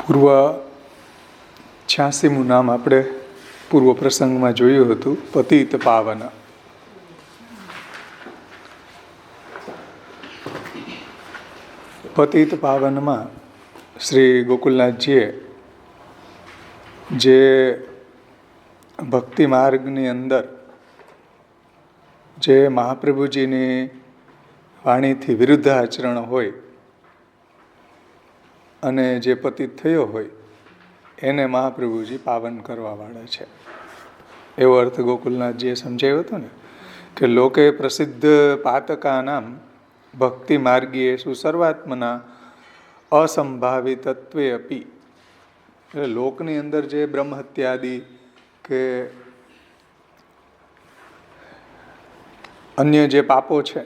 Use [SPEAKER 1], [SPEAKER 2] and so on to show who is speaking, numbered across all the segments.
[SPEAKER 1] પૂર્વ 86મું નામ આપણે પૂર્વ પ્રસંગમાં જોયું હતું, પતિત પાવન. પતિત પાવનમાં શ્રી ગોકુલનાથજીએ જે ભક્તિ માર્ગની અંદર જે મહાપ્રભુજીની વાણીથી વિરુદ્ધ આચરણ હોય અને જે પતિત થયો હોય એને મહાપ્રભુજી પાવન કરવાવાળા છે, એવો અર્થ ગોકુલનાથજીએ સમજાવ્યો હતો ને, કે લોકે પ્રસિદ્ધ પાતકાનામ ભક્તિ માર્ગીએષુ સર્વાત્મના અસંભાવિતત્વે અપી. એટલે લોકની અંદર જે બ્રહ્મહત્યાદિ કે અન્ય જે પાપો છે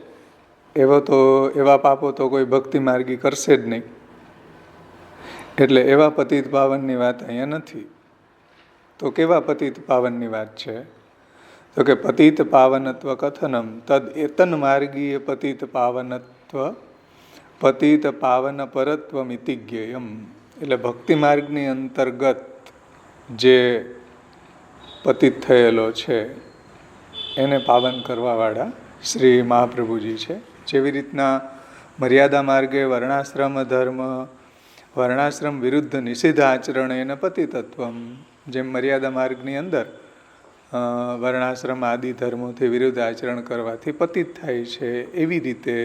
[SPEAKER 1] એવા પાપો તો કોઈ ભક્તિ માર્ગી કરશે જ નહીં. એટલે એવા પતિત પાવનની વાત અહીંયા નથી. તો કેવા પતિત પાવનની વાત છે? તો કે પતિત પાવનત્વ કથનમ તદ એતન માર્ગીય પતિત પાવનત્વ પતિત પાવન પરત્વમિતિ જ્ઞેયમ. એટલે ભક્તિ માર્ગની અંતર્ગત જે પતિત થયેલો છે એને પાવન કરવાવાળા શ્રી મહાપ્રભુજી છે. જેવી રીતના મર્યાદા માર્ગે વર્ણાશ્રમ ધર્મ વર્ણાશ્રમ વિરુદ્ધ નિષિદ્ધ આચરણ એને પતિતત્વમ. જેમ મર્યાદા માર્ગની અંદર વર્ણાશ્રમ આદિ ધર્મોથી વિરુદ્ધ આચરણ કરવાથી પતિત થાય છે, એવી રીતે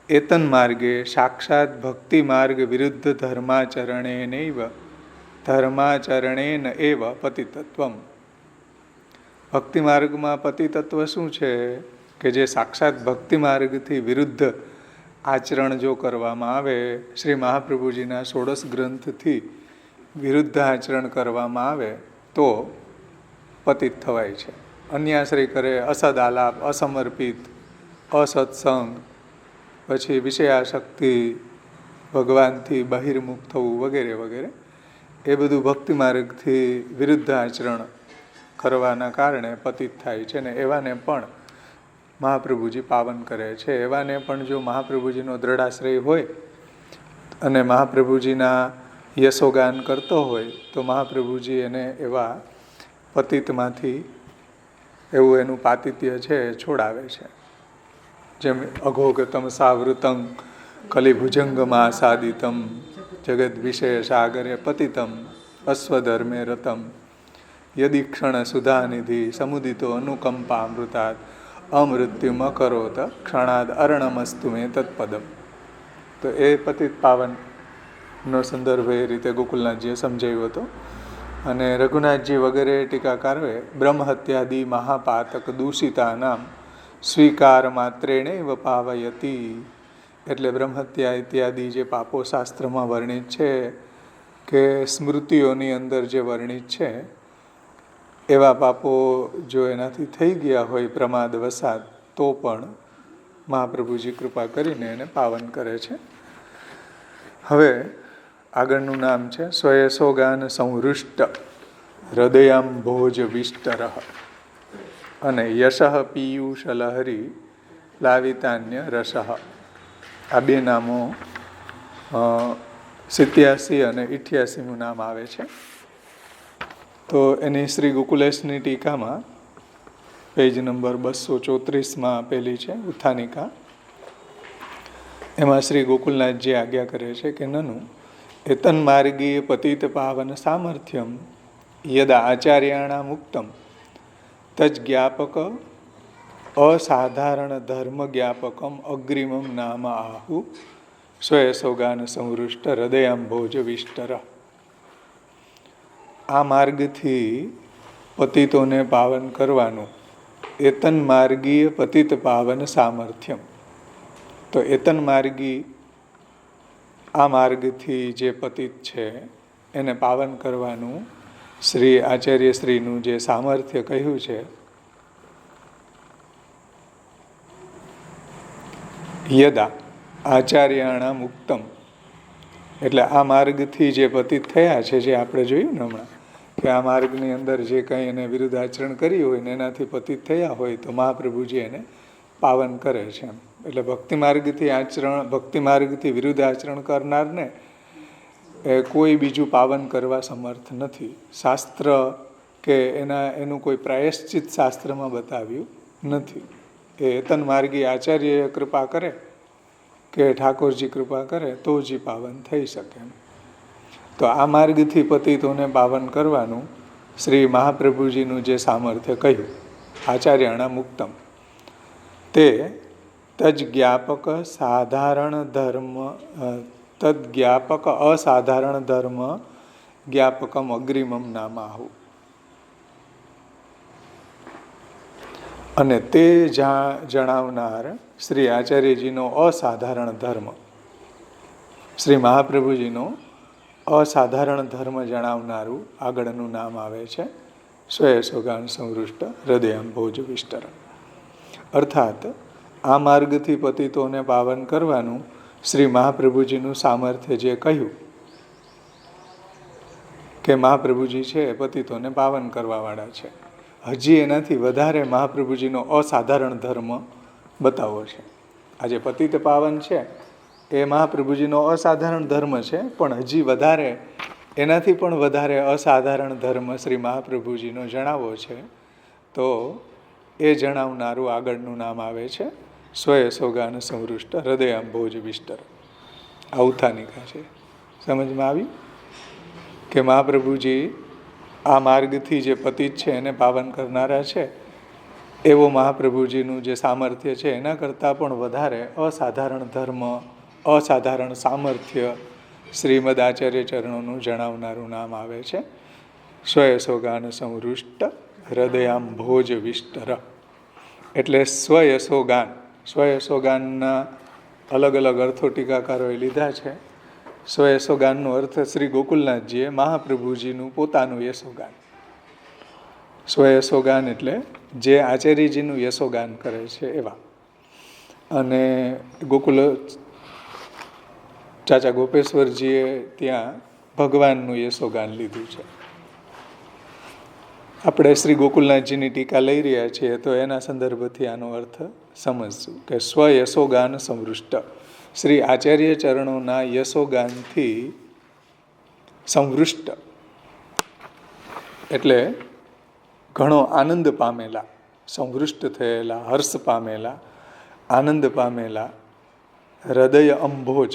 [SPEAKER 1] એતન માર્ગે સાક્ષાત ભક્તિ માર્ગ વિરુદ્ધ ધર્માચરણેન એવ પતિતત્વમ. ભક્તિ માર્ગમાં પતિતત્વ શું છે? કે જે સાક્ષાત ભક્તિ માર્ગથી વિરુદ્ધ આચરણ જો કરવામાં આવે, શ્રી મહાપ્રભુજીના 16 ગ્રંથથી વિરુદ્ધ આચરણ કરવામાં આવે તો પતિત થવાય છે. અન્યાશ્રય કરે, અસદ આલાપ, અસમર્પિત, અસત્સંગ, પછી વિષયાશક્તિ, ભગવાનથી બહિર્મુખ થવું વગેરે વગેરે, એ બધું ભક્તિ માર્ગથી વિરુદ્ધ આચરણ કરવાના કારણે પતિત થાય છે. ને એવાને પણ મહાપ્રભુજી પાવન કરે છે. એવાને પણ જો મહાપ્રભુજીનો દ્રઢાશ્રય હોય અને મહાપ્રભુજીના યશોગાન કરતો હોય તો મહાપ્રભુજી એને એવા પતિતમાંથી એવું એનું પાતિત્ય છે છોડાવે છે. જેમ અઘોગતમ સાવૃતં કલિભુજંગમાં સાદિતમ જગદ વિષય સાગરે પતિતમ અશ્વધર્મે રતમ યદિક્ષણ સુધાનિધિ સમુદિતો અનુકંપામૃતાત અમૃત્યુમ કરોત ક્ષણાદ અર્ણમસ્તુ મે તત્પદમ. તો એ પતિત પાવનનો સંદર્ભ એ રીતે ગોકુલનાથજીએ સમજાવ્યો હતો. અને રઘુનાથજી વગેરે ટીકાકારોએ બ્રહ્મહત્યાદિ મહાપાતક દૂષિતા નામ સ્વીકાર માત્રેણે પાવયતી. એટલે બ્રહ્મહત્યા ઇત્યાદિ જે પાપો શાસ્ત્રમાં વર્ણિત છે કે સ્મૃતિઓની અંદર જે વર્ણિત છે, એવા પાપો જો એનાથી થઈ ગયા હોય પ્રમાદ વસાત, તો પણ મહાપ્રભુજી કૃપા કરીને એને પાવન કરે છે. હવે આગળનું નામ છે સ્વયસોગાન સંહૃષ્ટ હૃદયમ ભોજ વિષ્ટર અને યશ પીયુષ લહરી લાવિતાન્ય રસ. આ બે નામો 87 અને 88મું નામ આવે છે. તો એની શ્રી ગોકુલેશની ટીકામાં પેજ નંબર 234માં આપેલી છે ઉત્થાનિકા. એમાં શ્રી ગોકુલનાથજી આજ્ઞા કરે છે કે નનું એતન માર્ગીય પતિત પાવન સામર્થ્યમ યદા આચાર્યાણા મુક્તમ તજ જ્ઞાપક અસાધારણ ધર્મ જ્ઞાપકમ અગ્રિમમ નામ આહુ સ્વયસોગાન સંહૃષ્ટ હૃદયાંભોજ વિષ્ટર. આ માર્ગથી પતિતોને પાવન કરવાનું એતન માર્ગીય પતિત પાવન સામર્થ્યમ. તો એતન માર્ગી આ માર્ગથી જે પતિત છે એને પાવન કરવાનું શ્રી આચાર્ય શ્રીનું જે સામર્થ્ય કહ્યું છે, યદા આચાર્યાણા મુક્તમ. એટલે આ માર્ગથી જે પતિત થયા છે, જે આપણે જોયું ને હમણાં, કે આ માર્ગની અંદર જે કંઈ એને વિરુદ્ધ આચરણ કર્યું હોય ને એનાથી પતિત થયા હોય તો મહાપ્રભુજી એને પાવન કરે છે. એટલે ભક્તિ માર્ગથી વિરુદ્ધ આચરણ કરનારને એ કોઈ બીજું પાવન કરવા સમર્થ નથી. શાસ્ત્ર કે એનું કોઈ પ્રાયશ્ચિત શાસ્ત્રમાં બતાવ્યું નથી. એ એતન માર્ગી આચાર્ય કૃપા કરે કે ઠાકોરજી કૃપા કરે તો જ પાવન થઈ શકે. તો આ માર્ગથી પતિતોને પાવન કરવાનું શ્રી મહાપ્રભુજીનું જે સામર્થ્ય કહ્યું, આચાર્યણા મુક્તમ, તે તજ્ઞાપક સાધારણ ધર્મ તદ્જ્ઞાપક અસાધારણ ધર્મ જ્ઞાપકમ અગ્રિમમ નામાહુ. અને તે જણાવનાર શ્રી આચાર્યજીનો અસાધારણ ધર્મ, શ્રી મહાપ્રભુજીનો અસાધારણ ધર્મ જણાવનારું આગળનું નામ આવે છે સ્વયસોગાન સંવૃષ્ટ હૃદયાંભોજ વિસ્તર. અર્થાત આ માર્ગથી પતિતોને પાવન કરવાનું શ્રી મહાપ્રભુજીનું સામર્થ્ય જે કહ્યું કે મહાપ્રભુજી છે એ પતિતોને પાવન કરવાવાળા છે, હજી એનાથી વધારે મહાપ્રભુજીનો અસાધારણ ધર્મ બતાવવો છે. આજે પતિત પાવન છે એ મહાપ્રભુજીનો અસાધારણ ધર્મ છે, પણ હજી વધારે, એનાથી પણ વધારે અસાધારણ ધર્મ શ્રી મહાપ્રભુજીનો જણાવવો છે. તો એ જણાવનારું આગળનું નામ આવે છે સ્વયસોગાન સંવૃષ્ટ હૃદયાંભોજ વિસ્તર. આ ઉત્થાનિકા છે. સમજમાં આવી કે મહાપ્રભુજી આ માર્ગથી જે પતિત છે એને પાવન કરનારા છે, એવો મહાપ્રભુજીનું જે સામર્થ્ય છે એના કરતાં પણ વધારે અસાધારણ ધર્મ, અસાધારણ સામર્થ્ય શ્રીમદ આચાર્ય ચરણોનું જણાવનારું નામ આવે છે સ્વયસોગાન સંવૃષ્ટ હૃદયાંભોજ વિસ્તર. એટલે સ્વયસોગાન, સ્વયસોગાનના અલગ અલગ અર્થો ટીકાકારોએ લીધા છે. સ્વયસોગાનનો અર્થ શ્રી ગોકુલનાથજીએ મહાપ્રભુજીનું પોતાનું યશોગાન. સ્વયસોગાન એટલે જે આચાર્યજીનું યશોગાન કરે છે એવા. અને ગોકુલ ચાચા ગોપેશ્વરજીએ ત્યાં ભગવાનનું યશોગાન લીધું છે. આપણે શ્રી ગોકુલનાથજીની ટીકા લઈ રહ્યા છીએ તો એના સંદર્ભથી આનો અર્થ સમજશું કે સ્વયશોગાન સંવૃષ્ટ, શ્રી આચાર્ય ચરણોના યશોગાનથી સંવૃષ્ટ એટલે ઘણો આનંદ પામેલા, સંવૃષ્ટ થયેલા, હર્ષ પામેલા, આનંદ પામેલા હૃદય અંભોજ,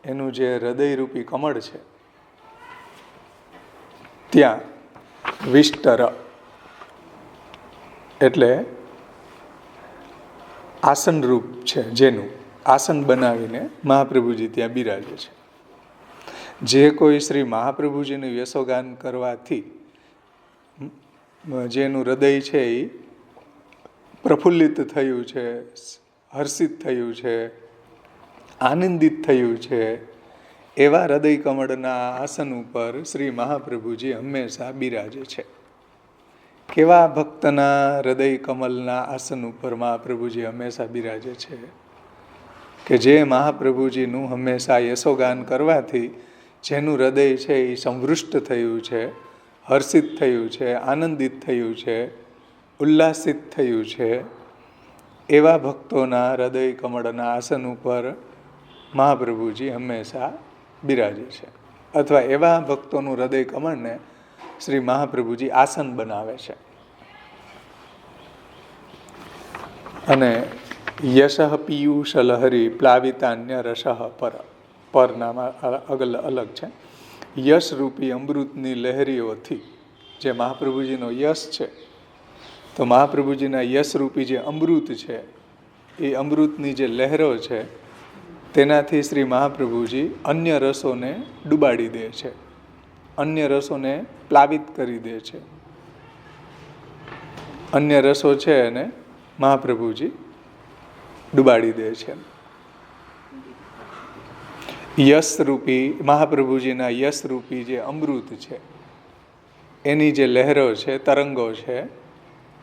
[SPEAKER 1] એનું જે હૃદયરૂપી કમળ છે ત્યાં વિસ્તર એટલે આસનરૂપ છે, જેનું આસન બનાવીને મહાપ્રભુજી ત્યાં બિરાજે છે. જે કોઈ શ્રી મહાપ્રભુજીનું યશોગાન કરવાથી જેનું હૃદય છે એ પ્રફુલ્લિત થયું છે, હર્ષિત થયું છે, આનંદિત થયું છે, એવા હૃદય કમળના આસન ઉપર શ્રી મહાપ્રભુજી હંમેશા બિરાજે છે. કેવા ભક્તના હૃદય કમલના આસન ઉપર મહાપ્રભુજી હંમેશા બિરાજે છે કે જે મહાપ્રભુજીનું હંમેશા યશોગાન કરવાથી જેનું હૃદય છે એ સંવૃષ્ટ થયું છે, હર્ષિત થયું છે, આનંદિત થયું છે, ઉલ્લાસિત થયું છે, એવા ભક્તોના હૃદય કમળના આસન ઉપર મહાપ્રભુજી હંમેશા બિરાજે છે. અથવા એવા ભક્તોનું હૃદય કમળને શ્રી મહાપ્રભુજી આસન બનાવે છે. અને યશ પિયુષ લહરી પ્લાવિતાન્ય રસઃ પર, પર નામ અલગ છે. યશ રૂપી અમૃતની લહેરીઓથી જે મહાપ્રભુજીનો યશ છે, તો મહાપ્રભુજીના યશ રૂપી જે અમૃત છે એ અમૃતની જે લહેરો છે તેનાથી શ્રી મહાપ્રભુજી અન્ય રસોને ડૂબાડી દે છે, અન્ય રસોને પ્લાવિત કરી દે છે. અન્ય રસો છે એને મહાપ્રભુજી ડૂબાડી દે છે. યશરૂપી મહાપ્રભુજીના યશરૂપી જે અમૃત છે એની જે લહેરો છે, તરંગો છે,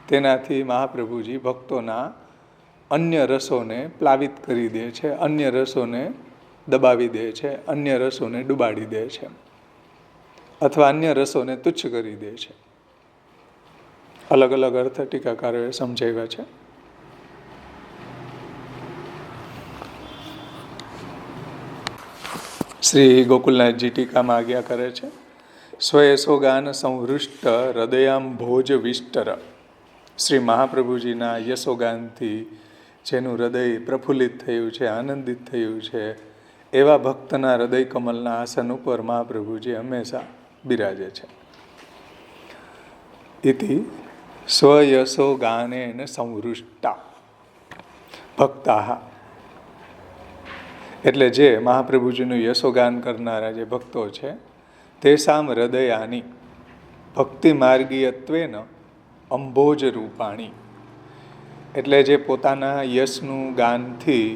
[SPEAKER 1] તેનાથી મહાપ્રભુજી ભક્તોના અન્ય રસોને પ્લાવિત કરી દે છે, અન્ય રસોને દબાવી દે છે, અન્ય રસોને ડૂબાડી દે છે, અથવા અન્ય રસોને તુચ્છ કરી દે છે. અલગ અલગ અર્થ ટીકાકારોએ સમજાવ્યા છે. શ્રી ગોકુલનાથજી ટીકામાં આજ્ઞા કરે છે, સ્વયશોગાન સંહૃષ્ટ હૃદયામ ભોજ વિષ્ટર. શ્રી મહાપ્રભુજીના યશોગાનથી જેનું હૃદય પ્રફુલ્લિત થયું છે, આનંદિત થયું છે, એવા ભક્તના હૃદય કમલના આસન ઉપર મહાપ્રભુજી હંમેશા બિરાજે છે. ઇતિ સ્વયશોગાનેન સંહૃષ્ટા ભક્તાઃ. એટલે જે મહાપ્રભુજીનું યશોગાન કરનારા જે ભક્તો છે, તેસામ હૃદયાની ભક્તિ માર્ગીયત્વેન અંભોજ રૂપાણી. એટલે જે પોતાના યશનું ગાનથી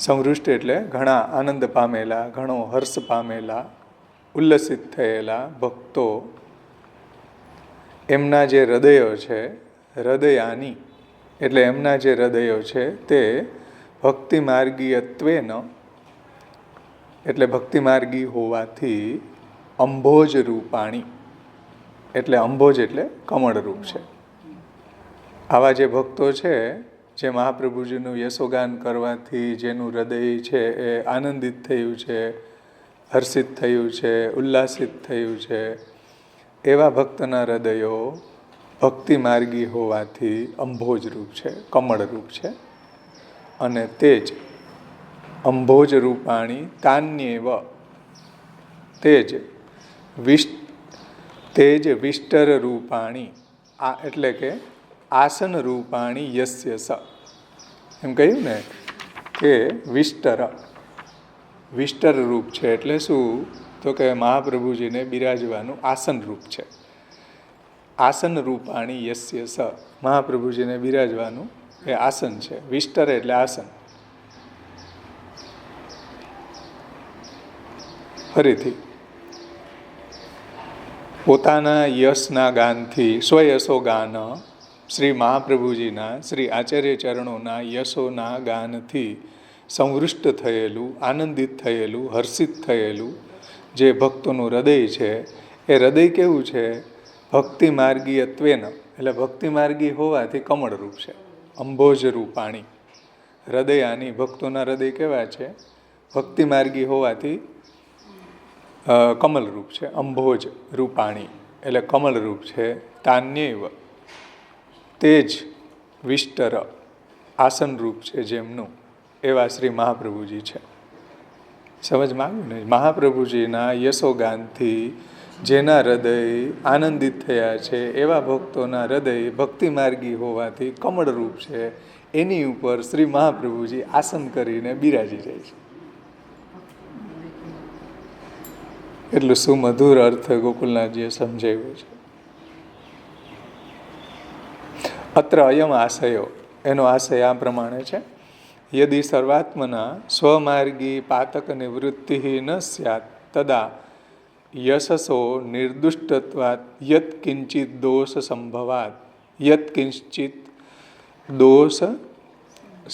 [SPEAKER 1] સંવૃષ્ટ એટલે ઘણા આનંદ પામેલા, ઘણો હર્ષ પામેલા, ઉલ્લસિત થયેલા ભક્તો, એમના જે હૃદયો છે, હૃદયાની એટલે એમના જે હૃદયો છે તે ભક્તિ માર્ગીયત્વેન એટલે ભક્તિ માર્ગી હોવાથી અંભોજ રૂપાણી એટલે અંભોજ એટલે કમળરૂપ છે. આવા જે ભક્તો છે, જે મહાપ્રભુજીનું યશોગાન કરવાથી જેનું હૃદય છે એ આનંદિત થયું છે, હર્ષિત થયું છે, ઉલ્લાસિત થયું છે, એવા ભક્તના હૃદયો ભક્તિ માર્ગી હોવાથી અંભોજ રૂપ છે, કમળરૂપ છે. અને તે જ અંભોજ રૂપાણી તાન્યેવ તે જ વિષ્ટર રૂપાણી એટલે કે આસન રૂપાણી યસ્ય સ. એમ કહ્યું ને કે વિષ્ટર રૂપ છે એટલે શું? તો કે મહાપ્રભુજીને બિરાજવાનું આસન રૂપ છે. આસન રૂપાણી યસ્ય સ, મહાપ્રભુજીને બિરાજવાનું એ આસન છે. વિષ્ટર એટલે આસન. ફરીથી પોતાના યશના ગાનથી સ્વયશો ગાન, શ્રી મહાપ્રભુજીના શ્રી આચાર્ય ચરણોના યશોના ગાનથી સંવૃષ્ટ થયેલું, આનંદિત થયેલું, હર્ષિત થયેલું જે ભક્તોનું હૃદય છે, એ હૃદય કેવું છે? ભક્તિ માર્ગીયત્વેન એટલે ભક્તિ માર્ગી હોવાથી કમળરૂપ છે. અંભોજ રૂપાણી હૃદયાની ભક્તોના હૃદય કેવા છે? ભક્તિ માર્ગી હોવાથી કમલરૂપ છે. અંભોજ રૂપાણી એટલે કમલરૂપ છે. તાન્યેવ તે જ વિષ્ટર આસનરૂપ છે જેમનું, એવા શ્રી મહાપ્રભુજી છે. સમજમાં આવ્યું ને? મહાપ્રભુજીના યશોગાનથી જેના હૃદય આનંદિત થયા છે, એવા ભક્તોના હૃદય ભક્તિ માર્ગી હોવાથી કમળરૂપ છે. એની ઉપર શ્રી મહાપ્રભુજી આસન કરીને બિરાજી જાય છે. એટલું સુમધુર અર્થ ગોકુલનાથજીએ સમજાવ્યો છે. અત્ર અયમ આશયો, એનો આશય આ પ્રમાણે છે. યદિ સર્વાત્મના સ્વમાર્ગી પાતક નિવૃત્તિ ન સ્યાત તદા યશસો નિર્દુષ્ટત્વાત યત કિંચિત દોષ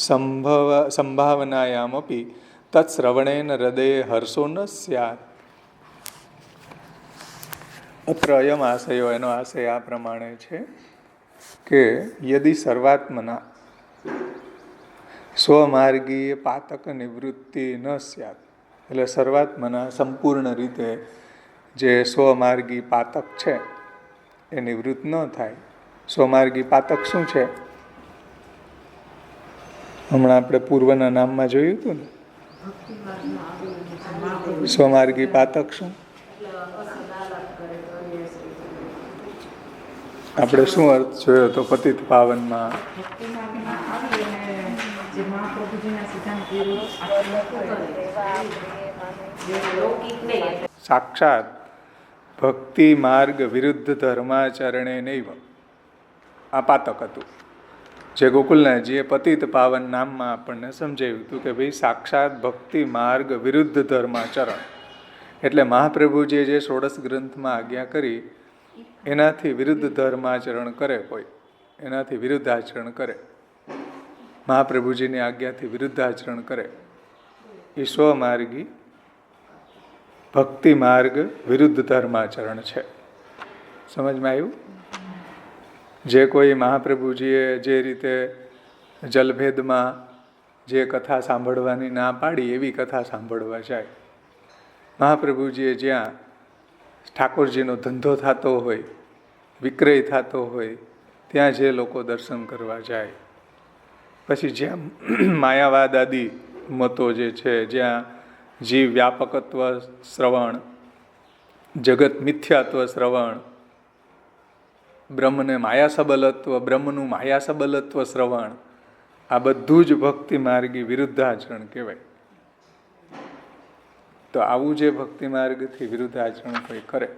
[SPEAKER 1] સંભવાત સંભાવનાયામપી તત્શ્રવણેન હૃદયે હર્ષો ન સ્યાત. અત્ર અયમ આશયો, એનો આશય આ પ્રમાણે છે કે યદિ સર્વાત્મના સ્વમાર્ગીય પાતક નિવૃત્તિ ન સ્યાત, એટલે સર્વાત્મના સંપૂર્ણ રીતે જે સ્વમાર્ગી પાતક છે એ નિવૃત્ત ન થાય. સ્વમાર્ગી પાતક શું છે? હમણાં આપણે પૂર્વના નામમાં જોયું હતું ને. સ્વમાર્ગી પાતક શું? આપણે શું અર્થ જોયો તો પતિત પાવનમાં? સાક્ષાત ભક્તિ માર્ગ વિરુદ્ધ ધર્માચરણે નૈવ, આ પાતક હતું જે ગોકુલનાથજીએ પતિત પાવન નામમાં આપણને સમજાવ્યું હતું કે ભાઈ સાક્ષાત ભક્તિ માર્ગ વિરુદ્ધ ધર્માચરણ એટલે મહાપ્રભુજીએ જે ષોડશ ગ્રંથમાં આજ્ઞા કરી એનાથી વિરુદ્ધ ધર્માચરણ કરે, કોઈ એનાથી વિરુદ્ધ આચરણ કરે, મહાપ્રભુજીની આજ્ઞાથી વિરુદ્ધ આચરણ કરે, એ સ્વમાર્ગી ભક્તિ માર્ગ વિરુદ્ધ ધર્માચરણ છે. સમજમાં આવ્યું? જે કોઈ મહાપ્રભુજીએ જે રીતે જલભેદમાં જે કથા સાંભળવાની ના પાડી એવી કથા સાંભળવા જાય. મહાપ્રભુજીએ જ્યાં ઠાકોરજીનો ધંધો થતો હોય, વિક્રય થતો હોય, ત્યાં જે લોકો દર્શન કરવા જાય. પછી જ્યાં માયાવાદ આદિ મતો જે છે, જ્યાં જીવ વ્યાપકત્વ શ્રવણ, જગત મિથ્યાત્વ શ્રવણ, બ્રહ્મને માયાસબલત્વ, બ્રહ્મનું માયાસબલત્વ શ્રવણ, આ બધું જ ભક્તિ માર્ગી વિરુદ્ધાચરણ કહેવાય. તો આવું જે ભક્તિ માર્ગથી વિરુદ્ધાચરણ કોઈ કરે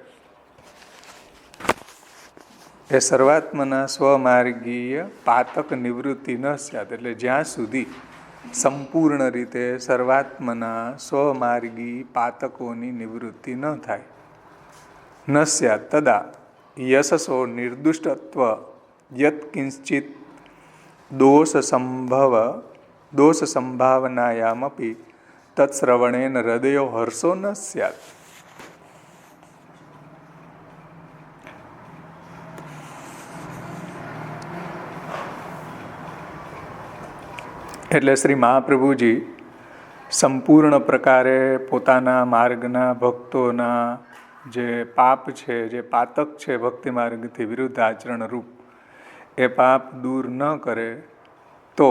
[SPEAKER 1] એ સર્વાત્મના સ્વમાર્ગીય પાતક નિવૃત્તિ ન સ્યાત. એટલે જ્યાં સુધી સંપૂર્ણ રીતે સર્વાત્મના સ્વમાર્ગી પાતકોની નિવૃત્તિ ન થાય, ન સ્યાત તદા યશસો નિર્દુષ્ટત્વ યત કિંચિત દોષ સંભાવનાયામપી તત્શ્રવણેન હૃદયો હર્ષો ન સ્યાત. એટલે શ્રી મહાપ્રભુજી સંપૂર્ણ પ્રકારે પોતાના માર્ગના ભક્તોના જે પાપ છે, જે પાતક છે ભક્તિ માર્ગથી વિરુદ્ધ આચરણ રૂપ, એ પાપ દૂર ન કરે તો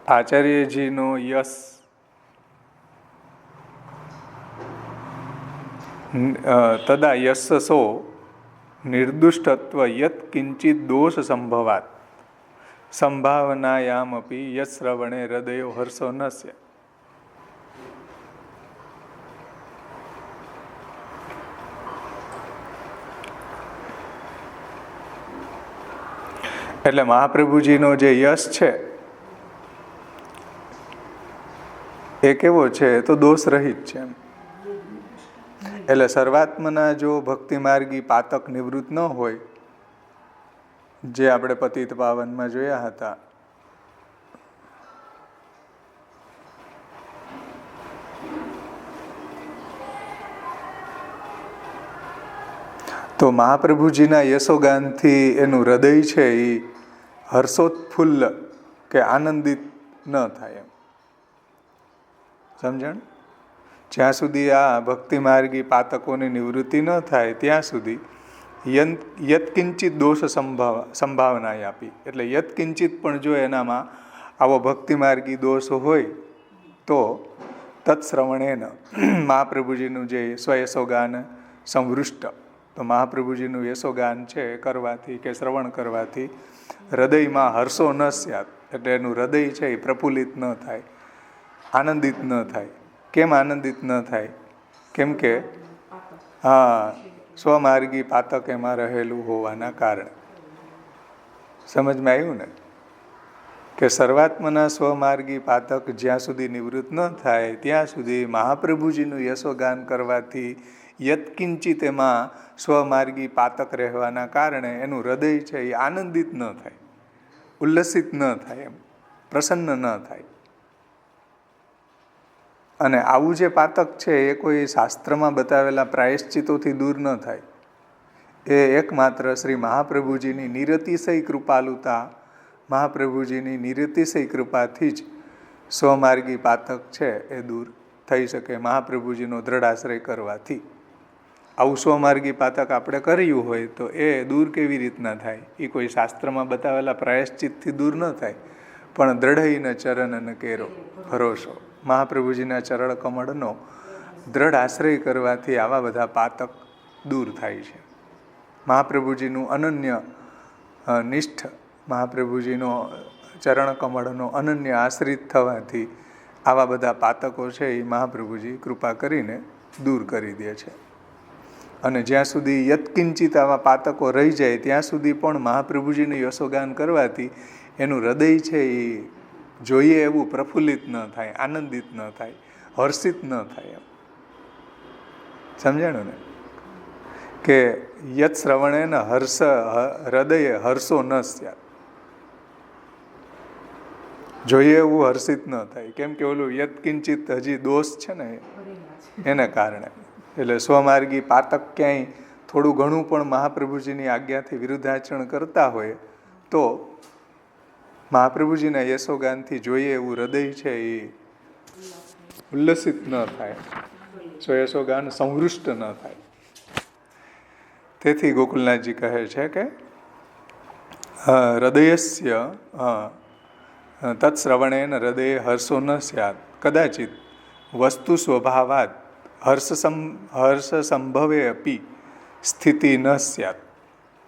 [SPEAKER 1] આચાર્યજીનો યશ તદા યશસો નિર્દુષ્ટત્વ યત કિંચિત દોષ સંભવાત સંભાવનાયામપી યત શ્રવણે હૃદયો હર્ષો ન સ્યાત. એટલે મહાપ્રભુજીનો જે યશ છે એ કેવો છે? તો દોષ રહિત છે. એટલે સર્વાત્મના જો ભક્તિ માર્ગી પાતક નિવૃત્ત ન હોય, જે આપણે પતિત પાવનમાં જોયા હતા, તો મહાપ્રભુજીના યશોગાનથી એનું હૃદય છે એ હર્ષોત્ફુલ્લ કે આનંદિત ન થાય. એમ સમજણ? જ્યાં સુધી આ ભક્તિ માર્ગી પાતકોની નિવૃત્તિ ન થાય ત્યાં સુધી યત્કિંચિત દોષ સંભાવનાએ આપી. એટલે યત્કિંચિત પણ જો એનામાં આવો ભક્તિ માર્ગી દોષ હોય તો તત્શ્રવણેન મહાપ્રભુજીનું જે સ્વયશોગાન સંવૃષ્ટ, તો મહાપ્રભુજીનું યશોગાન છે કરવાથી કે શ્રવણ કરવાથી હૃદયમાં હર્ષો ન સ્યાત. એટલે એનું હૃદય છે એ પ્રફુલ્લિત ન થાય, આનંદિત ન થાય. કેમ આનંદિત ન થાય? કેમ કે સ્વમાર્ગી પાતક એમાં રહેલું હોવાના કારણે. સમજમાં આવ્યું ને? કે સર્વાત્મના સ્વમાર્ગી પાતક જ્યાં સુધી નિવૃત્ત ન થાય ત્યાં સુધી મહાપ્રભુજીનું યશોગાન કરવાથી યત્કિંચિત એમાં સ્વમાર્ગી પાતક રહેવાના કારણે એનું હૃદય છે એ આનંદિત ન થાય, ઉલ્લસિત ન થાય, એમ પ્રસન્ન ન થાય. અને આવું જે પાતક છે એ કોઈ શાસ્ત્રમાં બતાવેલા પ્રાયશ્ચિતોથી દૂર ન થાય. એ એકમાત્ર શ્રી મહાપ્રભુજીની નિરતિશય કૃપાલુતા, મહાપ્રભુજીની નિરતિશય કૃપાથી જ સ્વમાર્ગી પાતક છે એ દૂર થઈ શકે, મહાપ્રભુજીનો દ્રઢ આશ્રય કરવાથી. આવું સ્વમાર્ગી પાતક આપણે કર્યું હોય તો એ દૂર કેવી રીતના થાય? એ કોઈ શાસ્ત્રમાં બતાવેલા પ્રાયશ્ચિતથી દૂર ન થાય, પણ દ્રઢઈને ચરણને કેરો ભરોસો, મહાપ્રભુજીના ચરણ કમળનો દ્રઢ આશ્રય કરવાથી આવા બધા પાતક દૂર થાય છે. મહાપ્રભુજીનું અનન્ય નિષ્ઠ, મહાપ્રભુજીનો ચરણ કમળનો અનન્ય આશ્રિત થવાથી આવા બધા પાતકો છે એ મહાપ્રભુજી કૃપા કરીને દૂર કરી દે છે. અને જ્યાં સુધી યત્કિંચિત આવા પાતકો રહી જાય ત્યાં સુધી પણ મહાપ્રભુજીનું યશોગાન કરવાથી એનું હૃદય છે એ જોઈએ એવું પ્રફુલ્લિત ન થાય, આનંદિત ન થાય, હર્ષિત ન થાય. એમ સમજાણું ને? કે યત શ્રવણેન હૃદયે હર્ષો ન સ્યાત. જોઈએ એવું હર્ષિત ન થાય. કેમ કે ઓલું યત્કિંચિત હજી દોષ છે ને એને કારણે. એટલે સ્વમાર્ગી પાતક ક્યાંય થોડું ઘણું પણ મહાપ્રભુજીની આજ્ઞાથી વિરુદ્ધાચરણ કરતા હોય તો મહાપ્રભુજીના યશોગાનથી જોઈએ એવું હૃદય છે એ ઉલ્લસિત ન થાય, યશોગાન સંવૃષ્ટ ન થાય. તેથી ગોકુલનાથજી કહે છે કે હૃદયસ્ય તત્શ્રવણેન હૃદયે હર્ષો ન સ્યાત કદાચિત વસ્તુ સ્વભાવાદ હર્ષ સંભવે અપી સ્થિતિ ન સ્યાત.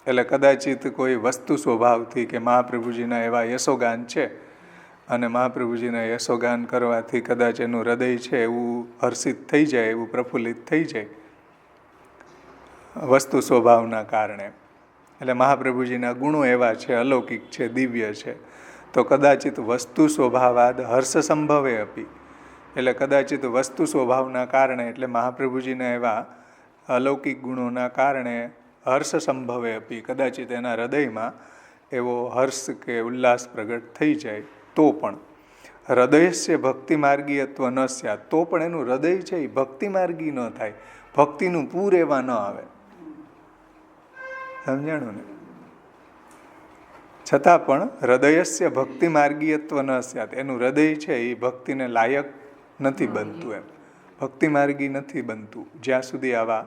[SPEAKER 1] એટલે કદાચિત કોઈ વસ્તુ સ્વભાવથી કે મહાપ્રભુજીના એવા યશોગાન છે અને મહાપ્રભુજીના યશોગાન કરવાથી કદાચ એનું હૃદય છે એવું હર્ષિત થઈ જાય, એવું પ્રફુલ્લિત થઈ જાય વસ્તુ સ્વભાવના કારણે. એટલે મહાપ્રભુજીના ગુણો એવા છે, અલૌકિક છે, દિવ્ય છે, તો કદાચિત વસ્તુ સ્વભાવાદ હર્ષ સંભવે અપી. એટલે કદાચિત વસ્તુ સ્વભાવના કારણે, એટલે મહાપ્રભુજીના એવા અલૌકિક ગુણોના કારણે હર્ષ સંભવે અપી, કદાચિત એના હૃદયમાં એવો હર્ષ કે ઉલ્લાસ પ્રગટ થઈ જાય તો પણ હૃદયસ્ય ભક્તિ માર્ગીયત્વ ન સ્યાત, તો પણ એનું હૃદય છે એ ભક્તિ માર્ગી ન થાય, ભક્તિનું પૂર એવા ન આવે. સમજાણું ને? છતાં પણ હૃદયસ્ય ભક્તિ માર્ગીયત્વ ન સ્યાત, એનું હૃદય છે એ ભક્તિને લાયક નથી બનતું, એમ ભક્તિ માર્ગી નથી બનતું. જ્યાં સુધી આવા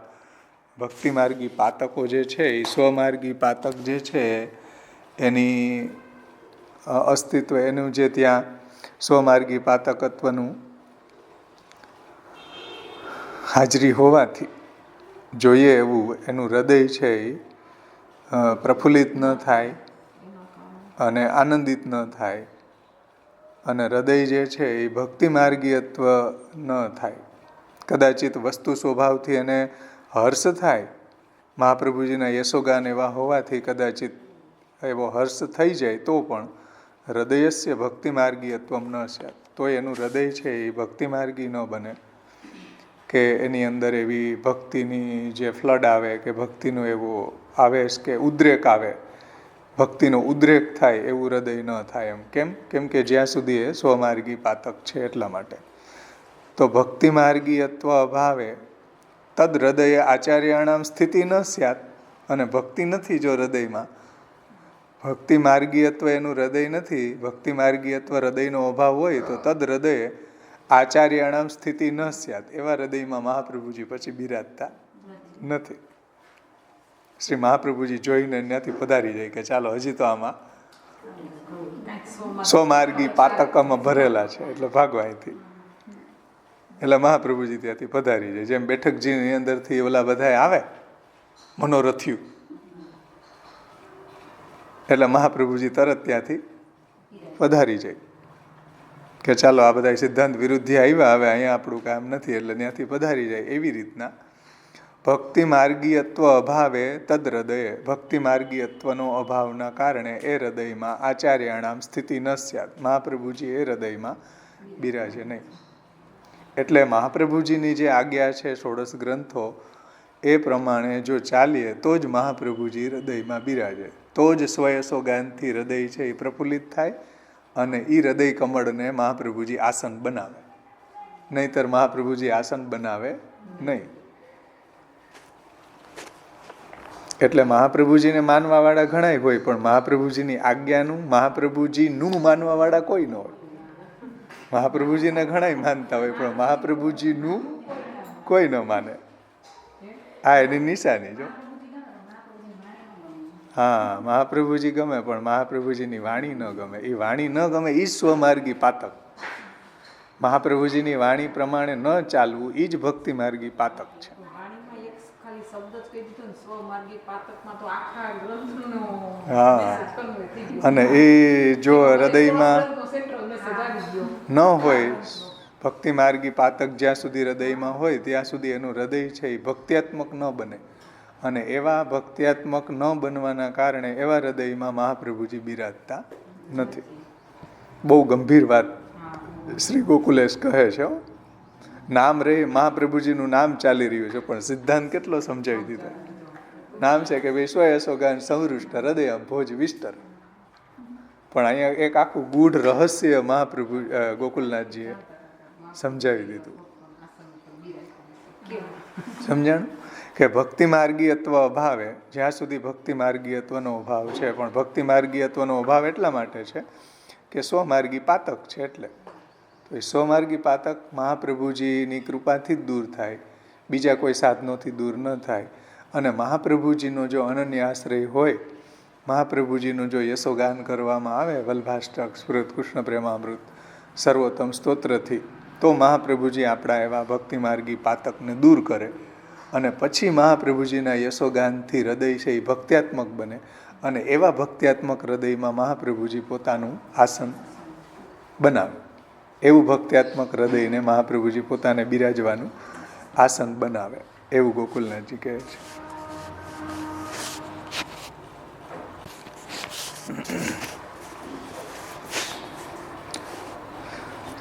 [SPEAKER 1] ભક્તિ માર્ગી પાતકો જે છે એ સ્વમાર્ગી પાતક જે છે એની અસ્તિત્વ, એનું જે ત્યાં સ્વમાર્ગી પાતકત્વનું હાજરી હોવાથી જોઈએ એવું એનું હૃદય છે એ પ્રફુલ્લિત ન થાય અને આનંદિત ન થાય, અને હૃદય જે છે એ ભક્તિ માર્ગીયત્વ ન થાય. કદાચિત વસ્તુ સ્વભાવથી એને હર્ષ થાય, મહાપ્રભુજીના યશોગાન એવા હોવાથી કદાચિત એવો હર્ષ થઈ જાય તો પણ હૃદયસ્ય ભક્તિ માર્ગીયત્વમ ન સ્યાત, તો એનું હૃદય છે એ ભક્તિ માર્ગી ન બને, કે એની અંદર એવી ભક્તિની જે ફ્લડ આવે કે ભક્તિનો એવો આવેશ કે ઉદ્રેક આવે, ભક્તિનો ઉદ્રેક થાય એવું હૃદય ન થાય. એમ કેમ કે જ્યાં સુધી એ સ્વમાર્ગી પાતક છે એટલા માટે. તો ભક્તિ માર્ગીયત્વ અભાવે તદ હૃદય આચાર્યાણામ સ્થિતિ ન સ્યાત, અને ભક્તિ નથી જો હૃદયમાં, ભક્તિ માર્ગીયત્વ એનું હૃદય નથી, ભક્તિ માર્ગીયત્વ હૃદયનો અભાવ હોય તો તદ હૃદયે આચાર્યાણામ સ્થિતિ ન સ્યાત, એવા હૃદયમાં મહાપ્રભુજી પછી બિરાજતા નથી. શ્રી મહાપ્રભુજી જોઈને ત્યાંથી પધારી જાય કે ચાલો હજી તો આમાં સ્વમાર્ગી પાતકમાં ભરેલા છે એટલે ભાગવા અહીંથી. એટલે મહાપ્રભુજી ત્યાંથી પધારી જાય. જેમ બેઠકજીની અંદરથી ઓલા બધા આવે મનોરથિયું, એટલે મહાપ્રભુજી તરત ત્યાંથી પધારી જાય કે ચાલો આ બધા સિદ્ધાંત વિરુદ્ધિ આવ્યા, હવે અહીંયા આપણું કામ નથી, એટલે ત્યાંથી પધારી જાય. એવી રીતના ભક્તિ માર્ગીયત્વ અભાવે તદ હૃદયે, ભક્તિ માર્ગીયત્વનો અભાવના કારણે એ હૃદયમાં આચાર્યાણામ સ્થિતિ ન સ્યાત, મહાપ્રભુજી એ હૃદયમાં બિરાજે નહીં. એટલે મહાપ્રભુજીની જે આજ્ઞા છે 16 ગ્રંથો એ પ્રમાણે જો ચાલીએ તો જ મહાપ્રભુજી હૃદયમાં બિરાજે, તો જ સ્વયશોગાનથી હૃદય છે એ પ્રફુલ્લિત થાય અને એ હૃદય કમળને મહાપ્રભુજી આસન બનાવે. નહીંતર મહાપ્રભુજી આસન બનાવે નહીં. એટલે મહાપ્રભુજીને માનવાવાળા ઘણાય હોય, પણ મહાપ્રભુજીની આજ્ઞાનું, મહાપ્રભુજીનું માનવાવાળા કોઈ ન હોય. મહાપ્રભુજીને ઘણાય માનતા હોય પણ મહાપ્રભુજીનું કોઈ ન માને. આ એની નિશાની જો. હા, મહાપ્રભુજી ગમે પણ મહાપ્રભુજીની વાણી ન ગમે. એ વાણી ન ગમે એ જ સ્વમાર્ગી પાતક. મહાપ્રભુજીની વાણી પ્રમાણે ન ચાલવું એ જ ભક્તિ માર્ગી પાતક છે. હા, અને એ જો હૃદયમાં ન હોય, ભક્તિ માર્ગી પાતક જ્યાં સુધી હૃદયમાં હોય ત્યાં સુધી એનું હૃદય છે એ ભક્ત્યાત્મક ન બને, અને એવા ભક્ત્યાત્મક ન બનવાના કારણે એવા હૃદયમાં મહાપ્રભુજી બિરાજતા નથી. બહુ ગંભીર વાત શ્રી ગોકુલેશ કહે છે. નામ રે, મહાપ્રભુજીનું નામ ચાલી રહ્યું છે પણ સિદ્ધાંત કેટલો સમજાવી દીધો. નામ છે કે વિશ્વ યશોગાન સંવૃષ્ટ હૃદય ભોજ વિસ્તર, પણ અહીંયા એક આખું ગૂઢ રહસ્ય મહાપ્રભુ ગોકુલનાથજીએ સમજાવી દીધું. સમજાણું કે ભક્તિ માર્ગીયત્વ અભાવે, જ્યાં સુધી ભક્તિ માર્ગીયત્વનો અભાવ છે, પણ ભક્તિ માર્ગીયત્વનો અભાવ એટલા માટે છે કે સ્વમાર્ગી પાતક છે. એટલે તો એ સ્વમાર્ગી પાતક મહાપ્રભુજીની કૃપાથી જ દૂર થાય, બીજા કોઈ સાધનોથી દૂર ન થાય. અને મહાપ્રભુજીનો જો અનન્ય આશ્રય હોય, મહાપ્રભુજીનું જો યશોગાન કરવામાં આવે વલ્ભાષ્ટક, સ્ફુરત કૃષ્ણ પ્રેમામૃત, સર્વોત્તમ સ્તોત્રથી, તો મહાપ્રભુજી આપણા એવા ભક્તિમાર્ગી પાતકને દૂર કરે. અને પછી મહાપ્રભુજીના યશોગાનથી હૃદય છે એ ભક્ત્યાત્મક બને. અને એવા ભક્ત્યાત્મક હૃદયમાં મહાપ્રભુજી પોતાનું આસન બનાવે. એવું ભક્ત્યાત્મક હૃદયને મહાપ્રભુજી પોતાને બિરાજવાનું આસન બનાવે, એવું ગોકુલનાથજી કહે છે.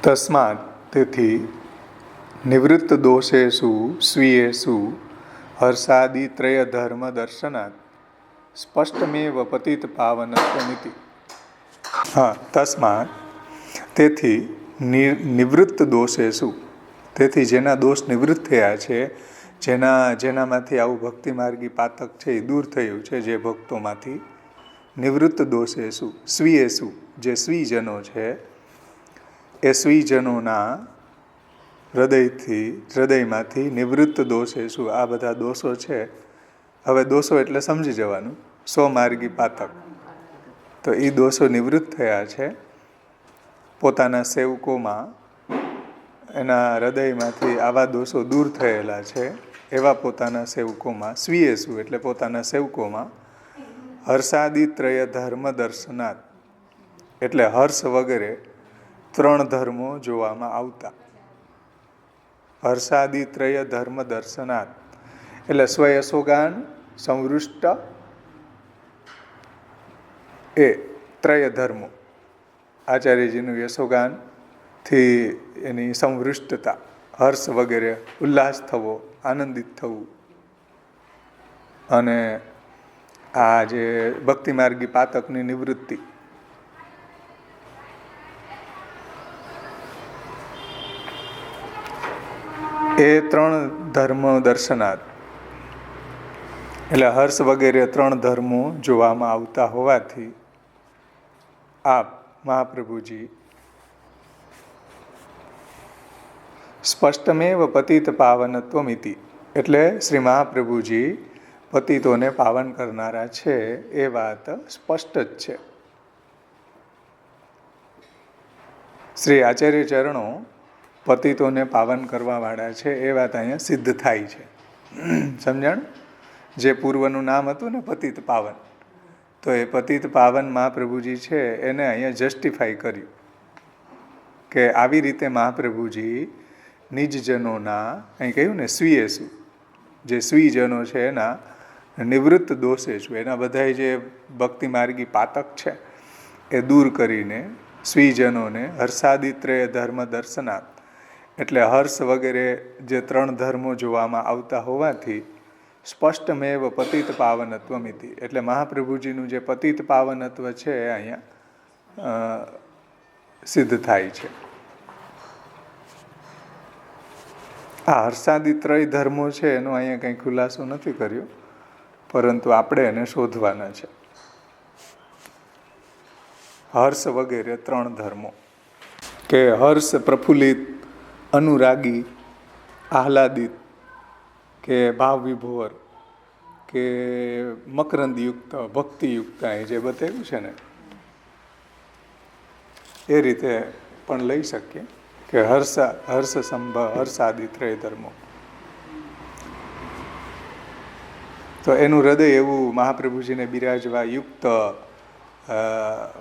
[SPEAKER 1] તસ્માત તેથી નિવૃત્ત દોષેષુ સ્વીયેષુ હર્ષાદિ ત્રય ધર્મ દર્શનાત સ્પષ્ટમેવ પતિત પાવનત્વમિતિ. હા, તસ્માત તેથી નિવૃત્ત દોષેષુ, તેથી જેના દોષ નિવૃત્ત થયા છે, જેનામાંથી આવું ભક્તિમાર્ગી પાતક છે એ દૂર થયું છે, જે ભક્તોમાંથી નિવૃત્ત દોષેષુ સ્વીયેષુ, જે સ્વીજનો છે એ સ્વીજનોના હૃદયમાંથી નિવૃત્ત દોષેષુ, આ બધા દોષો છે. હવે દોષો એટલે સમજી જવાનું, સ્વમાર્ગી પાતક, તો એ દોષો નિવૃત્ત થયા છે પોતાના સેવકોમાં. એના હૃદયમાંથી આવા દોષો દૂર થયેલા છે એવા પોતાના સેવકોમાં, સ્વીયેષુ એટલે પોતાના સેવકોમાં, હર્ષાદિત્રય ધર્મ દર્શનાત એટલે હર્ષ વગેરે 3 ધર્મો જોવામાં આવતા. હર્ષાદિત્રય ધર્મ દર્શનાત એટલે સ્વયશોગાન, સંવૃષ્ટ, એ ત્રય ધર્મો. આચાર્યજીનું યશોગાનથી એની સંવૃષ્ટતા, હર્ષ વગેરે, ઉલ્લાસ થવો, આનંદિત થવું. અને આ જે ભક્તિમાર્ગી પાતકની નિવૃત્તિ, એ 3 ધર્મ દર્શનાત એટલે હર્ષ વગેરે 3 ધર્મો જોવામાં આવતા હોવાથી આપ મહાપ્રભુજી સ્પષ્ટમેવ પતિત પાવનત્વમિતિ એટલે શ્રી મહાપ્રભુજી પતિતોને પાવન કરનારા છે એ વાત સ્પષ્ટ જ છે. શ્રી આચાર્ય ચરણો પતિતોને પાવન કરવાવાળા છે એ વાત અહીંયા સિદ્ધ થાય છે. સમજણ? જે પૂર્વનું નામ હતું ને પતિત પાવન, તો એ પતિત પાવન મહાપ્રભુજી છે એને અહીંયા જસ્ટિફાઈ કર્યું કે આવી રીતે મહાપ્રભુજી નિજજનોના, અહીં કહ્યું ને સ્વીયેષુ, જે સ્વીજનો છે એના નિવૃત્ત દોષેષુ, એના બધા જે ભક્તિ માર્ગી પાતક છે એ દૂર કરીને સ્વીજનોને હર્ષાદિત્રય ધર્મ દર્શનાત એટલે હર્ષ વગેરે જે 3 ધર્મો જોવામાં આવતા હોવાથી સ્પષ્ટમેવ પતિત પાવનત્વમિતિ એટલે મહાપ્રભુજીનું જે પતિત પાવનત્વ છે એ અહીંયા સિદ્ધ થાય છે. આ હર્ષાદિત્રય ધર્મો છે એનો અહીંયા કંઈ ખુલાસો નથી કર્યો, પરંતુ આપણે એને શોધવાના છે. હર્ષ વગેરે 3 ધર્મો કે હર્ષ પ્રફુલ્લિત, અનુરાગી, આહલાદિત કે ભાવ વિભોર કે મકરંદયુક્ત, ભક્તિયુક્ત, એ જે બતાવ્યું છે ને એ રીતે પણ લઈ શકીએ કે હર્ષાદિત્રય ધર્મો. તો એનું હૃદય એવું મહાપ્રભુજીને બિરાજવા યુક્ત,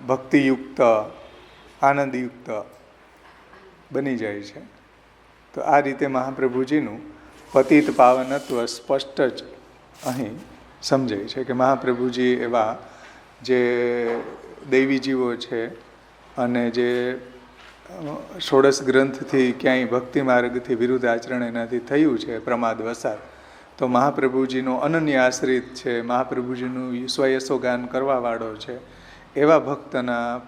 [SPEAKER 1] ભક્તિયુક્ત, આનંદયુક્ત બની જાય છે. તો આ રીતે મહાપ્રભુજીનું પતિત પાવનત્વ સ્પષ્ટ જ અહીં સમજાય છે કે મહાપ્રભુજી એવા જે દૈવી જીવો છે અને જે ષોડશ ગ્રંથથી ક્યાંય ભક્તિ માર્ગથી વિરુદ્ધ આચરણ એનાથી થયું છે પ્રમાદ વસાત, તો મહાપ્રભુજીનો અનન્ય આશ્રિત છે, મહાપ્રભુજીનું સ્વયશોગાન કરવાવાળો છે, એવા ભક્તના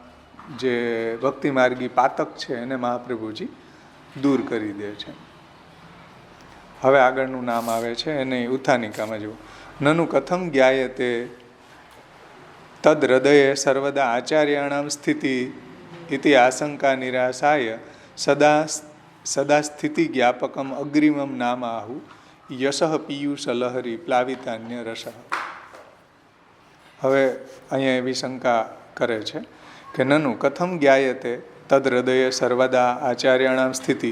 [SPEAKER 1] જે ભક્તિ માર્ગી પાતક છે એને મહાપ્રભુજી દૂર કરી દે છે. હવે આગળનું નામ આવે છે એને ઉત્થાનિકામાં જુઓ. નનુ કથમ જ્ઞાયતે તદ હૃદયે સર્વદા આચાર્યાણામ સ્થિતિ ઇતિ આશંકા નિરાશાય સદા સ્થિતિ જ્ઞાપકમ અગ્રિમમ નામ આહુ યશ પિયુષ લહરી પ્લાવિતાન્ય રસ. હવે અહીંયા એવી શંકા કરે છે કે નનુ કથમ જ્ઞાયતે તદ હૃદય સર્વદા આચાર્યાણામ સ્થિતિ.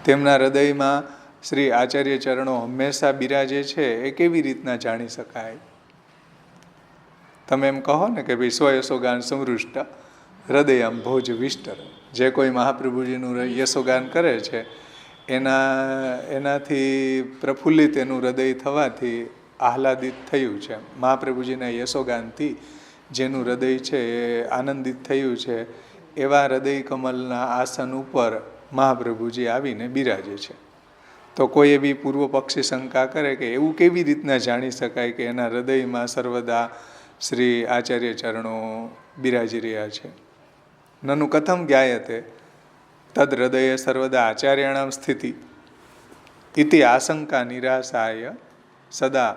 [SPEAKER 1] તેમના હૃદયમાં શ્રી આચાર્ય ચરણો હંમેશા બિરાજે છે એ કેવી રીતના જાણી શકાય? તમે એમ કહો ને કે ભાઈ સ્વયશોગાન સમૃષ્ટ હૃદયમ ભોજ વિષ્ટર. જે કોઈ મહાપ્રભુજીનું યશોગાન કરે છે એનાથી પ્રફુલ્લિત એનું હૃદય થવાથી આહલાદિત થયું છે. મહાપ્રભુજીના યશોગાનથી જેનું હૃદય છે એ આનંદિત થયું છે એવા હૃદય કમલના આસન ઉપર મહાપ્રભુજી આવીને બિરાજે છે. તો કોઈ એવી પૂર્વ પક્ષી શંકા કરે કે એવું કેવી રીતના જાણી શકાય કે એના હૃદયમાં સર્વદા શ્રી આચાર્ય ચરણો બિરાજી રહ્યા છે? નનુ કથમ જ્ઞાયતે તદ હૃદય સર્વદા આચાર્યાણામ સ્થિતિ ઇતિ આશંકા નિરાશાય સદા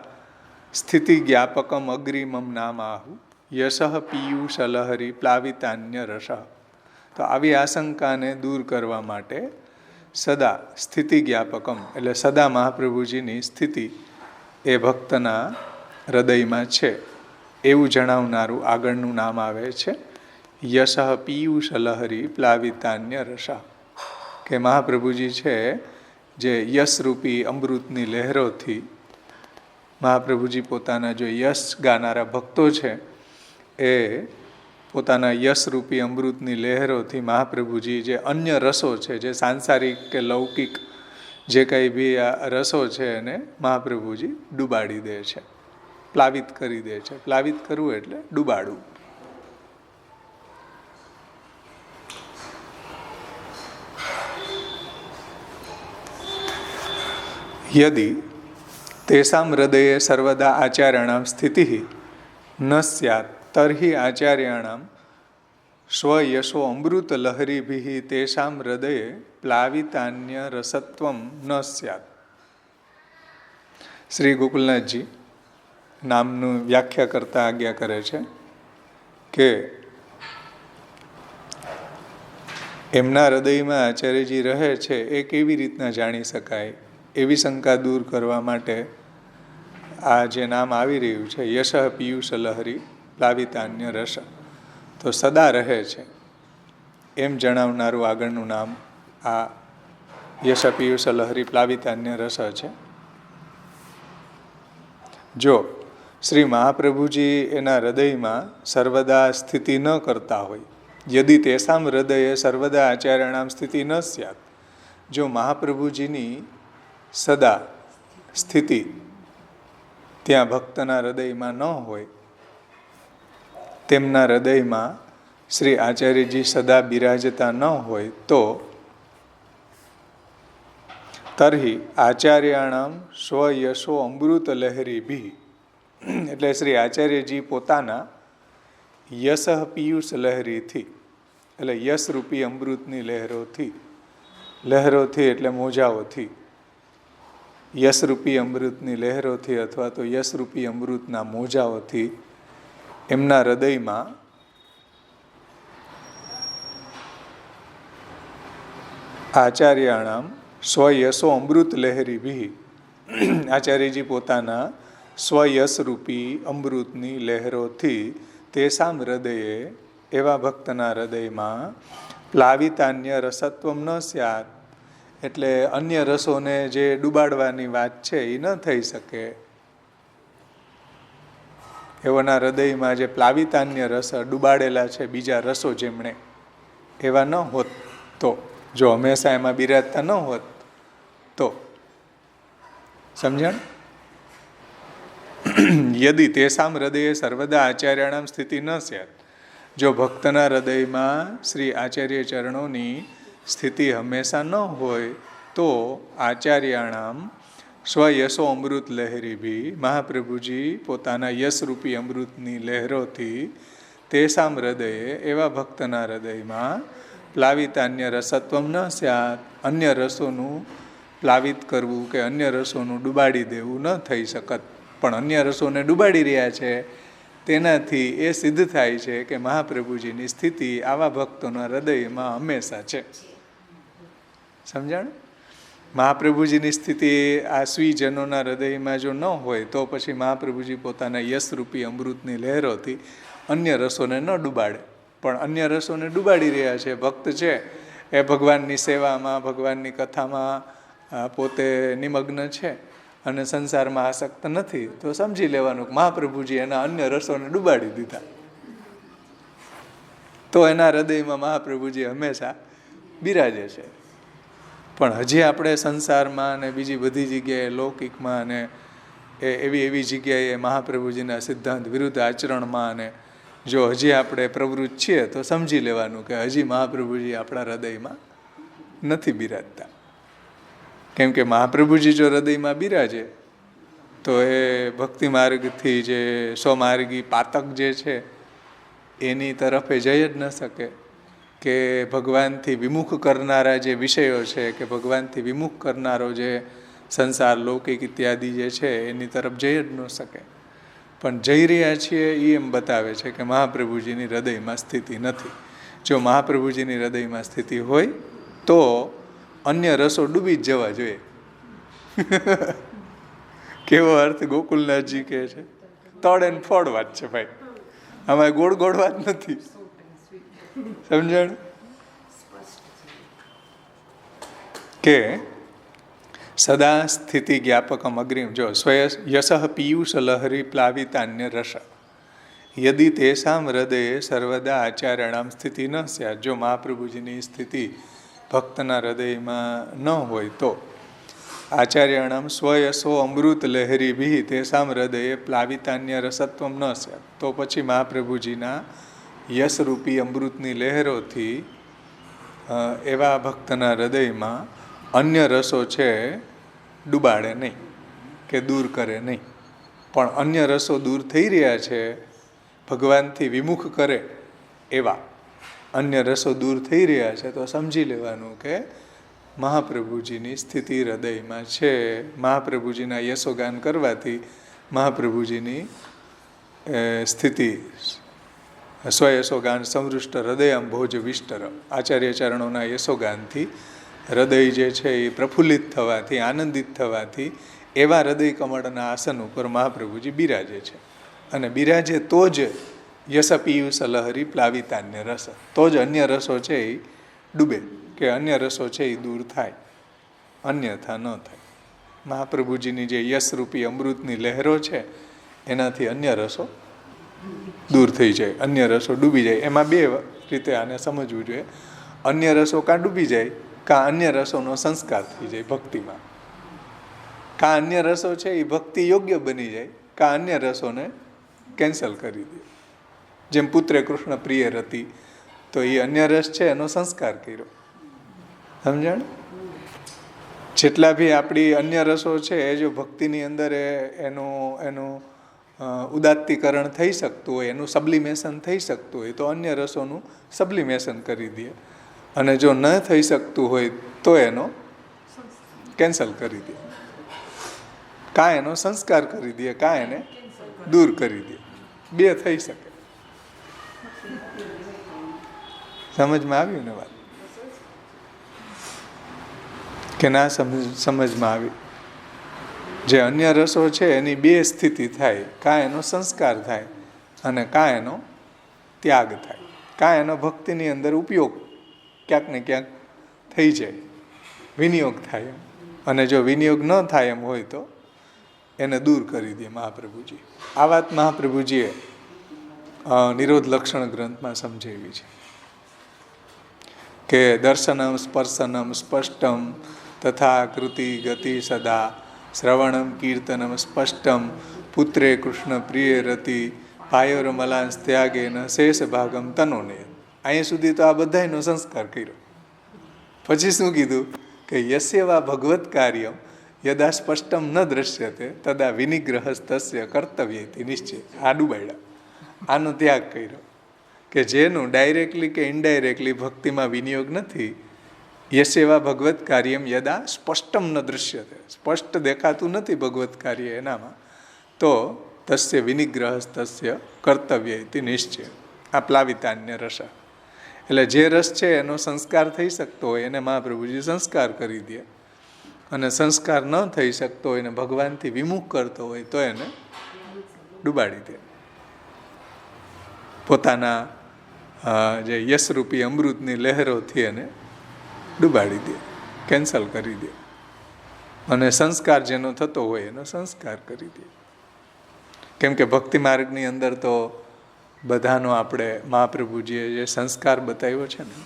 [SPEAKER 1] સ્થિતિ જ્ઞાપકમ અગ્રિમમ નામ આહુ યશ પિયુષ લહરી પ્લાવિતાન્ય રસ. તો આવી આશંકાને દૂર કરવા માટે સદા સ્થિતિ જ્ઞાપકમ એટલે સદા મહાપ્રભુજીની સ્થિતિ એ ભક્તના હૃદયમાં છે એવું જણાવનારું આગળનું નામ આવે છે યશ પિયુષ લહરી પ્લાવિતાન્ય રસા. કે મહાપ્રભુજી છે જે યશરૂપી અમૃતની લહેરોથી, મહાપ્રભુજી પોતાના જો યશ ગાનારા ભક્તો છે એ પોતાના યશરૂપી અમૃતની લહેરોથી મહાપ્રભુજી જે અન્ય રસો છે, જે સાંસારિક કે લૌકિક જે કંઈ બી આ રસો છે એને મહાપ્રભુજી ડૂબાડી દે છે, પ્લાવિત કરી દે છે. પ્લાવિત કરવું એટલે ડૂબાડવું. યદિ તેષાં હૃદયે સર્વદા આચાર્યાણાં સ્થિતિ ન સ્યાત તર્હિ આચાર્યાણાં સ્વયશો અમૃત લહરીભિઃ તેષાં હૃદયે પ્લાવિતાન્ય રસત્વમ ન સ્યાત. શ્રી ગોકુલનાથજી નામનું વ્યાખ્યા કરતા આજ્ઞા કરે છે કે એમના હૃદયમાં આચાર્યજી રહે છે એ કેવી રીતના જાણી શકાય? એવી શંકા દૂર કરવા માટે આ જે નામ આવી રહ્યું છે યશ પિયુષ લહરી પ્લાવિતાન્ય રસ, તો સદા રહે છે એમ જણાવનારું આગળનું નામ આ યશ પિયુષ લહરી પ્લાવિતાન્ય રસ છે. જો શ્રી મહાપ્રભુજી એના હૃદયમાં સર્વદા સ્થિતિ ન કરતા હોય, યદિ તેષાં હૃદયે સર્વદા આચાર્યાણાં સ્થિતિ ન સ્યાત, જો મહાપ્રભુજીની સદા સ્થિતિ ત્યાં ભક્તના હૃદયમાં ન હોય, તેમના હૃદયમાં શ્રી આચાર્યજી સદા બિરાજતા ન હોય, તો તર્હિ આચાર્યાણામ સ્વયશો અમૃત લહેરીભિઃ, એટલે શ્રી આચાર્યજી પોતાના યશ પિયુષ લહેરીથી, એટલે યશરૂપી અમૃતની લહેરોથી એટલે મોજાઓથી, યશરૂપી અમૃતની લહેરોથી અથવા તો યશરૂપી અમૃતના મોજાઓથી એમના હૃદયમાં આચાર્યાણામ સ્વયશો અમૃત લહેરીભિઃ, આચાર્યજી પોતાના સ્વયશરૂપી અમૃતની લહેરોથી તેષાં હૃદયે એવા ભક્તના હૃદયમાં પ્લાવિતાન્ય રસત્વમ ન સ્યાત, એટલે અન્ય રસોને જે ડૂબાડવાની વાત છે એ ન થઈ શકે. એઓના હૃદયમાં જે પ્લાવિતાન્ય રસ ડૂબાડેલા છે બીજા રસો જેમણે, એવા ન હોત તો, જો હંમેશા એમાં બિરાજતા ન હોત તો. સમજણ? યદિ તેષાં હૃદયે સર્વદા આચાર્યાણાં સ્થિતિ ન સ્યાત, જો ભક્તના હૃદયમાં શ્રી આચાર્ય ચરણોની સ્થિતિ હંમેશા ન હોય, તો આચાર્યાણામ સ્વયશો અમૃત લહેરીભિઃ, મહાપ્રભુજી પોતાના યશરૂપી અમૃતની લહેરોથી તેષાં હૃદયે એવા ભક્તના હૃદયમાં પ્લાવિતાન્ય રસત્વમ ન સ્યાત, અન્ય રસોનું પ્લાવિત કરવું કે અન્ય રસોનું ડૂબાડી દેવું ન થઈ શકત. પણ અન્ય રસોને ડૂબાડી રહ્યા છે તેનાથી એ સિદ્ધ થાય છે કે મહાપ્રભુજીની સ્થિતિ આવા ભક્તોના હૃદયમાં હંમેશા છે. સમજાણ? મહાપ્રભુજીની સ્થિતિ આ સ્વીજનોના હૃદયમાં જો ન હોય તો પછી મહાપ્રભુજી પોતાના યશરૂપી અમૃતની લહેરોથી અન્ય રસોને ન ડૂબાડે. પણ અન્ય રસોને ડૂબાડી રહ્યા છે. ભક્ત છે એ ભગવાનની સેવામાં, ભગવાનની કથામાં પોતે નિમગ્ન છે અને સંસારમાં આસક્ત નથી, તો સમજી લેવાનું કે મહાપ્રભુજી એના અન્ય રસોને ડૂબાડી દીધા. તો એના હૃદયમાં મહાપ્રભુજી હંમેશા બિરાજે છે. પણ હજી આપણે સંસારમાં અને બીજી બધી જગ્યાએ લૌકિકમાં અને એવી જગ્યાએ મહાપ્રભુજીના સિદ્ધાંત વિરુદ્ધ આચરણમાં અને જો હજી આપણે પ્રવૃત્ત છીએ તો સમજી લેવાનું કે હજી મહાપ્રભુજી આપણા હૃદયમાં નથી બિરાજતા. કેમ કે મહાપ્રભુજી જો હૃદયમાં બિરાજે તો એ ભક્તિ માર્ગથી જે સ્વમાર્ગી પાતક જે છે એની તરફ એ જઈ જ ન શકે, કે ભગવાનથી વિમુખ કરનારા જે વિષયો છે, કે ભગવાનથી વિમુખ કરનારો જે સંસાર લૌકિક ઇત્યાદિ જે છે એની તરફ જઈ જ ન શકે. પણ જઈ રહ્યા છીએ એ એમ બતાવે છે કે મહાપ્રભુજીની હૃદયમાં સ્થિતિ નથી. જો મહાપ્રભુજીની હૃદયમાં સ્થિતિ હોય તો અન્ય રસો ડૂબી જ જવા જોઈએ. કેવો અર્થ ગોકુલનાથજી કહે છે, તળ એન્ડ ફોડ વાત છે ભાઈ, આમાં ગોળ ગોળ વાત નથી. સમજણ? કે સદા સ્થિતિ જ્ઞાપકમ અગ્રિમ. જો યશ પિયુષ લહરી પ્લાવિતાન્ય રસ યદિ તેષામ હૃદયે સર્વદા આચાર્યણામ સ્થિતિ ન સ્યાત. જો મહાપ્રભુજીની સ્થિતિ ભક્તના હૃદયમાં ન હોય તો આચાર્યણામ સ્વયસો અમૃત લહેરી ભી તેષામ હૃદયે પ્લાવિતાન્ય રસત્વમ ન સ્યાત. તો પછી મહાપ્રભુજીના યશરૂપી અમૃતની લહેરોથી એવા ભક્તના હૃદયમાં અન્ય રસો છે ડૂબાડે નહીં કે દૂર કરે નહીં. પણ અન્ય રસો દૂર થઈ રહ્યા છે, ભગવાનથી વિમુખ કરે એવા અન્ય રસો દૂર થઈ રહ્યા છે, તો સમજી લેવાનું કે મહાપ્રભુજીની સ્થિતિ હૃદયમાં છે. મહાપ્રભુજીના યશોગાન કરવાથી મહાપ્રભુજીની સ્થિતિ સ્વયશોગાન સમૃષ્ટ હૃદયમ ભોજ વિષ્ટર. આચાર્ય ચરણોના યશોગાનથી હૃદય જે છે એ પ્રફુલ્લિત થવાથી, આનંદિત થવાથી એવા હૃદય કમળના આસન ઉપર મહાપ્રભુજી બિરાજે છે. અને બિરાજે તો જ યશપિયુષ લહરી પ્લાવિતાન્ય રસ, તો જ અન્ય રસો છે એ ડૂબે, કે અન્ય રસો છે એ દૂર થાય, અન્યથા ન થાય. મહાપ્રભુજીની જે યશરૂપી અમૃતની લહેરો છે એનાથી અન્ય રસો દૂર થઈ જાય, અન્ય રસો ડૂબી જાય. એમાં બે રીતે આને સમજવું જોઈએ. અન્ય રસો કાં ડૂબી જાય, કાં અન્ય રસોનો સંસ્કાર થઈ જાય ભક્તિમાં. કાં અન્ય રસો છે એ ભક્તિ યોગ્ય બની જાય, કાં અન્ય રસોને કેન્સલ કરી દે. જેમ પુત્રે કૃષ્ણ પ્રિય રતિ, તો એ અન્ય રસ છે એનો સંસ્કાર કર્યો. સમજણ? જેટલા બી આપણી અન્ય રસો છે એ જો ભક્તિની અંદર એનું ઉદાત્તીકરણ થઈ શકતું હોય, એનું સબ્લિમેશન થઈ શકતું હોય તો અન્ય રસોનું સબ્લિમેશન કરી દે, અને જો ન થઈ શકતું હોય તો એનો કેન્સલ કરી દે, કાં એનો સંસ્કાર કરી દે, કાં એને દૂર કરી દે. બે થઈ શકે. સમજમાં આવ્યું ને વાત? કે ના સમજમાં આવી? જે અન્ય રસો છે એની બે સ્થિતિ થાય, કાં એનો સંસ્કાર થાય અને કાં એનો ત્યાગ થાય, કાં એનો ભક્તિની અંદર ઉપયોગ ક્યાંક ને ક્યાંક થઈ જાય, વિનિયોગ થાય એમ. અને જો વિનિયોગ ન થાય એમ હોય તો એને દૂર કરી દે મહાપ્રભુજી. આ વાત મહાપ્રભુજીએ નિરોધ લક્ષણ ગ્રંથમાં સમજાવી છે કે દર્શનમ સ્પર્શનમ સ્પષ્ટમ તથા કૃતિ ગતિ સદા શ્રવણમ કીર્તનમ સ્પષ્ટમ પુત્રે કૃષ્ણ પ્રિય રતિ પાયોરમલાંશ ત્યાગેન શેષ ભાગમ તનોને. અહીંયા સુધી તો આ બધાનો સંસ્કાર કર્યો. પછી શું કીધું કે યસ્યવા ભગવત કાર્યમ યદા સ્પષ્ટમ ન દ્રશ્યતે તદા વિનિગ્રહસ્તસ્ય કર્તવ્યથી નિશ્ચય. આ ડૂબાડ્યા, આનો ત્યાગ કર્યો કે જેનું ડાયરેક્ટલી કે ઇનડાયરેક્ટલી ભક્તિમાં વિનિયોગ નથી. યસ્યવા ભગવત કાર્યમ યદા સ્પષ્ટમ ન દૃશ્યતે, સ્પષ્ટ દેખાતું નથી ભગવત કાર્ય એનામાં, તો તસ્ય વિનિગ્રહ તસ્ય કર્તવ્ય ઇતિ નિશ્ચય. આ પ્લાવિતાન્ય રસ, એટલે જે રસ છે એનો સંસ્કાર થઈ શકતો હોય એને મહાપ્રભુજી સંસ્કાર કરી દે, અને સંસ્કાર ન થઈ શકતો હોય એને ભગવાનથી વિમુખ કરતો હોય તો એને ડૂબાડી દે. પોતાના જે યશરૂપી અમૃતની લહેરોથી એને ડૂબાડી દે, કેન્સલ કરી દે, અને સંસ્કાર જેનો થતો હોય એનો સંસ્કાર કરી દે. કેમ કે ભક્તિ માર્ગની અંદર તો બધાનો આપણે મહાપ્રભુજીએ જે સંસ્કાર બતાવ્યો છે ને,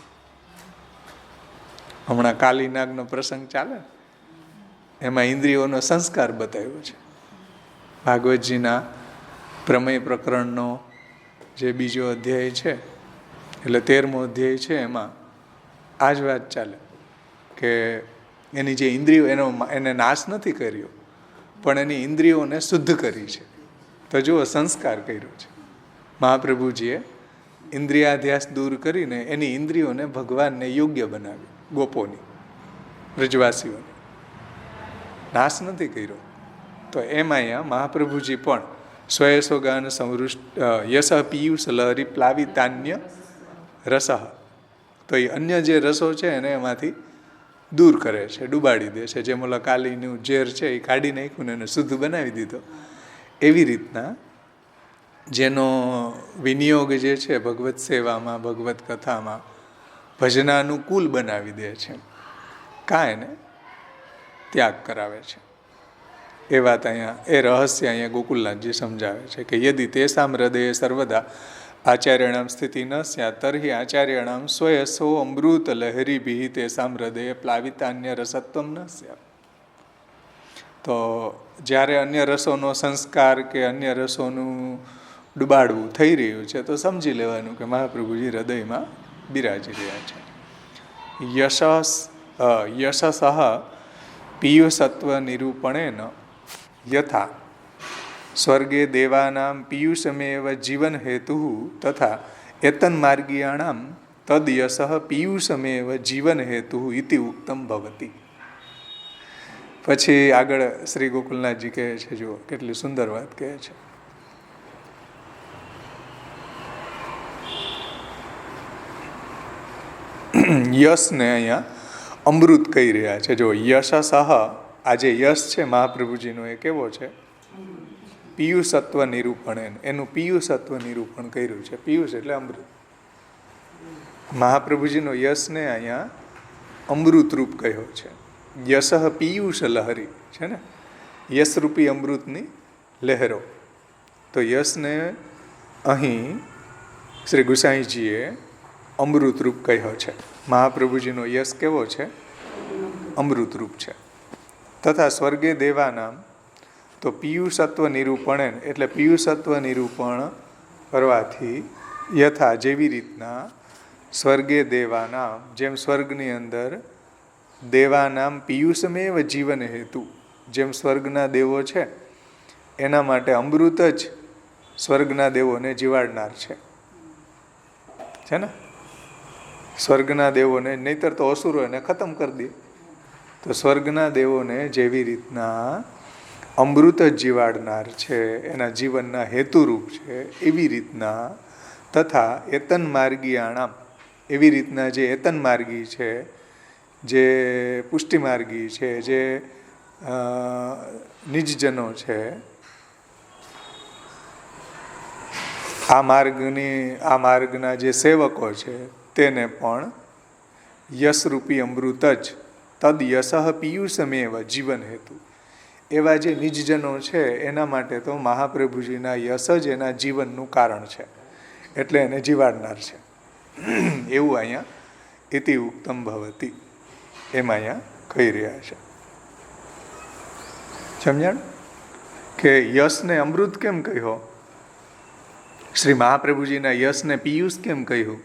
[SPEAKER 1] હમણાં કાલીનાગનો પ્રસંગ ચાલે, એમાં ઇન્દ્રિયોનો સંસ્કાર બતાવ્યો છે. ભાગવતજીના પ્રમેય પ્રકરણનો જે બીજો અધ્યાય છે, એટલે 13મો અધ્યાય છે, એમાં આ જ વાત ચાલે કે એની જે ઇન્દ્રિયો એને નાશ નથી કર્યો, પણ એની ઇન્દ્રિયોને શુદ્ધ કરી છે. તો જુઓ સંસ્કાર કર્યો છે મહાપ્રભુજીએ. ઇન્દ્રિયાધ્યાસ દૂર કરીને એની ઇન્દ્રિયોને ભગવાનને યોગ્ય બનાવી, ગોપોની, વ્રજવાસીઓને નાશ નથી કર્યો. તો એમ અહીંયા મહાપ્રભુજી પણ સ્વયસોગાન સંવૃષ્ટ યશ પિયુષ લહરી પ્લાવિતાન્ય રસ, તો એ અન્ય જે રસો છે એને એમાંથી દૂર કરે છે, ડૂબાડી દે છે. જેમ ઓલા કાલીનું ઝેર છે એ કાઢી નાખ્યું ને એને શુદ્ધ બનાવી દીધો, એવી રીતના જેનો વિનિયોગ જે છે ભગવત સેવામાં, ભગવત કથામાં ભજનાનુકૂળ બનાવી દે છે, કાંઈ એને ત્યાગ કરાવે છે. એ વાત અહીંયા, એ રહસ્ય અહીંયા ગોકુલનાથજી સમજાવે છે કે યદિ તેષામ હૃદયે સર્વદા આચાર્યણામ સ્થિતિ ન સ્યાત તર્હિ આચાર્યણામ સ્વયસો અમૃત લહેરીભિ તેષામ હૃદયે પ્લાવિતાન્ય રસત્વમ ન સ્યાત. તો જ્યારે અન્ય રસોનો સંસ્કાર કે અન્ય રસોનું ડૂબાડવું થઈ રહ્યું છે તો સમજી લેવાનું કે મહાપ્રભુજી હૃદયમાં બિરાજી રહ્યા છે. યશસ પિયુષત્વ નિરૂપણેન યથા સ્વર્ગે દેવાનામ પિયુષમેવ જીવન હેતુ તથા એતન્માર્ગીયાણામ તદ યશ પિયુષમેવ જીવન હેતુ ઇતિ ઉક્તમ ભવતિ. પછી આગળ શ્રી ગોકુલનાથજી કહે છે, જુઓ કેટલી સુંદર વાત કહે છે. યશને અહીંયા અમૃત કહી રહ્યા છે. જો યશસહ, આ જે યશ છે મહાપ્રભુજીનો એ કેવો છે? પિયુષત્વ નિરૂપણ, એનું પિયુષત્વ નિરૂપણ કર્યું છે. પિયુષ એટલે અમૃત. મહાપ્રભુજીનો યશને અહીંયા અમૃત રૂપ કહ્યો છે. યશ પિયુષ લહરી છે ને, યશરૂપી અમૃતની લહેરો. તો યશને અહીં શ્રી ગુસાઈજીએ અમૃત રૂપ કહ્યો છે. મહાપ્રભુજીનો યશ કેવો છે? અમૃત રૂપ છે. તથા સ્વર્ગે દેવાનામ, તો પિયુષત્વ નિરૂપણ એટલે પિયુષત્વ નિરૂપણ કરવાથી યથા જેવી રીતના સ્વર્ગે દેવાનામ, જેમ સ્વર્ગની અંદર દેવાનામ પિયુષમેવ જીવન હેતુ, જેમ સ્વર્ગના દેવો છે એના માટે અમૃત જ સ્વર્ગના દેવોને જીવાડનાર છે ને. સ્વર્ગના દેવોને, નહીતર તો અસુરો એને ખતમ કરી દે. તો સ્વર્ગના દેવોને જેવી રીતના અમૃત જ જીવાડનાર છે, એના જીવનના હેતુરૂપ છે, એવી રીતના તથા એતન માર્ગીયાણામ, એવી રીતના જે એતન માર્ગી છે, જે પુષ્ટિ માર્ગી છે, જે નિજજનો છે, આ માર્ગના જે સેવકો છે તેને પણ યશરૂપી અમૃત જ તદ યશ પિયુષમેવ જીવન હેતુ, એવા જે નિજજનો છે એના માટે તો મહાપ્રભુજીના યશ જ એના જીવનનું કારણ છે, એટલે એને જીવાડનાર છે. એવું અહીંયા ઇતિ ઉક્તમ ભવતી, એમ અહીંયા કહી રહ્યા છે. સમજાણ કે યશને અમૃત કેમ કહ્યો? શ્રી મહાપ્રભુજીના યશને પિયુષ કેમ કહ્યું?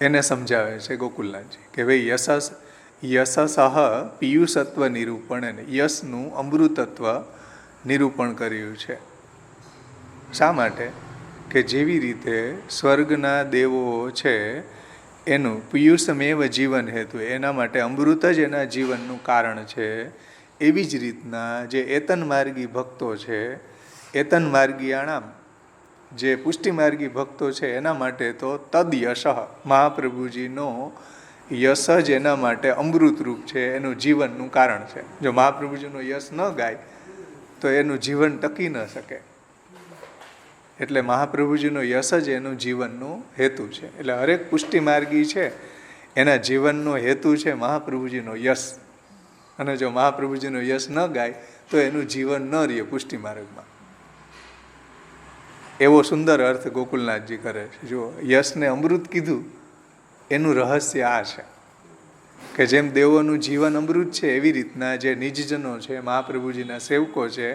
[SPEAKER 1] એને સમજાવે છે ગોકુલનાથજી કે ભાઈ યશસહ પિયુષત્વ નિરૂપણ, યશનું અમૃતત્વ નિરૂપણ કર્યું છે. શા માટે? કે જેવી રીતે સ્વર્ગના દેવો છે એનું પિયુષમેવ જીવન હેતુ, એના માટે અમૃત જ એના જીવનનું કારણ છે. એવી જ રીતના જે એતન માર્ગી ભક્તો છે એતન માર્ગીયાણામ, જે પુષ્ટિમાર્ગી ભક્તો છે એના માટે તો તદ યશ, મહાપ્રભુજીનો યશ જ એના માટે અમૃતરૂપ છે, એનું જીવનનું કારણ છે. જો મહાપ્રભુજીનો યશ ન ગાય તો એનું જીવન ટકી ન શકે. એટલે મહાપ્રભુજીનો યશ જ એનું જીવનનું હેતુ છે. એટલે હરેક પુષ્ટિમાર્ગી છે એના જીવનનો હેતુ છે મહાપ્રભુજીનો યશ. અને જો મહાપ્રભુજીનો યશ ન ગાય તો એનું જીવન ન રહે પુષ્ટિમાર્ગમાં. એવો સુંદર અર્થ ગોકુલનાથજી કરે છે. જો યશને અમૃત કીધું એનું રહસ્ય આ છે કે જેમ દેવોનું જીવન અમૃત છે એવી રીતના જે નિજજનો છે, મહાપ્રભુજીના સેવકો છે,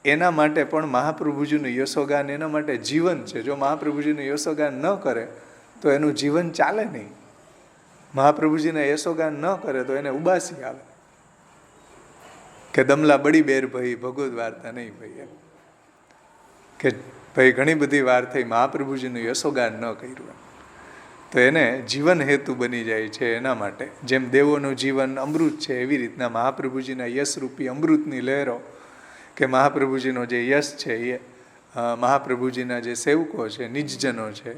[SPEAKER 1] એના માટે પણ મહાપ્રભુજીનું યશોગાન એના માટે જીવન છે. જો મહાપ્રભુજીનું યશોગાન ન કરે તો એનું જીવન ચાલે નહીં. મહાપ્રભુજીના યશોગાન ન કરે તો એને ઉબાસી આવે કે દમલા બડી બેર ભાઈ ભગવદ વાર્તા નહીં ભાઈ, એમ કે ભાઈ ઘણી બધી વાર થઈ મહાપ્રભુજીનું યશોગાન ન કર્યું, તો એને જીવન હેતુ બની જાય છે. એના માટે જેમ દેવોનું જીવન અમૃત છે એવી રીતના મહાપ્રભુજીના યશરૂપી અમૃતની લહેરો કે મહાપ્રભુજીનો જે યશ છે એ મહાપ્રભુજીના જે સેવકો છે, નિજજનો છે,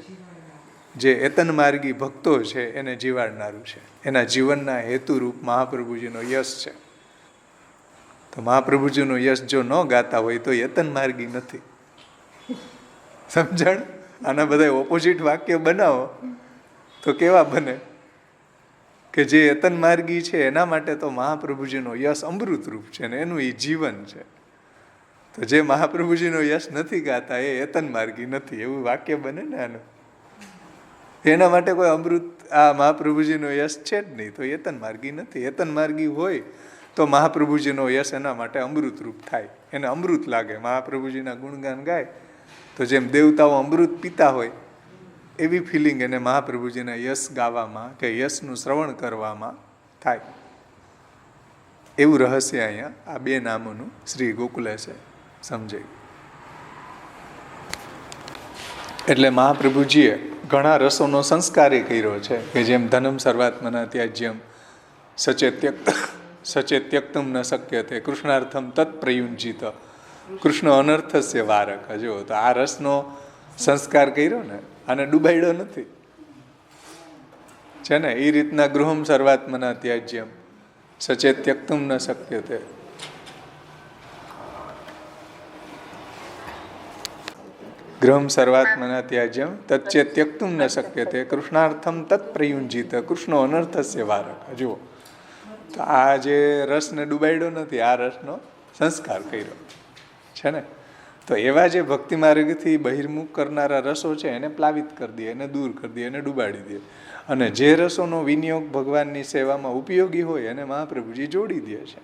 [SPEAKER 1] જે એતનમાર્ગી ભક્તો છે એને જીવાડનારું છે. એના જીવનના હેતુરૂપ મહાપ્રભુજીનો યશ છે. તો મહાપ્રભુજીનો યશ જો ન ગાતા હોય તો એતનમાર્ગી નથી. સમજણ? આના બધા ઓપોઝિટ વાક્ય બનાવો તો કેવા બને કે જે એતનમાર્ગી છે એના માટે તો મહાપ્રભુજીનો યશ અમૃતરૂપ છે ને એનું એ જીવન છે. તો જે મહાપ્રભુજીનો યશ નથી ગાતા એ એતનમાર્ગી નથી, એવું વાક્ય બને ને આનું. એના માટે કોઈ અમૃત આ મહાપ્રભુજીનો યશ છે જ નહીં, તો એતનમાર્ગી નથી. એતનમાર્ગી હોય તો મહાપ્રભુજીનો યશ એના માટે અમૃતરૂપ થાય, એને અમૃત લાગે. મહાપ્રભુજીના ગુણગાન ગાય તો જેમ દેવતાઓ અમૃત પીતા હોય એવી ફિલિંગ એને મહાપ્રભુજીના યશ ગાવામાં કે યશનું શ્રવણ કરવામાં થાય. એવું રહસ્ય અહીંયા આ બે નામોનું શ્રી ગોકુલેશે સમજાયું. એટલે મહાપ્રભુજીએ ઘણા રસોનો સંસ્કાર એ કર્યો છે કે જેમ ધનમ સર્વાત્મના ત્યાજ્યમ સચેત્યક્તમ ન શક્યતે કૃષ્ણાર્થમ તત્પ્રયુંજિત કૃષ્ણ અનર્થસ્ય વારક. જો તો આ રસનો સંસ્કાર કર્યો ને, આને ડૂબાડ્યો નથી છે ને. એ રીતના ગૃહમ સર્વાત્મના ત્યાજ્યમ સચેત્યક્તમ ન શક્યતે, ગૃહમ સર્વાત્મના ત્યાજ્યમ તચ્ચેત્યક્તુમ ન શક્યતે કૃષ્ણાર્થમ તત્પ્રયુંજિત કૃષ્ણો અનર્થસ્ય વારક. જુઓ તો આ જે રસને ડૂબાડ્યો નથી, આ રસનો સંસ્કાર કર્યો છે ને. તો એવા જે ભક્તિ માર્ગથી બહિર્મુખ કરનારા રસો છે એને પ્લાવિત કરી દે, એને દૂર કરી દે, એને ડૂબાડી દે. અને જે રસોનો વિનિયોગ ભગવાનની સેવામાં ઉપયોગી હોય એને મહાપ્રભુજી જોડી દે છે.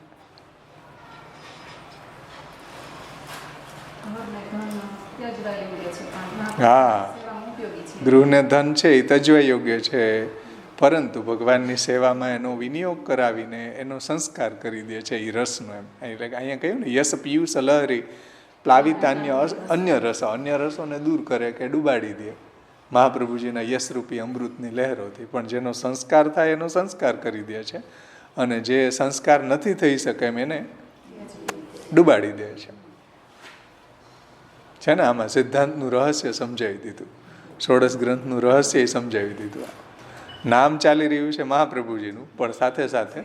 [SPEAKER 1] હા, ગૃહને ધન છે એ તજવા યોગ્ય છે, પરંતુ ભગવાનની સેવામાં એનો વિનિયોગ કરાવીને એનો સંસ્કાર કરી દે છે એ રસનો. એમ એટલે અહીંયા કહ્યું ને યશ પિયુષ લહરી પ્લાવિતાન્ય અન્ય રસોને દૂર કરે કે ડૂબાડી દે મહાપ્રભુજીના યશરૂપી અમૃતની લહેરોથી. પણ જેનો સંસ્કાર થાય એનો સંસ્કાર કરી દે છે, અને જે સંસ્કાર નથી થઈ શકે એમ એને ડૂબાડી દે છે. છે ને આમાં સિદ્ધાંતનું રહસ્ય સમજાવી દીધું, ષોડશ ગ્રંથનું રહસ્ય સમજાવી દીધું. નામ ચાલી રહ્યું છે મહાપ્રભુજીનું, પણ સાથે સાથે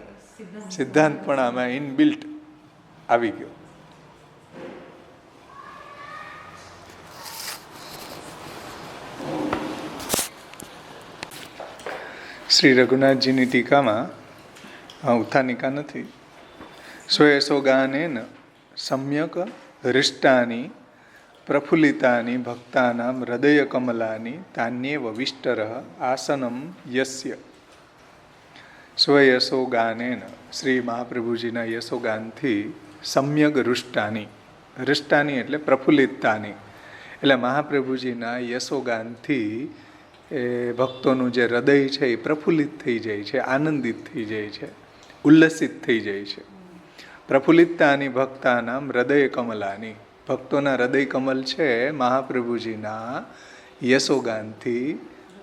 [SPEAKER 1] સિદ્ધાંત પણ આમાં ઇનબિલ્ટ આવી ગયો. શ્રી રઘુનાથજીની ટીકામાં ઉત્થાનિકા નથી. સ્વયસો ગાનેન સમ્યક હૃષ્ટાની પ્રફુલ્લિતાની ભક્તાનામ હૃદય કમલાની તાન્યેવ વિષ્ટર આસનમ યસ્ય. સ્વયસો ગાનેન, શ્રી મહાપ્રભુજીના યશોગાનથી સમ્યક હૃષ્ટાની, હૃષ્ટાની એટલે પ્રફુલ્લિતાની, એટલે મહાપ્રભુજીના યશોગાનથી એ ભક્તોનું જે હૃદય છે એ પ્રફુલ્લિત થઈ જાય છે, આનંદિત થઈ જાય છે, ઉલ્લસિત થઈ જાય છે. પ્રફુલ્લિતાની ભક્તાનામ હૃદય કમલાની, ભક્તોના હૃદય કમલ છે મહાપ્રભુજીના યશોગાનથી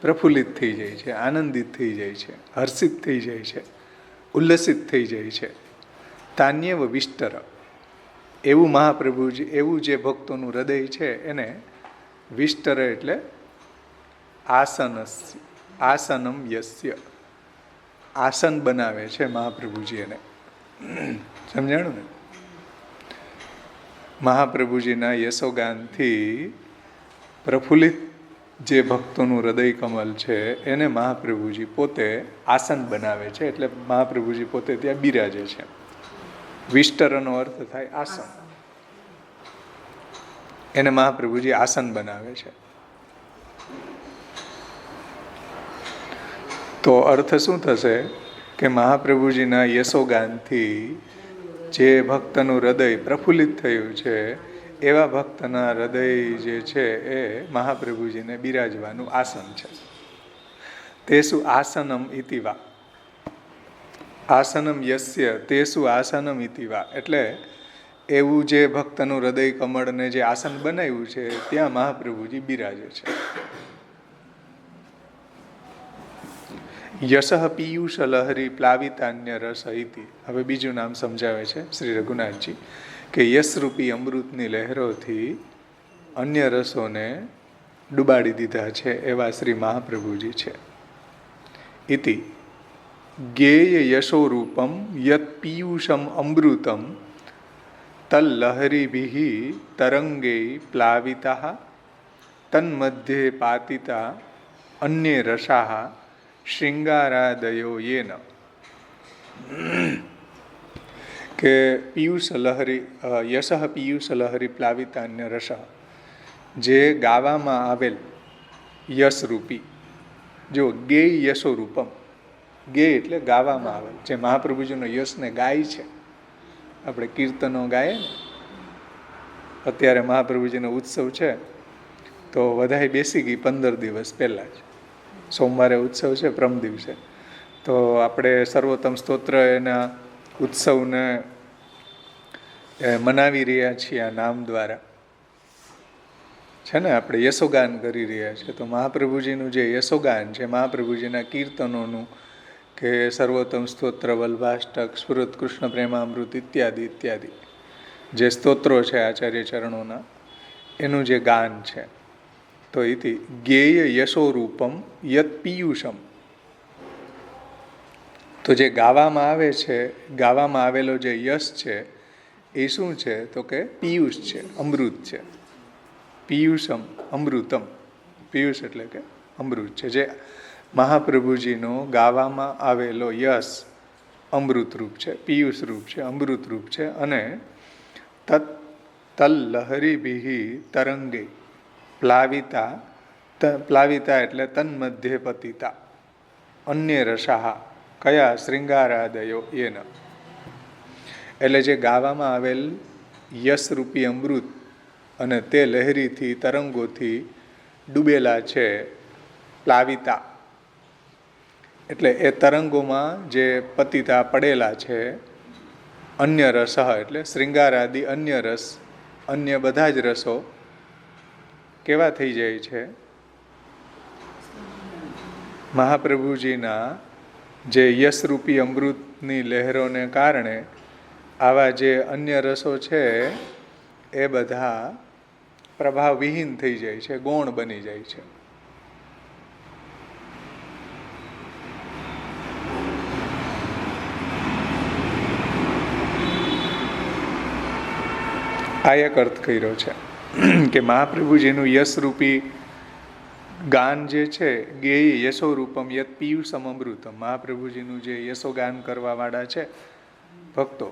[SPEAKER 1] પ્રફુલ્લિત થઈ જાય છે, આનંદિત થઈ જાય છે, હર્ષિત થઈ જાય છે, ઉલ્લસિત થઈ જાય છે. તાન્યેવ વિષ્ટર, એવું મહાપ્રભુજી, એવું જે ભક્તોનું હૃદય છે એને વિસ્તરે એટલે આસનમ યસ્ય, આસન બનાવે છે મહાપ્રભુજી એને. સમજાણું ને? મહાપ્રભુજીના યશોગાનથી પ્રફુલ્લિત જે ભક્તોનું હૃદય કમલ છે એને મહાપ્રભુજી પોતે આસન બનાવે છે. એટલે મહાપ્રભુજી પોતે ત્યાં બિરાજે છે. વિસ્તરનો અર્થ થાય આસન. એને મહાપ્રભુજી આસન બનાવે છે. તો અર્થ શું થશે કે મહાપ્રભુજીના યશોગાનથી જે ભક્તનું હૃદય પ્રફુલ્લિત થયું છે એવા ભક્તના હૃદય જે છે એ મહાપ્રભુજીને બિરાજવાનું આસન છે. તેસુ આસનમ ઇતિવા, આસનમ યસ્ય તેસુ આસનમ ઇતિવા, એટલે એવું જે ભક્તનું હૃદય કમળને જે આસન બનાવ્યું છે ત્યાં મહાપ્રભુજી બિરાજે છે. યશ પિયુષ લહરી પ્લાવિતાન્ય રસ ઇતિ. હવે બીજું નામ સમજાવે છે શ્રી રઘુનાથજી કે યશરૂપી અમૃતની લહેરોથી અન્ય રસોને ડુબાડી દીધા છે એવા શ્રી મહાપ્રભુજી છે. ઇતિ ગેય યશોરૂપમ યત પિયુષમ અમૃતમ તલ્લહરીભિ તરંગે પ્લાવિતા તન્મધ્યે પાતિતા અન્ય રસાહ શૃંગારાદયો યેન. કે પિયુષ લહરી યશ પિયુષ લહરી પ્લાવિતાન્ય રસ, જે ગાવામાં આવેલ યશરૂપી, જો ગેય યશોરૂપમ, ગેય એટલે ગાવામાં આવેલ, જે મહાપ્રભુજીનો યશને ગાય છે. આપણે કીર્તનો ગાય ને, અત્યારે મહાપ્રભુજીનો ઉત્સવ છે તો વધાઈ બેસી ગઈ 15 દિવસ પહેલાં જ. સોમવારે ઉત્સવ છે, પ્રમ દિવસે. તો આપણે સર્વોત્તમ સ્તોત્ર એના ઉત્સવને મનાવી રહ્યા છીએ આ નામ દ્વારા, છે ને. આપણે યશોગાન કરી રહ્યા છીએ. તો મહાપ્રભુજીનું જે યશોગાન છે, મહાપ્રભુજીના કીર્તનોનું, કે સર્વોત્તમ સ્તોત્ર, વલ્ભાષ્ટક, સ્ફુરત કૃષ્ણ પ્રેમામૃત ઇત્યાદિ ઇત્યાદિ જે સ્તોત્રો છે આચાર્ય ચરણોના, એનું જે ગાન છે. તો ઇતિ ગેય યશોરૂપમ યત પિયુષમ, તો જે ગાવામાં આવે છે, ગાવામાં આવેલો જે યશ છે એ શું છે? તો કે પિયુષ છે, અમૃત છે. પિયુષમ અમૃતમ, પિયુષ એટલે કે અમૃત છે. જે મહાપ્રભુજીનો ગાવામાં આવેલો યશ અમૃત રૂપ છે, પિયુષ રૂપ છે, અમૃત રૂપ છે. અને તલ્લહરીભિ તરંગે પ્લાવિતા, પ્લાવિતા એટલે તન્મધ્યે પતિતા અન્ય રસાહ, કયા? શૃંગારાદયો એન. એટલે જે ગાવામાં આવેલ યશરૂપી અમૃત અને તે લહેરીથી, તરંગોથી ડૂબેલા છે. પ્લાવિતા એટલે એ તરંગોમાં જે પતિતા પડેલા છે. અન્ય રસ એટલે શૃંગારાદિ અન્ય રસ, અન્ય બધા જ રસો કેવા થઈ જાય છે? મહાપ્રભુજીના જે યશરૂપી અમૃતની લહેરોને કારણે આવા જે અન્ય રસો છે એ બધા પ્રભાવવિહીન થઈ જાય છે, ગૌણ બની જાય છે. આ એક અર્થ કર્યો છે કે મહાપ્રભુજીનું યશરૂપી ગાન જે છે, ગેય યશોરૂપમ યત પિયુષમ અમૃતમ, મહાપ્રભુજીનું જે યશોગાન કરવાવાળા છે ભક્તો,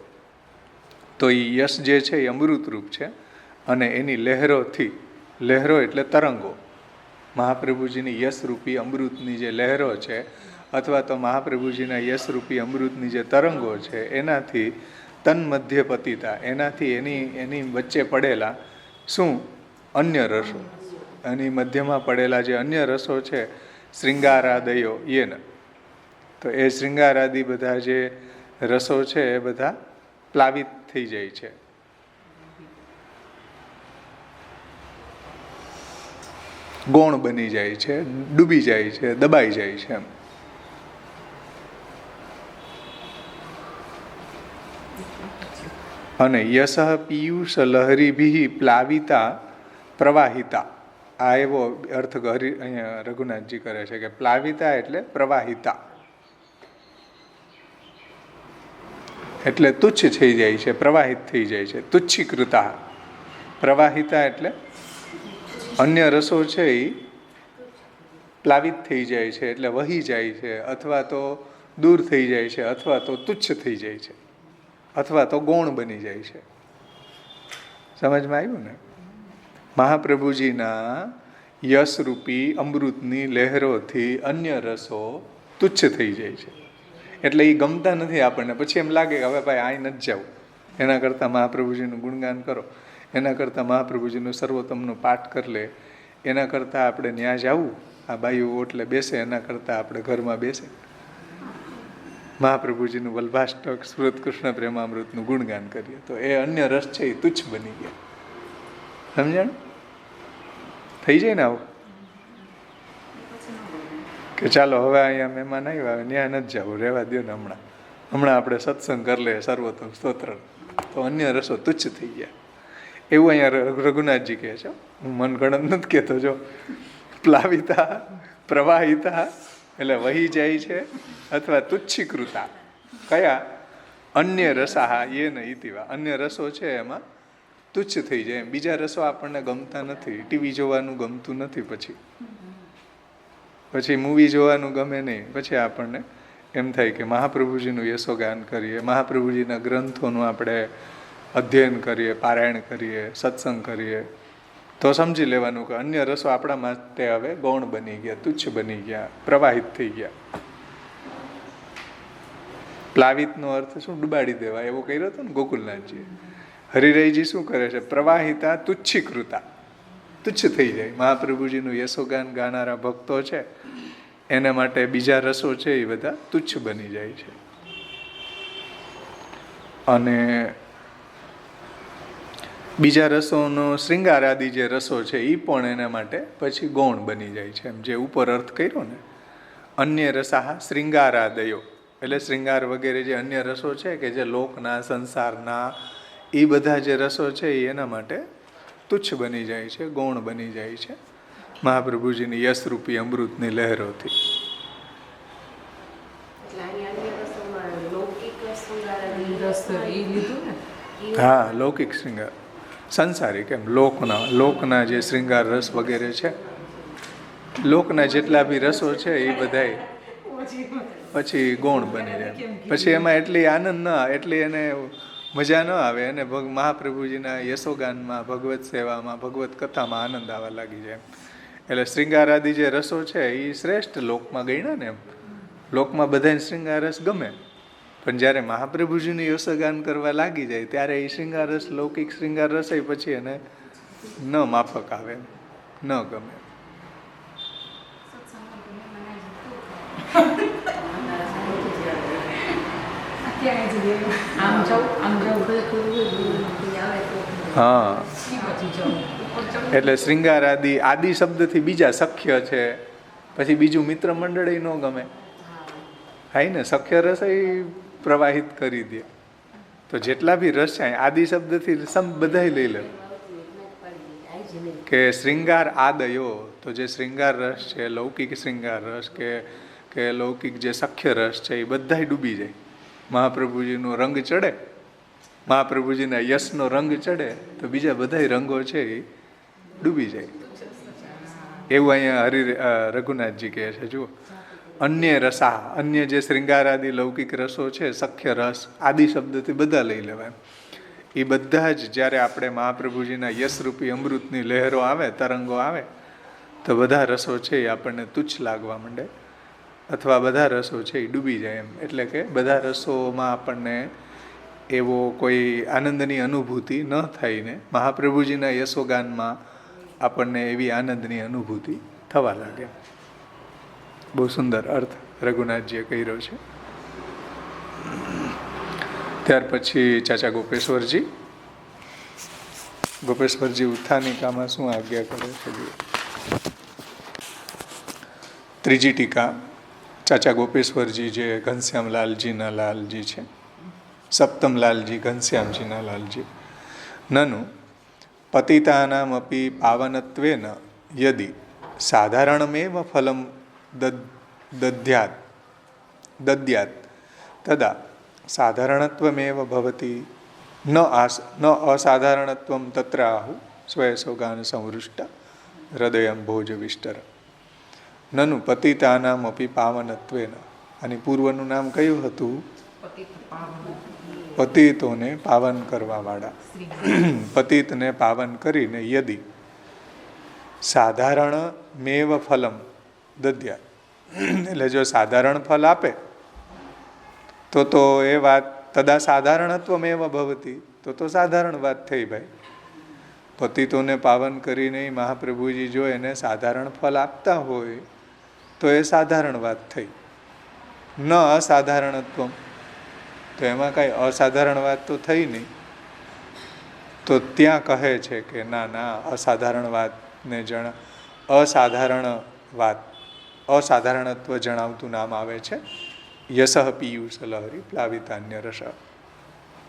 [SPEAKER 1] તો એ યશ જે છે એ અમૃતરૂપ છે. અને એની લહેરોથી, લહેરો એટલે તરંગો, મહાપ્રભુજીની યશરૂપી અમૃતની જે લહેરો છે, અથવા તો મહાપ્રભુજીના યશરૂપી અમૃતની જે તરંગો છે, એનાથી તન્મધ્ય પતિતા, એનાથી એની વચ્ચે પડેલા શું? અન્ય રસો. એની મધ્યમાં પડેલા જે અન્ય રસો છે, શૃંગારાદયો યેન, તો એ શૃંગારાદિ બધા જે રસો છે એ બધા પ્લાવિત થઈ જાય છે. ગૌણ બની જાય છે, ડૂબી જાય છે, દબાઈ જાય છે. એમ અને યશ પિયુષ લહરીભિ પ્લાવિતા પ્રવાહિતા. આ એવો અર્થ અહીંયા રઘુનાથજી કરે છે કે પ્લાવિતા એટલે પ્રવાહિતા, એટલે તુચ્છ થઈ જાય છે, પ્રવાહિત થઈ જાય છે. તુચ્છીકૃતા. પ્રવાહિતા એટલે અન્ય રસો છે એ પ્લાવિત થઈ જાય છે, એટલે વહી જાય છે, અથવા તો દૂર થઈ જાય છે, અથવા તો તુચ્છ થઈ જાય છે, અથવા તો ગૌણ બની જાય છે. સમજમાં આવ્યું ને? મહાપ્રભુજીના યશરૂપી અમૃતની લહેરોથી અન્ય રસો તુચ્છ થઈ જાય છે, એટલે એ ગમતા નથી આપણને. પછી એમ લાગે કે હવે ભાઈ અહીં નથી જવું, એના કરતાં મહાપ્રભુજીનું ગુણગાન કરો, એના કરતાં મહાપ્રભુજીનું સર્વોત્તમનું પાઠ કરી લે, એના કરતાં આપણે ન્યા જવું, આ બાયુ ઓટલે બેસે એના કરતાં આપણે ઘરમાં બેસે મહાપ્રભુજીનું વલ્ભાષ્ટક સ્મૃત કૃષ્ણ પ્રેમામૃતનું ગુણગાન કરીએ, તો એ અન્ય રસ છે એ તુચ્છ બની ગયા. સમજણ થઈ જાય ને આવું? કે ચાલો હવે અહીંયા મહેમાન આવ્યા, હવે ત્યાં નથી જવું, રહેવા દો ને, હમણાં આપણે સત્સંગ કરી લઈએ સર્વોત્તમ સ્તોત્ર, તો અન્ય રસો તુચ્છ થઈ ગયા. એવું અહીંયા રઘુનાથજી કહે છે. હું મન ગણત નથી કહેતો. જો પ્લાવિતા પ્રવાહિતા એટલે વહી જાય છે, અથવા તુચ્છીકૃતા. કયા? અન્ય રસાહા એ ન ઇતિવા. અન્ય રસો છે એમાં તુચ્છ થઈ જાય. બીજા રસો આપણને ગમતા નથી. ટીવી જોવાનું ગમતું નથી, પછી મૂવી જોવાનું ગમે નહીં. પછી આપણને એમ થાય કે મહાપ્રભુજીનું યશોગાન કરીએ, મહાપ્રભુજીના ગ્રંથોનું આપણે અધ્યયન કરીએ, પારાયણ કરીએ, સત્સંગ કરીએ, તો સમજી લેવાનું કે અન્ય રસો આપણા માટે હવે ગૌણ બની ગયા, તુચ્છ બની ગયા, પ્રવાહિત થઈ ગયા. પ્લાવિતનો અર્થ શું? ડુબાડી દેવા, એવો કર્યો હતો ને ગોકુલનાથજીએ. હરિરાયજી શું કરે છે? પ્રવાહિતા તુચ્છીકૃતા. તુચ્છ થઈ જાય. મહાપ્રભુજીનું યશોગાન ગાનારા ભક્તો છે એના માટે બીજા રસો છે એ બધા તુચ્છ બની જાય છે. અને બીજા રસોનો શૃંગાર આદિ જે રસો છે એ પણ એના માટે પછી ગૌણ બની જાય છે. એમ જે ઉપર અર્થ કર્યો ને, અન્ય રસાહા શૃંગારાદયો, એટલે શૃંગાર વગેરે જે અન્ય રસો છે કે જે લોકના, સંસારના, એ બધા જે રસો છે એ એના માટે તુચ્છ બની જાય છે, ગૌણ બની જાય છે મહાપ્રભુજીની યશરૂપી અમૃતની લહેરોથી. હા, લૌકિક શૃંગાર, સંસારિક, એમ લોકના જે શૃંગાર રસ વગેરે છે, લોકના જેટલા બી રસો છે એ બધાય પછી ગૌણ બની જાય. પછી એમાં એટલી આનંદ ન આવે, એટલી એને મજા ન આવે, અને મહાપ્રભુજીના યશોગાનમાં, ભગવત સેવામાં, ભગવત કથામાં આનંદ આવવા લાગી જાય. એટલે શૃંગાર આદિ જે રસો છે એ શ્રેષ્ઠ લોકમાં ગણ્યા ને. એમ લોકમાં બધાને શૃંગાર રસ ગમે, પણ જ્યારે મહાપ્રભુજીનું યશોગાન કરવા લાગી જાય ત્યારે એ શૃંગાર રસ, લૌકિક શૃંગાર રસ પછી એને ન માફક આવે, ન ગમે. હા, એટલે શૃંગાર આદિ શબ્દથી બીજા સખ્ય છે, પછી બીજું મિત્ર મંડળ ન ગમે, હાઈ ને. સખ્ય રસ પ્રવાહિત કરી દે. તો જેટલા બી રસ છે આદિ શબ્દથી બધા લઈ લે કે શૃંગાર આદયો. તો જે શૃંગાર રસ છે, લૌકિક શૃંગાર રસ કે લૌકિક જે સખ્ય રસ છે એ બધા ડૂબી જાય. મહાપ્રભુજીનો રંગ ચડે, મહાપ્રભુજીના યશનો રંગ ચડે, તો બીજા બધા રંગો છે એ ડૂબી જાય. એવું અહીંયા રઘુનાથજી કહે છે. જુઓ, અન્ય રસા, અન્ય જે શૃંગાર આદિ લૌકિક રસો છે, સખ્ય રસ આદિ શબ્દથી બધા લઈ લેવાય. એ બધા જ જ્યારે આપણે મહાપ્રભુજીના યશરૂપી અમૃતની લહેરો આવે, તરંગો આવે, તો બધા રસો છે એ આપણને તુચ્છ લાગવા માંડે, અથવા બધા રસો છે એ ડૂબી જાય. એમ એટલે કે બધા રસોમાં આપણને એવો કોઈ આનંદની અનુભૂતિ ન થાય ને મહાપ્રભુજીના યશોગાનમાં આપણને એવી આનંદની અનુભૂતિ થવા લાગે. બહુ સુંદર અર્થ રઘુનાથજીએ કર્યો છે. ત્યાર પછી ચાચા ગોપેશ્વરજી ઉત્થાનિકામાં શું આજ્ઞા કરે છે? ત્રીજી ટીકા ચાચા ગોપેશ્વરજી જે ઘનશ્યામલાલજીના લાલજી છે સપ્તમલાલજી, ઘનશ્યામજીના લાલજી. નનુ પતિતાનામપી પાવનત્વેન યદિ સાધારણમેવ ફલમ દદ્યાત તદા સાધારણત્વમેવ ભવતિ ન અસાધારણત્વમ તત્ર આહુ સ્વયસોગાન સંવૃષ્ટ હૃદયમ ભોજવિષ્ટર. નનુ પતિતાનામપી પાવનત્વેન, આની પૂર્વનું નામ કયું હતું? પતિતોને પાવન કરવાવાળા. પતિતને પાવન કરીને યદિ સાધારણ મેવ ફલમ દદ્યા, એટલે જો સાધારણ ફલ આપે તો એ વાત તદા સાધારણત્વમેવ ભવતી, તો સાધારણ વાત થઈ ભાઈ. પતિતોને પાવન કરીને મહાપ્રભુજી જો એને સાધારણ ફલ આપતા હોય તો એ સાધારણ વાત થઈ. ન અસાધારણત્વમ, તો એમાં કાંઈ અસાધારણ વાત તો થઈ નહીં. તો ત્યાં કહે છે કે ના, અસાધારણ વાતને અસાધારણત્વ જણાવતું નામ આવે છે યશ પીયુષ લહરી પ્લાવિતાન્ય રસ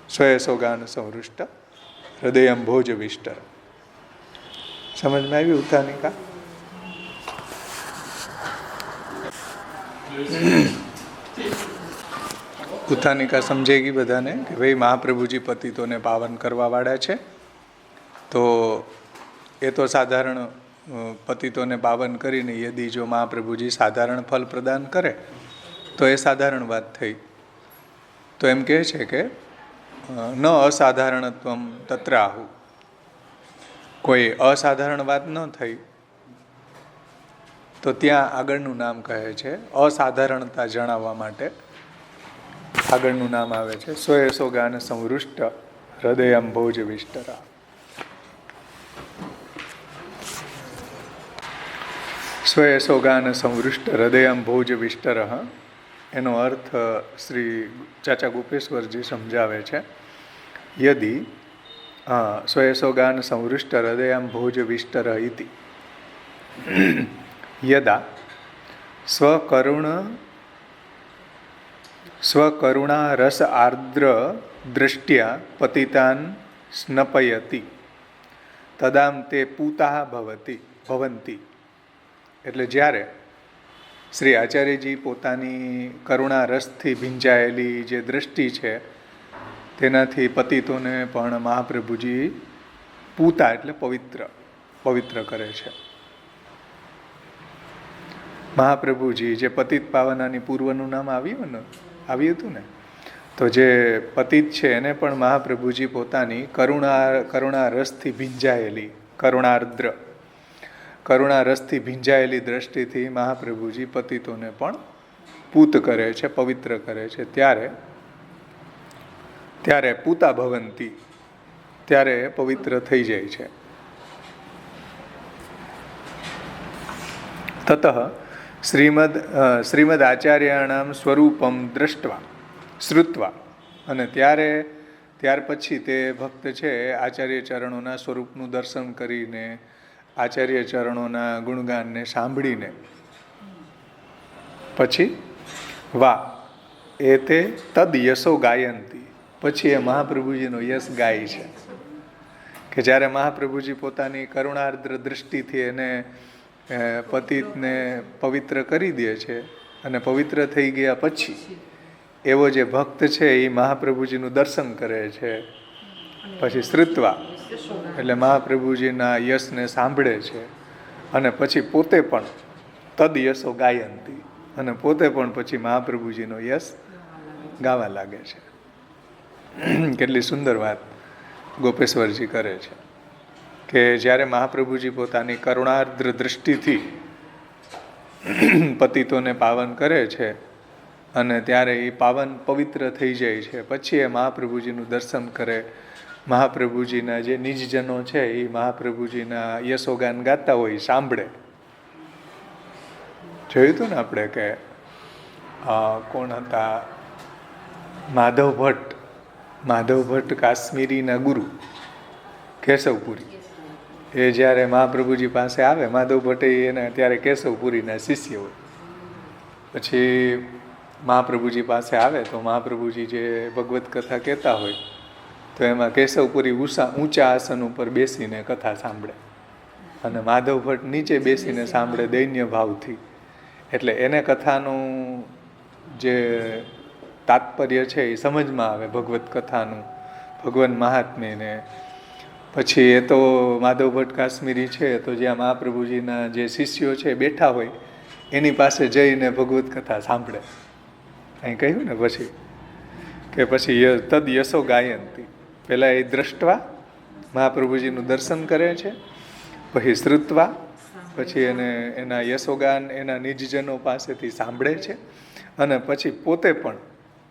[SPEAKER 1] સ્વયસોગાન સંવૃષ્ટ હૃદયમ ભોજવિષ્ટર. સમજમાં આવી ઉત્થાનિકા? ઉત્થાનિકા સમજાઈ ગઈ બધાને કે ભાઈ મહાપ્રભુજી પતિતોને પાવન કરવા વાળા છે, તો એ તો સાધારણ પતિતોને પાવન કરીને યદિ જો મહાપ્રભુજી સાધારણ ફલ પ્રદાન કરે તો એ સાધારણ વાત થઈ. તો એમ કહે છે કે ન અસાધારણત્વમ તત્ર આહુ, કોઈ અસાધારણ વાત ન થઈ તો ત્યાં આગળનું નામ કહે છે અસાધારણતા જણાવવા માટે આગળનું નામ આવે છે સ્વયસોગાન સંવૃષ્ટ હૃદયમ ભોજવિષ્ટરા. સ્વયસોગાન સંવૃષ્ટ હૃદયમ ભોજવિષ્ટર, એનો અર્થ શ્રી ચાચા ગોપેશ્વરજી સમજાવે છે. યદિ સ્વયસોગાન સંવૃષ્ટ હૃદયમ ભોજવિષ્ટર ઇતિ યદા સ્વકરુણા રસ આર્દ્ર દૃષ્ટ્યા પતિતાન સ્નપયતિ તદામ તે પૂતા ભવંતી. એટલે જ્યારે શ્રી આચાર્યજી પોતાની કરુણા રસથી ભીંજાયેલી જે દૃષ્ટિ છે તેનાથી પતિતોને પણ મહાપ્રભુજી પૂતા એટલે પવિત્ર કરે છે. મહાપ્રભુજી જે પતિત પાવનાની પૂર્વનું નામ આવ્યું હતું ને, તો જે પતિત છે એને પણ મહાપ્રભુજી પોતાની કરુણા રસથી ભીંજાયેલી કરુણા રસથી ભીંજાયેલી દ્રષ્ટિથી મહાપ્રભુજી પતિતોને પણ પૂત કરે છે, પવિત્ર કરે છે. ત્યારે પૂતા ભવંતી, ત્યારે પવિત્ર થઈ જાય છે. તતઃ શ્રીમદ આચાર્યાણામ સ્વરૂપમ શ્રુત્વા, અને ત્યાર પછી તે ભક્ત છે આચાર્ય ચરણોના સ્વરૂપનું દર્શન કરીને, આચાર્ય ચરણોના ગુણગાનને સાંભળીને પછી એ તે તદ યશો ગાયંતી, પછી એ મહાપ્રભુજીનો યશ ગાય છે. કે જ્યારે મહાપ્રભુજી પોતાની કરુણાર્દ્ર દૃષ્ટિથી એને પતિતને પવિત્ર કરી દે છે, અને પવિત્ર થઈ ગયા પછી એવો જે ભક્ત છે એ મહાપ્રભુજીનું દર્શન કરે છે, પછી શ્રુત્વા એટલે મહાપ્રભુજીના યશને સાંભળે છે, અને પછી પોતે પણ તદ યશો ગાયંતી, અને પોતે પણ પછી મહાપ્રભુજીનો યશ ગાવા લાગે છે. કેટલી સુંદર વાત ગોપેશ્વરજી કરે છે કે જ્યારે મહાપ્રભુજી પોતાની કરુણાર્દ્ર દૃષ્ટિથી પતિતોને પાવન કરે છે અને ત્યારે એ પવિત્ર થઈ જાય છે, પછી એ મહાપ્રભુજીનું દર્શન કરે, મહાપ્રભુજીના જે નિજજનો છે એ મહાપ્રભુજીના યશોગાન ગાતા હોય સાંભળે. જોયું હતું ને આપણે કે કોણ હતા, માધવ ભટ્ટ કાશ્મીરીના ગુરુ કેશવપુરી. એ જ્યારે મહાપ્રભુજી પાસે આવે, માધવ ભટ્ટ એને ત્યારે કેશવપુરીના શિષ્ય હોય. પછી મહાપ્રભુજી પાસે આવે તો મહાપ્રભુજી જે ભગવત કથા કહેતા હોય તો એમાં કેશવપુરી ઊંચા આસન ઉપર બેસીને કથા સાંભળે અને માધવ ભટ્ટ નીચે બેસીને સાંભળે દૈન્ય ભાવથી. એટલે એને કથાનું જે તાત્પર્ય છે એ સમજમાં આવે ભગવત કથાનું, ભગવાન મહાત્મ્યને. પછી એ તો માધવ ભટ્ટ કાશ્મીરી છે તો જ્યાં મહાપ્રભુજીના જે શિષ્યો છે બેઠા હોય એની પાસે જઈને ભગવત કથા સાંભળે. અહીં કહ્યું ને પછી કે પછી તદ યશો ગાયંતી, પહેલાં એ દ્રષ્ટવા મહાપ્રભુજીનું દર્શન કરે છે, પછી શ્રુત્વા, પછી એને એના યશોગાન એના નિજજનો પાસેથી સાંભળે છે, અને પછી પોતે પણ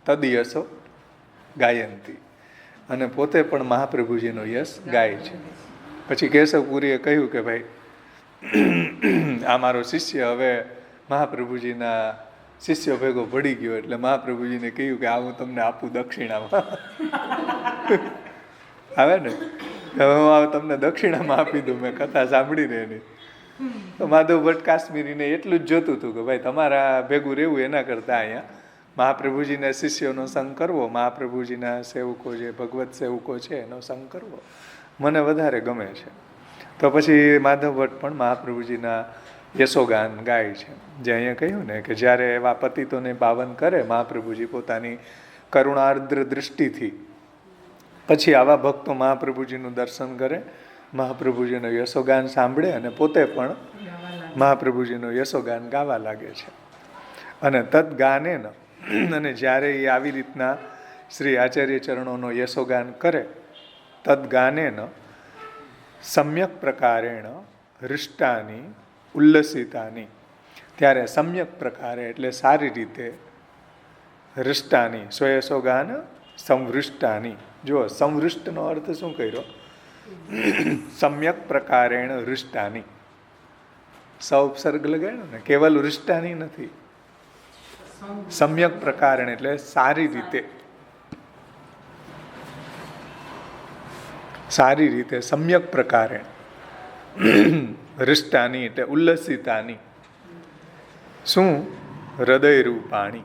[SPEAKER 1] તદ યશો ગાયંતી, અને પોતે પણ મહાપ્રભુજીનો યશ ગાય છે. પછી કેશવપુરીએ કહ્યું કે ભાઈ આ મારો શિષ્ય હવે મહાપ્રભુજીના શિષ્ય ભેગો ભળી ગયો, એટલે મહાપ્રભુજીને કહ્યું કે આ હું તમને આપું દક્ષિણામાં. આવે ને હવે હું તમને દક્ષિણામાં આપી દઉં, મેં કથા સાંભળીને એની. તો માધવ ભટ્ટ કાશ્મીરીને એટલું જ જોતું હતું કે ભાઈ તમારા ભેગું રહેવું એના કરતાં અહીંયા મહાપ્રભુજીના શિષ્યોનો સંગ કરવો, મહાપ્રભુજીના સેવકો જે ભગવત સેવકો છે એનો સંગ કરવો મને વધારે ગમે છે. તો પછી માધવ ભટ્ટ પણ મહાપ્રભુજીના યશોગાન ગાય છે. જે અહીંયા કહ્યું ને કે જ્યારે એવા પતિતોને પાવન કરે મહાપ્રભુજી પોતાની કરુણાર્દ્ર દૃષ્ટિથી, પછી આવા ભક્તો મહાપ્રભુજીનું દર્શન કરે, મહાપ્રભુજીનો યશોગાન સાંભળે અને પોતે પણ મહાપ્રભુજીનો યશોગાન ગાવા લાગે છે. અને તદ ગાને ન, અને જ્યારે એ આવી રીતના શ્રી આચાર્ય ચરણોનો યશોગાન કરે, તદ ગાને ન સમ્યક પ્રકારેણ હૃષ્ટાની ઉલ્લસિતાની, ત્યારે સમ્યક પ્રકારે એટલે સારી રીતે, હૃષ્ટાની સ્વયશોગાન સંવૃષ્ટાની. જો સંવૃષ્ટનો અર્થ શું કર્યો? સમ્યક પ્રકારેણ હૃષ્ટાની, સૌપસર્ગ લગાડ્યો ને, કેવલ હૃષ્ટાની નથી, સમ્યક પ્રકારેણ એટલે સારી રીતે, સારી રીતે સમ્યક પ્રકારેણ. હૃષ્ટાની એટલે ઉલ્લસિતાની. શું? હૃદય રૂપાણી,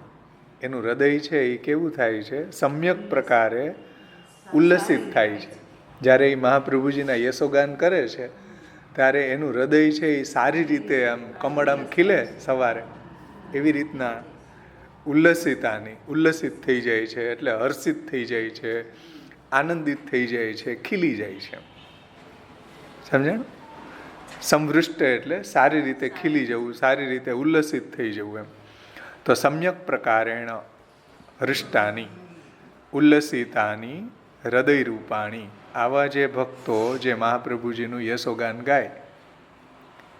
[SPEAKER 1] એનું હૃદય છે એ કેવું થાય છે? સમ્યક પ્રકારે ઉલ્લસિત થાય છે. જ્યારે એ મહાપ્રભુજીના યશોગાન કરે છે ત્યારે એનું હૃદય છે એ સારી રીતે આમ કમળ આમ ખીલે સવારે એવી રીતના ઉલ્લસિતાની, ઉલ્લસિત થઈ જાય છે એટલે હર્ષિત થઈ જાય છે, આનંદિત થઈ જાય છે, ખીલી જાય છે. સમજાણું? સંવૃષ્ટ એટલે સારી રીતે ખીલી જવું, સારી રીતે ઉલ્લસિત થઈ જવું એમ. તો સમ્યક પ્રકારેણ હૃષ્ટાની ઉલ્લસિતાની હૃદય રૂપાણી. આવા જે ભક્તો જે મહાપ્રભુજીનું યશોગાન ગાય,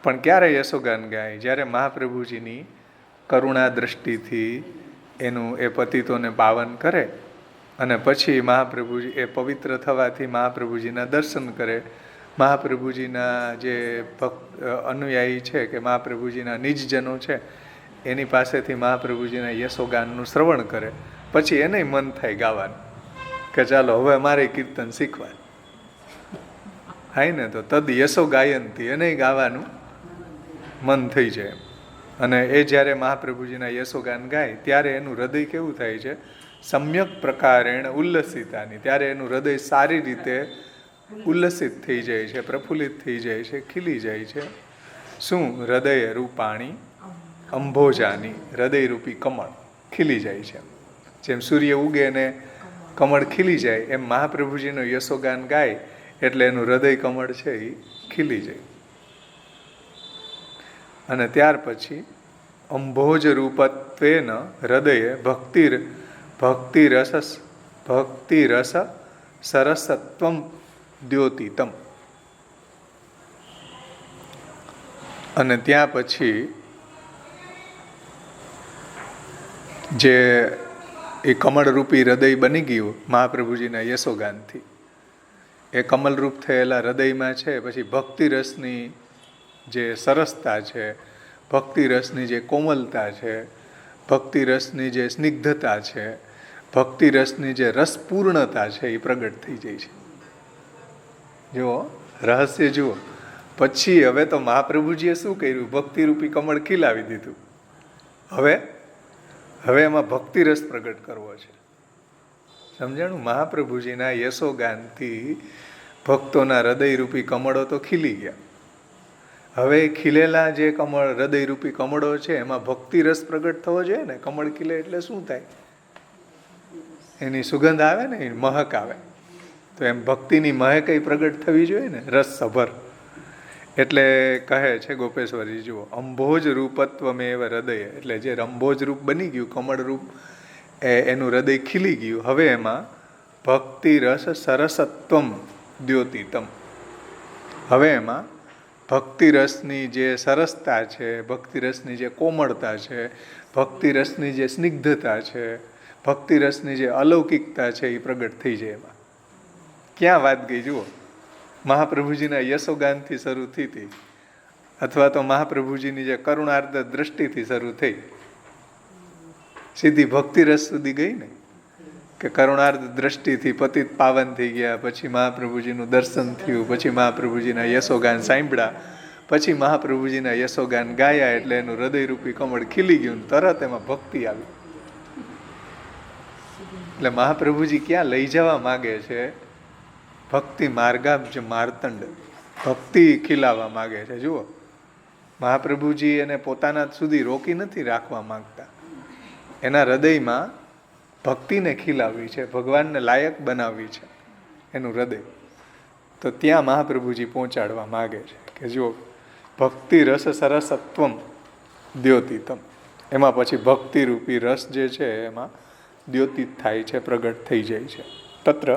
[SPEAKER 1] પણ ક્યારે યશોગાન ગાય? જ્યારે મહાપ્રભુજીની કરુણા દ્રષ્ટિથી એનું એ પતિતોને પાવન કરે અને પછી મહાપ્રભુજી એ પવિત્ર થવાથી મહાપ્રભુજીના દર્શન કરે, મહાપ્રભુજીના જે ભક્ત અનુયાયી છે કે મહાપ્રભુજીના નિજજનો છે એની પાસેથી મહાપ્રભુજીના યશોગાનનું શ્રવણ કરે, પછી એને મન થાય ગાવાનું કે ચાલો હવે મારે કીર્તન શીખવા. હાય ને, તો તદ યશો ગાયંતી, એને ગાવાનું મન થઈ જાય. અને એ જ્યારે મહાપ્રભુજીના યશોગાન ગાય ત્યારે એનું હૃદય કેવું થાય છે? સમ્યક પ્રકારેણ ઉલ્લસિતાની, ત્યારે એનું હૃદય સારી રીતે ઉલ્લસિત થઈ જાય છે, પ્રફુલ્લિત થઈ જાય છે, ખીલી જાય છે. શું? હૃદય રૂપાણી અંભોજાની, હૃદયરૂપી કમળ ખીલી જાય છે. જેમ સૂર્ય ઉગે ને કમળ ખીલી જાય એમ મહાપ્રભુજીનું યશોગાન ગાય એટલે એનું હૃદય કમળ છે એ ખીલી જાય. અને ત્યાર પછી અંભોજ રૂપત્વેન હૃદયે ભક્તિ રસ સરસત્વમ દ્યોતિતમ. અને ત્યાં પછી જે એ કમળરૂપી હૃદય બની ગયું મહાપ્રભુજીના યશોગાનથી, એ કમલરૂપ થયેલા હૃદયમાં છે પછી ભક્તિરસની જે સરસતા છે, ભક્તિરસની જે કોમલતા છે, ભક્તિરસની જે સ્નિગ્ધતા છે, ભક્તિરસની જે રસપૂર્ણતા છે એ પ્રગટ થઈ જાય છે. જુઓ રહસ્ય જુઓ. પછી હવે તો મહાપ્રભુજીએ શું કર્યું? ભક્તિરૂપી કમળ ખીલાવી દીધું. હવે હવે એમાં ભક્તિ રસ પ્રગટ કરવો છે. સમજાણું? મહાપ્રભુજીના યશોગાનથી ભક્તોના હૃદયરૂપી કમળો તો ખીલી ગયા. હવે ખીલેલા જે કમળ હૃદયરૂપી કમળો છે એમાં ભક્તિ રસ પ્રગટ થવો જોઈએ ને. કમળ ખીલે એટલે શું થાય? એની સુગંધ આવે ને, એની મહક આવે. તો એમ ભક્તિની મહક પ્રગટ થવી જોઈએ ને, રસ સભર. એટલે કહે છે ગોપેશ્વરજી, જુઓ, અંભોજ રૂપત્વમેવ હૃદય, એટલે જે અંભોજ રૂપ બની ગયું, કમળ રૂપ, એનું હૃદય ખીલી ગયું. હવે એમાં ભક્તિ રસ સરસત્વમ દ્યોતિતમ. હવે એમાં ભક્તિ રસની જે સરસતા છે, ભક્તિ રસની જે કોમળતા છે, ભક્તિ રસની જે સ્નિગ્ધતા છે, ભક્તિ રસની જે અલૌકિકતા છે એ પ્રગટ થઈ જાય. એમાં ક્યાં વાત ગઈ જુઓ. મહાપ્રભુજીના યશોગાનથી શરૂ થઈ હતી, અથવા તો મહાપ્રભુજીની જે કરુણાર્ધ દ્રષ્ટિથી શરૂ થઈ, સીધી ભક્તિ રસ સુધી ગઈ ને. કે કરુણાર્ધ દ્રષ્ટિથી પતિત પાવન થઈ ગયા, પછી મહાપ્રભુજીનું દર્શન થયું, પછી મહાપ્રભુજીના યશોગાન સાંભળ્યા, પછી મહાપ્રભુજીના યશોગાન ગાયા, એટલે એનું હૃદયરૂપી કમળ ખીલી ગયું, તરત એમાં ભક્તિ આવી. એટલે મહાપ્રભુજી ક્યાં લઈ જવા માગે છે? ભક્તિ માર્ગાબ્જ માર્તંડ, ભક્તિ ખીલાવા માગે છે. જુઓ, મહાપ્રભુજી એને પોતાના સુધી રોકી નથી રાખવા માંગતા. એના હૃદયમાં ભક્તિને ખીલાવવી છે, ભગવાનને લાયક બનાવવી છે એનું હૃદય. તો ત્યાં મહાપ્રભુજી પહોંચાડવા માગે છે કે જુઓ, ભક્તિ રસ સરસત્વમ દ્યોતિતમ. એમાં પછી ભક્તિરૂપી રસ જે છે એમાં દ્યોતિત થાય છે, પ્રગટ થઈ જાય છે. તત્ર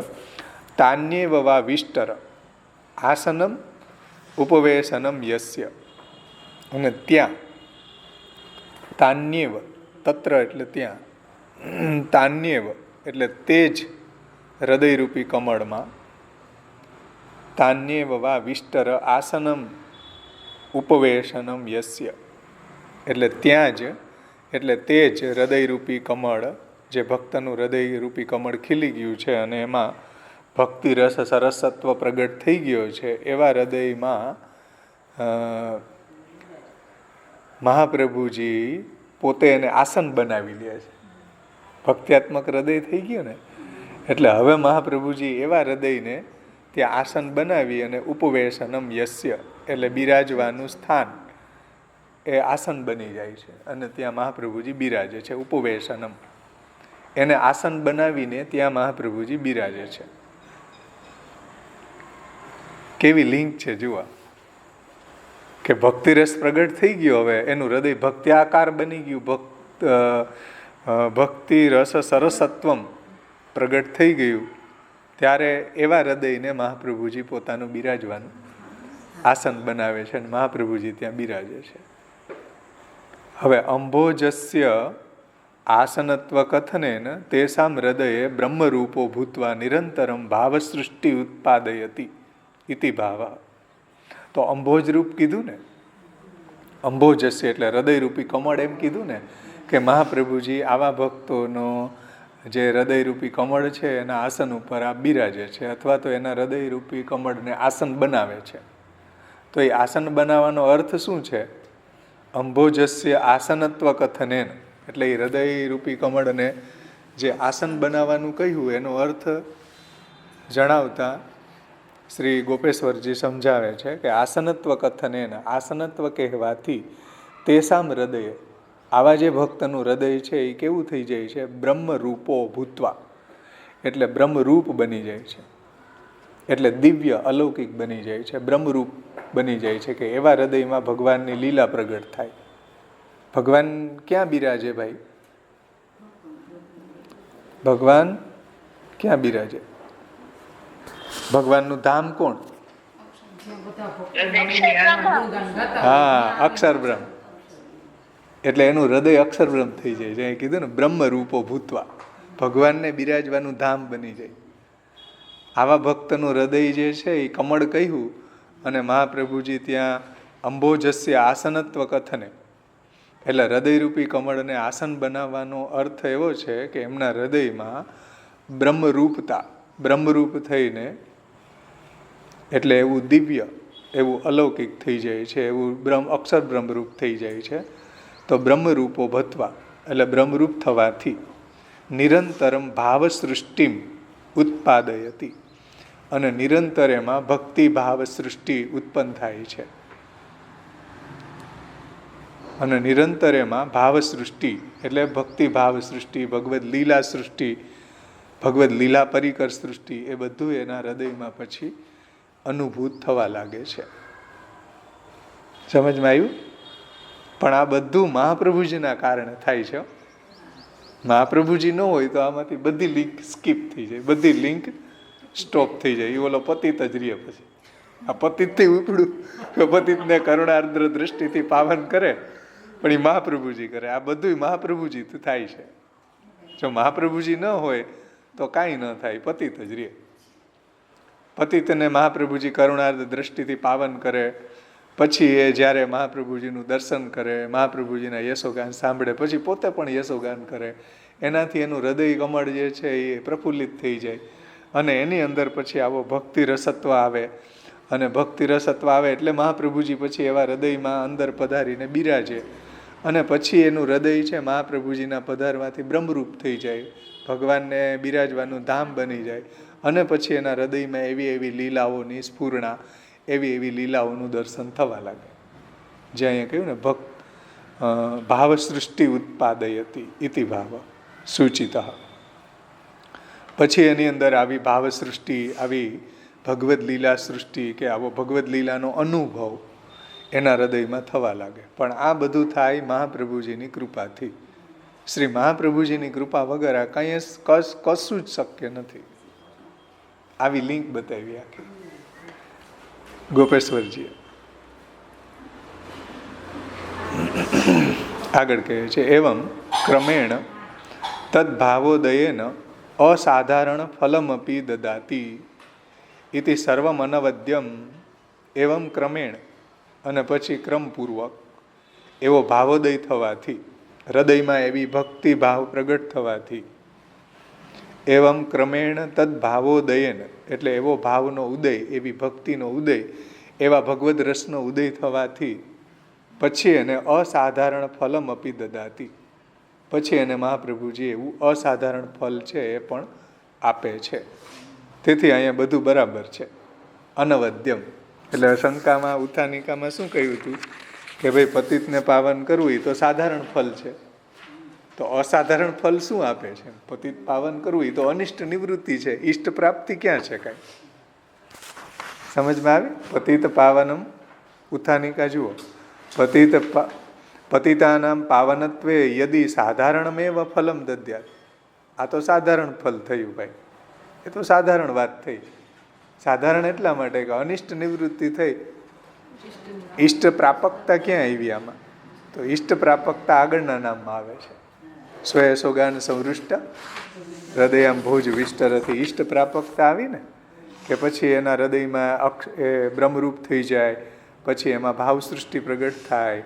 [SPEAKER 1] તાન્યેવ વા વિષ્ટર આસનમ ઉપવેશનમ યસ્ય. અને ત્યાં તાન્યેવ, તત્ર એટલે ત્યાં, તાન્યેવ એટલે તે જ હૃદયરૂપી કમળમાં, તાન્યેવ વા વિષ્ટર આસનમ ઉપવેશનમ યસ્ય, એટલે ત્યાં જ, એટલે તે જ હૃદયરૂપી કમળ, જે ભક્તનું હૃદયરૂપી કમળ ખીલી ગયું છે અને એમાં ભક્તિ રસ સરસત્વ પ્રગટ થઈ ગયો છે, એવા હૃદયમાં મહાપ્રભુજી પોતે એને આસન બનાવી લે છે. ભક્ત્યાત્મક હૃદય થઈ ગયું ને, એટલે હવે મહાપ્રભુજી એવા હૃદયને ત્યાં આસન બનાવી અને ઉપવેશનમ યસ્ય, એટલે બિરાજવાનું સ્થાન એ આસન બની જાય છે અને ત્યાં મહાપ્રભુજી બિરાજે છે. ઉપવેશનમ, એને આસન બનાવીને ત્યાં મહાપ્રભુજી બિરાજે છે. કેવી લિંક છે જુઓ, કે ભક્તિરસ પ્રગટ થઈ ગયો, હવે એનું હૃદય ભક્ત્યાકાર બની ગયું, ભક્તિ રસ સરસત્વમ પ્રગટ થઈ ગયું. ત્યારે એવા હૃદયને મહાપ્રભુજી પોતાનું બિરાજવાનું આસન બનાવે છે અને મહાપ્રભુજી ત્યાં બિરાજે છે. હવે અંભોજસ્ય આસનત્વ કથનેન તેસામ હૃદયે બ્રહ્મરૂપો ભૂત્વા નિરંતરમ ભાવસૃષ્ટિ ઉત્પાદયતિ ઇતિ ભાવ. તો અંભોજ રૂપ કીધું ને, અંભોજસ્ય એટલે હૃદયરૂપી કમળ એમ કીધું ને, કે મહાપ્રભુજી આવા ભક્તોનો જે હૃદયરૂપી કમળ છે એના આસન ઉપર આ બિરાજે છે, અથવા તો એના હૃદયરૂપી કમળને આસન બનાવે છે. તો એ આસન બનાવવાનો અર્થ શું છે? અંભોજસ્ય આસનત્વ કથનેન, એટલે એ હૃદયરૂપી કમળને જે આસન બનાવવાનું કહ્યું એનો અર્થ જણાવતા શ્રી ગોપેશ્વરજી સમજાવે છે કે આસનત્વ કથનેન, આસનત્વ કહેવાથી તેસામ હૃદય, આવા જે ભક્તનું હૃદય છે એ કેવું થઈ જાય છે? બ્રહ્મરૂપો ભૂત્વા, એટલે બ્રહ્મરૂપ બની જાય છે, એટલે દિવ્ય અલૌકિક બની જાય છે, બ્રહ્મરૂપ બની જાય છે. કે એવા હૃદયમાં ભગવાનની લીલા પ્રગટ થાય. ભગવાન ક્યાં બિરાજે ભાઈ? ભગવાન ક્યાં બિરાજે? ભગવાનનું ધામ કોણ? હા, અક્ષરબ્રહ્મ. એટલે એનું હૃદય અક્ષરબ્રહ્મ થઈ જાય છે. કીધું ને, બ્રહ્મરૂપો ભૂત્વા, ભગવાનને બિરાજવાનું ધામ બની જાય. આવા ભક્તનું હૃદય જે છે એ કમળ કહ્યું, અને મહાપ્રભુજી ત્યાં અંભોજસ્ય આસનત્વ કથને, એટલે હૃદયરૂપી કમળને આસન બનાવવાનો અર્થ એવો છે કે એમના હૃદયમાં બ્રહ્મરૂપતા, બ્રહ્મરૂપ થઈને, એટલે એવું દિવ્ય, એવું અલૌકિક થઈ જાય છે, એવું અક્ષર બ્રહ્મરૂપ થઈ જાય છે. તો બ્રહ્મરૂપો ભત્વા, એટલે બ્રહ્મરૂપ થવાથી નિરંતરમ ભાવ સૃષ્ટિ ઉત્પાદયતી, અને નિરંતર એમાં ભક્તિ ભાવ સૃષ્ટિ ઉત્પન્ન થાય છે. અને નિરંતર એમાં ભાવ સૃષ્ટિ એટલે ભક્તિ ભાવ સૃષ્ટિ, ભગવદ લીલા સૃષ્ટિ, ભગવદ લીલા પરિકર સૃષ્ટિ, એ બધું એના હૃદયમાં પછી અનુભૂત થવા લાગે છે. સમજમાં આવ્યું? પણ આ બધું મહાપ્રભુજીના કારણે થાય છે. મહાપ્રભુજી ન હોય તો આમાંથી બધી લિંક સ્કીપ થઈ જાય, બધી લિંક સ્ટોપ થઈ જાય. એ ઓલો પતિત જ રહે. પછી આ પતિતથી ઉપડું પતિતને કરુણાર્દ્ર દ્રષ્ટિથી પાવન કરે, પણ એ મહાપ્રભુજી કરે. આ બધું મહાપ્રભુજી થાય છે. જો મહાપ્રભુજી ન હોય તો કાંઈ ન થાય, પતિત જ રહે. પતિતને મહાપ્રભુજી કરુણાર્દ્ર દ્રષ્ટિથી પાવન કરે, પછી એ જ્યારે મહાપ્રભુજીનું દર્શન કરે, મહાપ્રભુજીના યશોગાન સાંભળે, પછી પોતે પણ યશોગાન કરે, એનાથી એનું હૃદય કમળ જે છે એ પ્રફુલ્લિત થઈ જાય. અને એની અંદર પછી આવો ભક્તિ રસત્વ આવે. અને ભક્તિ રસત્વ આવે એટલે મહાપ્રભુજી પછી એવા હૃદયમાં અંદર પધારીને બિરાજે. અને પછી એનું હૃદય છે મહાપ્રભુજીના પધારવાથી બ્રહ્મરૂપ થઈ જાય, ભગવાનને બિરાજવાનું ધામ બની જાય. અને પછી એના હૃદયમાં એવી એવી લીલાઓની સ્ફૂર્ણા, એવી એવી લીલાઓનું દર્શન થવા લાગે. જે અહીંયા કહ્યું ને, ભાવ સૃષ્ટિ ઉત્પાદયતી ઇતિ ભાવ સૂચિત. પછી એની અંદર આવી ભાવ સૃષ્ટિ, આવી ભગવદ લીલા સૃષ્ટિ કે આવો ભગવદ લીલાનો અનુભવ એના હૃદયમાં થવા લાગે. પણ આ બધું થાય મહાપ્રભુજીની કૃપાથી. શ્રી મહાપ્રભુજીની કૃપા વગર આ કંઈ કશું જ શક્ય નથી. આવી લિંક બતાવી આખી ગોપેશ્વરજીએ. આગળ કહે છે, એવં ક્રમેણ તદ્ભાવોદયેન અસાધારણ ફલમપી દદાતી ઇતિ સર્વમ અનવદ્યમ. એવમ ક્રમેણ, અને પછી ક્રમપૂર્વક એવો ભાવોદય થવાથી, હૃદયમાં એવી ભક્તિ ભાવ પ્રગટ થવાથી, એવમ ક્રમેણ તદ્ભાવોદયેન એટલે એવો ભાવનો ઉદય, એવી ભક્તિનો ઉદય, એવા ભગવદ રસનો ઉદય થવાથી પછી એને અસાધારણ ફલમ અપી દદાતી, પછી એને મહાપ્રભુજી એવું અસાધારણ ફલ છે એ પણ આપે છે. તેથી અહીંયા બધું બરાબર છે. અનવદ્યમ એટલે શંકામાં ઉત્થાનિકામાં શું કહ્યું હતું કે ભાઈ પતિતને પાવન કરવું એ તો સાધારણ ફલ છે, તો અસાધારણ ફલ શું આપે છે? પતિત પાવન કરવું એ તો અનિષ્ટ નિવૃત્તિ છે, ઈષ્ટ પ્રાપ્તિ ક્યાં છે? કાંઈ સમજમાં આવી? પતિત પાવનમ ઉત્થાનિકા જુઓ, પતિતાનામ પાવનત્વે યદિ સાધારણમેવ ફલમ દદ્યાત. આ તો સાધારણ ફલ થયું ભાઈ, એ તો સાધારણ વાત થઈ. સાધારણ એટલા માટે કે અનિષ્ટ નિવૃત્તિ થઈ. ઈષ્ટ પ્રાપકતા ક્યાં આવી આમાં? તો ઈષ્ટ પ્રાપકતા આગળના નામમાં આવે છે. સ્વયસોગાન સંવૃષ્ટ હૃદયામ ભોજ વિસ્તરથી ઈષ્ટ પ્રાપકતા આવી ને, કે પછી એના હૃદયમાં એ બ્રહ્મરૂપ થઈ જાય, પછી એમાં ભાવ સૃષ્ટિ પ્રગટ થાય,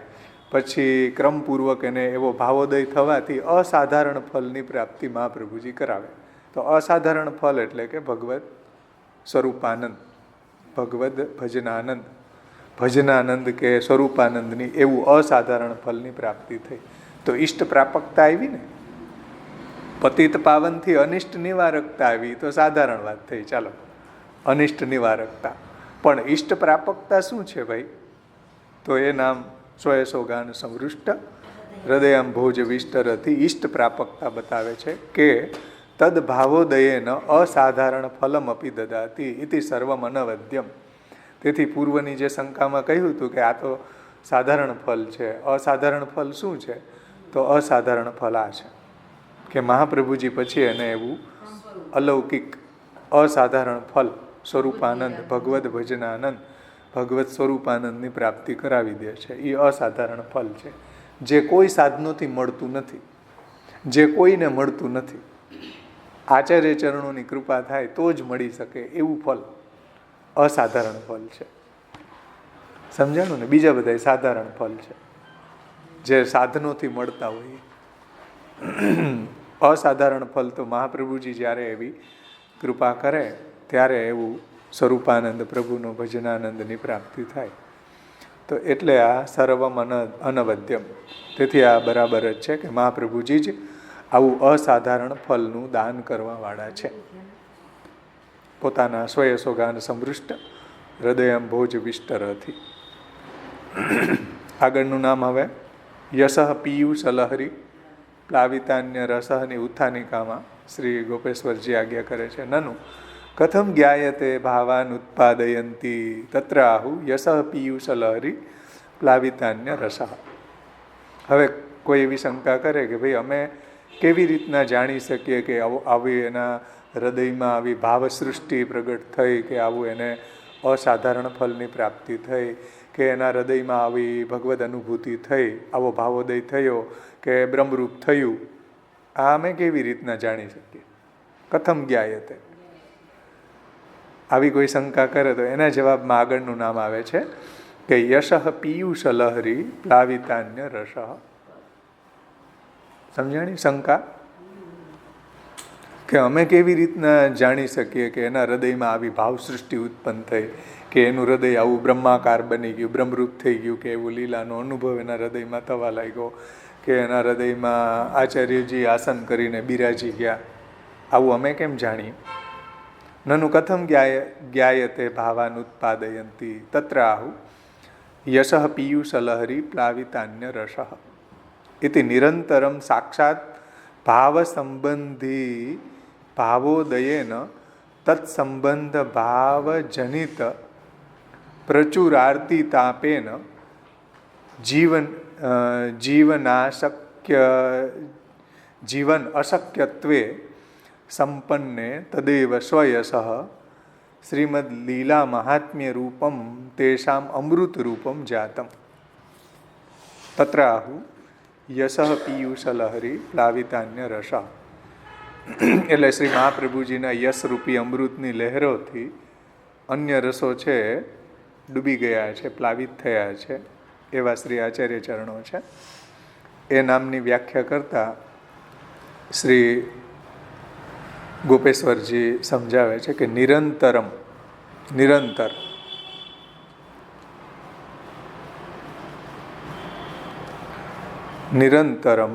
[SPEAKER 1] પછી ક્રમપૂર્વક એને એવો ભાવોદય થવાથી અસાધારણ ફલની પ્રાપ્તિ મહાપ્રભુજી કરાવે. તો અસાધારણ ફલ એટલે કે ભગવદ સ્વરૂપાનંદ, ભગવદ ભજનાનંદ, ભજનાનંદ કે સ્વરૂપાનંદની એવું અસાધારણ ફલની પ્રાપ્તિ થઈ. તો ઈષ્ટ પ્રાપકતા આવી ને, પતિત પાવનથી અનિષ્ટ નિવારકતા આવી, તો સાધારણ વાત થઈ. ચાલો, અનિષ્ટ નિવારકતા. પણ ઈષ્ટ પ્રાપકતા શું છે ભાઈ? તો એ નામ સ્વયસોગાન સંવૃષ્ટ હૃદયમ ભોજ વિસ્તરથી ઈષ્ટ પ્રાપકતા બતાવે છે કે તદ ભાવોદયેન અસાધારણ ફલમ અપી દદાતી ઇતિ સર્વમ અનવદ્યમ. તેથી પૂર્વની જે શંકામાં કહ્યું હતું કે આ તો સાધારણ ફલ છે, અસાધારણ ફલ શું છે? તો અસાધારણ ફલ આ છે કે મહાપ્રભુજી પછી એને એવું અલૌકિક અસાધારણ ફલ સ્વરૂપાનંદ, ભગવદ ભજનાનંદ, ભગવત સ્વરૂપાનંદની પ્રાપ્તિ કરાવી દે છે. એ અસાધારણ ફલ છે જે કોઈ સાધનોથી મળતું નથી, જે કોઈને મળતું નથી. આચાર્ય ચરણોની કૃપા થાય તો જ મળી શકે એવું ફલ અસાધારણ ફલ છે. સમજાણું ને? બીજા બધા સાધારણ ફલ છે જે સાધનોથી મળતા હોય. અસાધારણ ફલ તો મહાપ્રભુજી જ્યારે એવી કૃપા કરે ત્યારે એવું સ્વરૂપાનંદ પ્રભુનો ભજનાનંદની પ્રાપ્તિ થાય. તો એટલે આ સર્વમ અનવદ્યમ. તેથી આ બરાબર જ છે કે મહાપ્રભુજી જ આવું અસાધારણ ફલનું દાન કરવાવાળા છે. પોતાના સ્વયસોગાન સમૃષ્ટ હૃદયમ ભોજ વિસ્તરથી. આગળનું નામ હવે યશઃ પિયુષ લહરી પ્લાવિતાન્ય રસઃની ઉત્થાનિકામાં શ્રી ગોપેશ્વરજી આજ્ઞા કરે છે. નનુ કથમ જ્ઞાયતે ભાવાન ઉત્પાદયંતી તત્ર આહુ યશઃ પિયુષ લહરી પ્લાવિતાન્ય રસઃ. હવે કોઈ એવી શંકા કરે કે ભાઈ અમે કેવી રીતના જાણી શકીએ કે આવી એના હૃદયમાં આવી ભાવસૃષ્ટિ પ્રગટ થઈ, કે આવું એને અસાધારણ ફલની પ્રાપ્તિ થઈ, કે એના હૃદયમાં આવી ભગવદ અનુભૂતિ થઈ, આવો ભાવોદય થયો, કે બ્રહ્મરૂપ થયું, આ અમે કેવી રીતના જાણી શકીએ? કથમ જ્ઞાયતે. આવી કોઈ શંકા કરે તો એના જવાબમાં આગળનું નામ આવે છે કે યશઃ પિયુષ લહરી પ્લાવિતાન્ય રસઃ. સમજાણી શંકા? કે અમે કેવી રીતના જાણી શકીએ કે એના હૃદયમાં આવી ભાવસૃષ્ટિ ઉત્પન્ન થઈ, કે એનું હૃદય આવું બ્રહ્માકાર બની ગયું, બ્રહ્મરૂપ થઈ ગયું, કે એવું લીલાનો અનુભવ એના હૃદયમાં થવા લાગ્યો, કે એના હૃદયમાં આચાર્યજી આસન કરીને બિરાજી ગયા, આવું અમે કેમ જાણીએ? નનુ કથમ જ્ઞાયતે ભાવાન ઉત્પાદયંતી તત્ર આહુ યશઃ પિયુષ લહરી પ્લાવિતાન્ય રસઃ ઇતિ નિરંતરમ સાક્ષાત ભાવ સંબંધી ભાવોદયેન તત્સંબંધ ભાવ જનિત પ્રચુરાર્તિ તાપેન જીવન અશક્યત્વે સંપન્ને તદેવ સ્વયસઃ શ્રીમદ લીલા મહાત્મ્ય રૂપમ તેષામ અમૃત રૂપમ જાતમ. તત્ર આહુ યશઃ પિયુષ લહરી પ્લાવિતાન્ય રસઃ. એટલે શ્રી મહાપ્રભુજીના યશરૂપી અમૃતની લહેરોથી અન્ય રસો છે ડૂબી ગયા છે, પ્લાવિત થયા છે, એવા શ્રી આચાર્ય ચરણો છે. એ નામની વ્યાખ્યા કરતા શ્રી ગોપેશ્વરજી સમજાવે છે કે નિરંતરમ, નિરંતર નિરંતરમ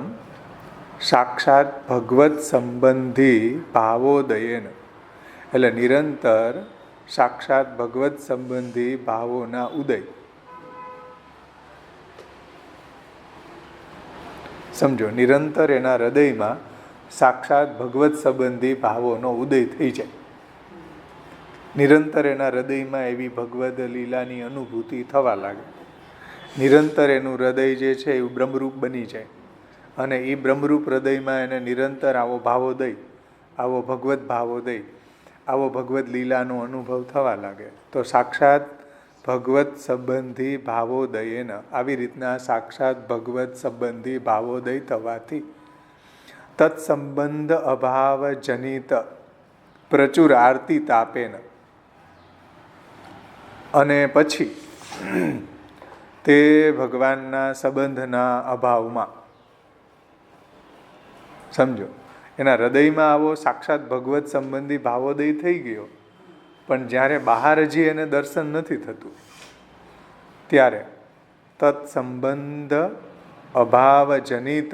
[SPEAKER 1] સાક્ષાત ભગવત સંબંધી ભાવોદયેન. એટલે નિરંતર સાક્ષાત ભગવત સંબંધી ભાવોના ઉદય. સમજો, નિરંતર એના હૃદયમાં સાક્ષાત ભગવત સંબંધી ભાવોનો ઉદય થઈ જાય. નિરંતર એના હૃદયમાં એવી ભગવદ લીલાની અનુભૂતિ થવા લાગે. નિરંતર એનું હૃદય જે છે એ બ્રહ્મરૂપ બની જાય, અને એ બ્રહ્મરૂપ હૃદયમાં એને નિરંતર આવો ભાવોદય, આવો ભગવત ભાવોદય, આવો ભગવદ લીલાનો અનુભવ થવા લાગે. તો સાક્ષાત ભગવત સંબંધી ભાવોદયેન, આવી રીતના સાક્ષાત ભગવત સંબંધી ભાવોદય થવાથી તત્સંબંધ અભાવ જનિત પ્રચુર આરતી તાપેન, અને પછી તે ભગવાનના સંબંધના અભાવમાં, સમજો, એના હૃદયમાં આવો સાક્ષાત ભગવત સંબંધી ભાવોદય થઈ ગયો, પણ જ્યારે બહાર હજી એને દર્શન નથી થતું, ત્યારે તત્સંબંધ અભાવ જનિત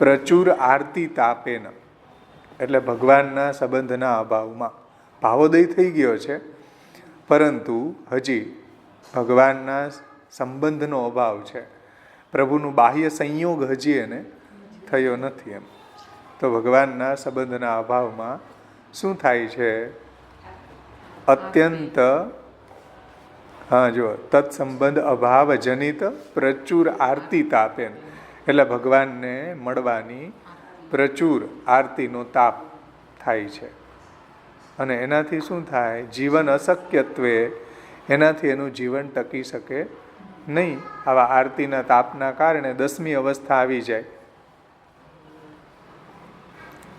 [SPEAKER 1] પ્રચુર આરતી તાપેન, એટલે ભગવાનના સંબંધના અભાવમાં ભાવોદય થઈ ગયો છે, પરંતુ હજી ભગવાનના સંબંધનો અભાવ છે, પ્રભુનું બાહ્ય સંયોગ હજી એને થયો નથી. એમ તો ભગવાનના સંબંધના અભાવમાં શું થાય છે? અત્યંત, જો તત્સંબંધ અભાવ જનિત પ્રચુર આરતી તાપેન, એટલે ભગવાનને મળવાની પ્રચુર આરતીનો તાપ થાય છે. અને એનાથી શું થાય? જીવન અશક્યત્વે, એનાથી એનું જીવન ટકી શકે નહીં. આવા આરતીના તાપના કારણે 10મી અવસ્થા આવી જાય.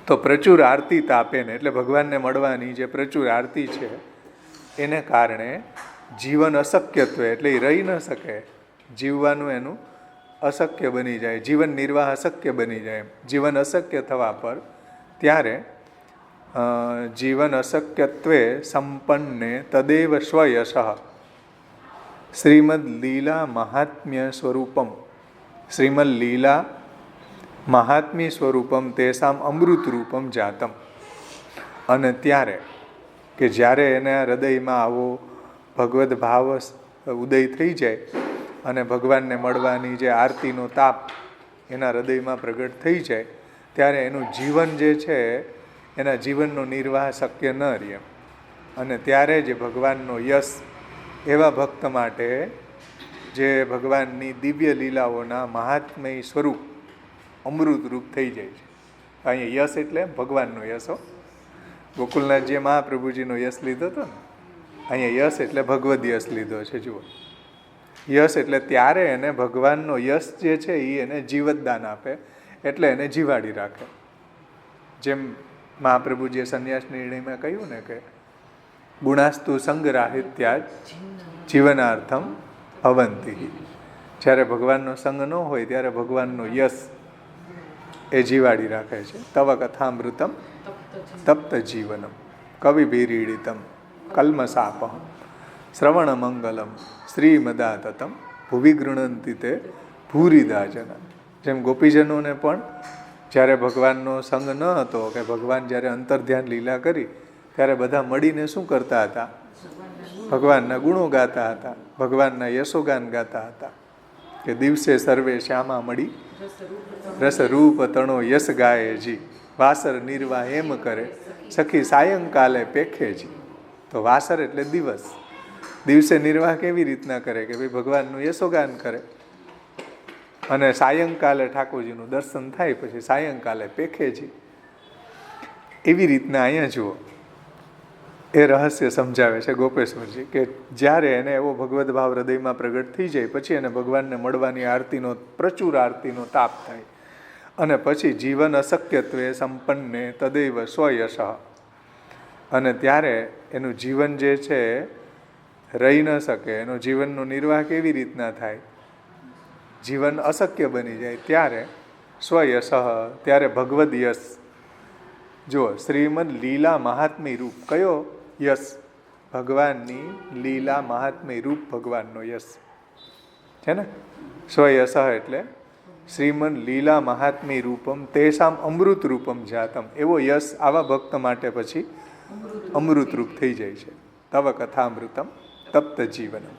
[SPEAKER 1] તો પ્રચુર આરતી તાપેને, એટલે ભગવાનને મળવાની જે પ્રચુર આરતી છે એને કારણે જીવન અશક્યત્વે, એટલે એ રહી ન શકે, જીવવાનું એનું અશક્ય બની જાય, જીવન નિર્વાહ અશક્ય બની જાય. જીવન અશક્ય થવા પર ત્યારે જીવન અશક્યત્વે સંપન્ને તદેવ સ્વયશઃ શ્રીમદ લીલા મહાત્મ્ય સ્વરૂપમ, શ્રીમદ લીલા મહાત્મ્ય સ્વરૂપમ તેસામ અમૃત રૂપમ જાતમ. અને ત્યારે કે જ્યારે એના હૃદયમાં આવો ભગવદ્ ભાવ ઉદય થઈ જાય અને ભગવાનને મળવાની જે આરતીનો તાપ એના હૃદયમાં પ્રગટ થઈ જાય, ત્યારે એનું જીવન જે છે એના જીવનનો નિર્વાહ શક્ય ન રહે. અને ત્યારે જ ભગવાનનો યશ એવા ભક્ત માટે જે ભગવાનની દિવ્ય લીલાઓના મહાત્મય સ્વરૂપ અમૃત રૂપ થઈ જાય છે. અહીંયા યશ એટલે ભગવાનનો યશ હો. ગોકુલનાથજીએ મહાપ્રભુજીનો યશ લીધો હતો ને, અહીંયા યશ એટલે ભગવદ યશ લીધો છે. જુઓ, યશ એટલે ત્યારે એને ભગવાનનો યશ જે છે એ એને જીવતદાન આપે, એટલે એને જીવાડી રાખે. જેમ મહાપ્રભુજીએ સંન્યાસ નિર્ણયમાં કહ્યું ને કે ગુણાસ્તુ સંગરાહિત્યા જીવનાર્થમ ભવંતિ. જ્યારે ભગવાનનો સંગ ન હોય ત્યારે ભગવાનનો યશ એ જીવાડી રાખે છે. તવ કથામૃતમ તપ્ત જીવનમ કવિભીરીડિતમ કલ્મસાપહમ શ્રવણ મંગલમ શ્રીમદાતતમ ભુવિ ગૃણંતિ તે ભૂરિદા જન. જેમ ગોપીજનોને પણ જ્યારે ભગવાનનો સંગ ન હતો, કે ભગવાન જ્યારે અંતર્ધ્યાન લીલા કરી ત્યારે બધા મળીને શું કરતા હતા? ભગવાનના ગુણો ગાતા હતા, ભગવાનના યશોગાન ગાતા હતા. કે દિવસે સર્વે શ્યામા મળી રસરૂપ તણો યશ ગાયજી, વાસર નિર્વાહ એમ કરે સખી સાયંકાલે પેખેજી. તો વાસર એટલે દિવસ, દિવસે નિર્વાહ કેવી રીતના કરે? કે ભાઈ ભગવાનનું યશોગાન કરે, અને સાયંકાલે ઠાકોરજીનું દર્શન થાય પછી સાયંકાલે પેખેજી. એવી રીતના અહીંયા જુઓ એ રહસ્ય સમજાવે છે ગોપેશ્વરજી, કે જ્યારે એને એવો ભગવદ્ ભાવ હૃદયમાં પ્રગટ થઈ જાય પછી એને ભગવાનને મળવાની આરતીનો પ્રચુર આરતીનો તાપ થાય, અને પછી જીવન અશક્યત્વે સંપન્ને તદૈવ સ્વયશ. અને ત્યારે એનું જીવન જે છે રહી ન શકે, એનો જીવનનો નિર્વાહ કેવી રીતના થાય? જીવન અશક્ય બની જાય ત્યારે સ્વયશ, ત્યારે ભગવદ યશ. જુઓ, શ્રીમદ લીલા મહાત્મ્ય રૂપ કયો યશ? ભગવાનની લીલા મહાત્મ્ય રૂપ ભગવાનનો યશ છે ને. સ્વયશ એટલે શ્રીમદ લીલા મહાત્મ્ય રૂપમ તેસામ અમૃત રૂપમ જાતમ. એવો યશ આવા ભક્ત માટે પછી અમૃત રૂપ થઈ જાય છે. તવ કથામૃતમ તપ્ત જીવનમ.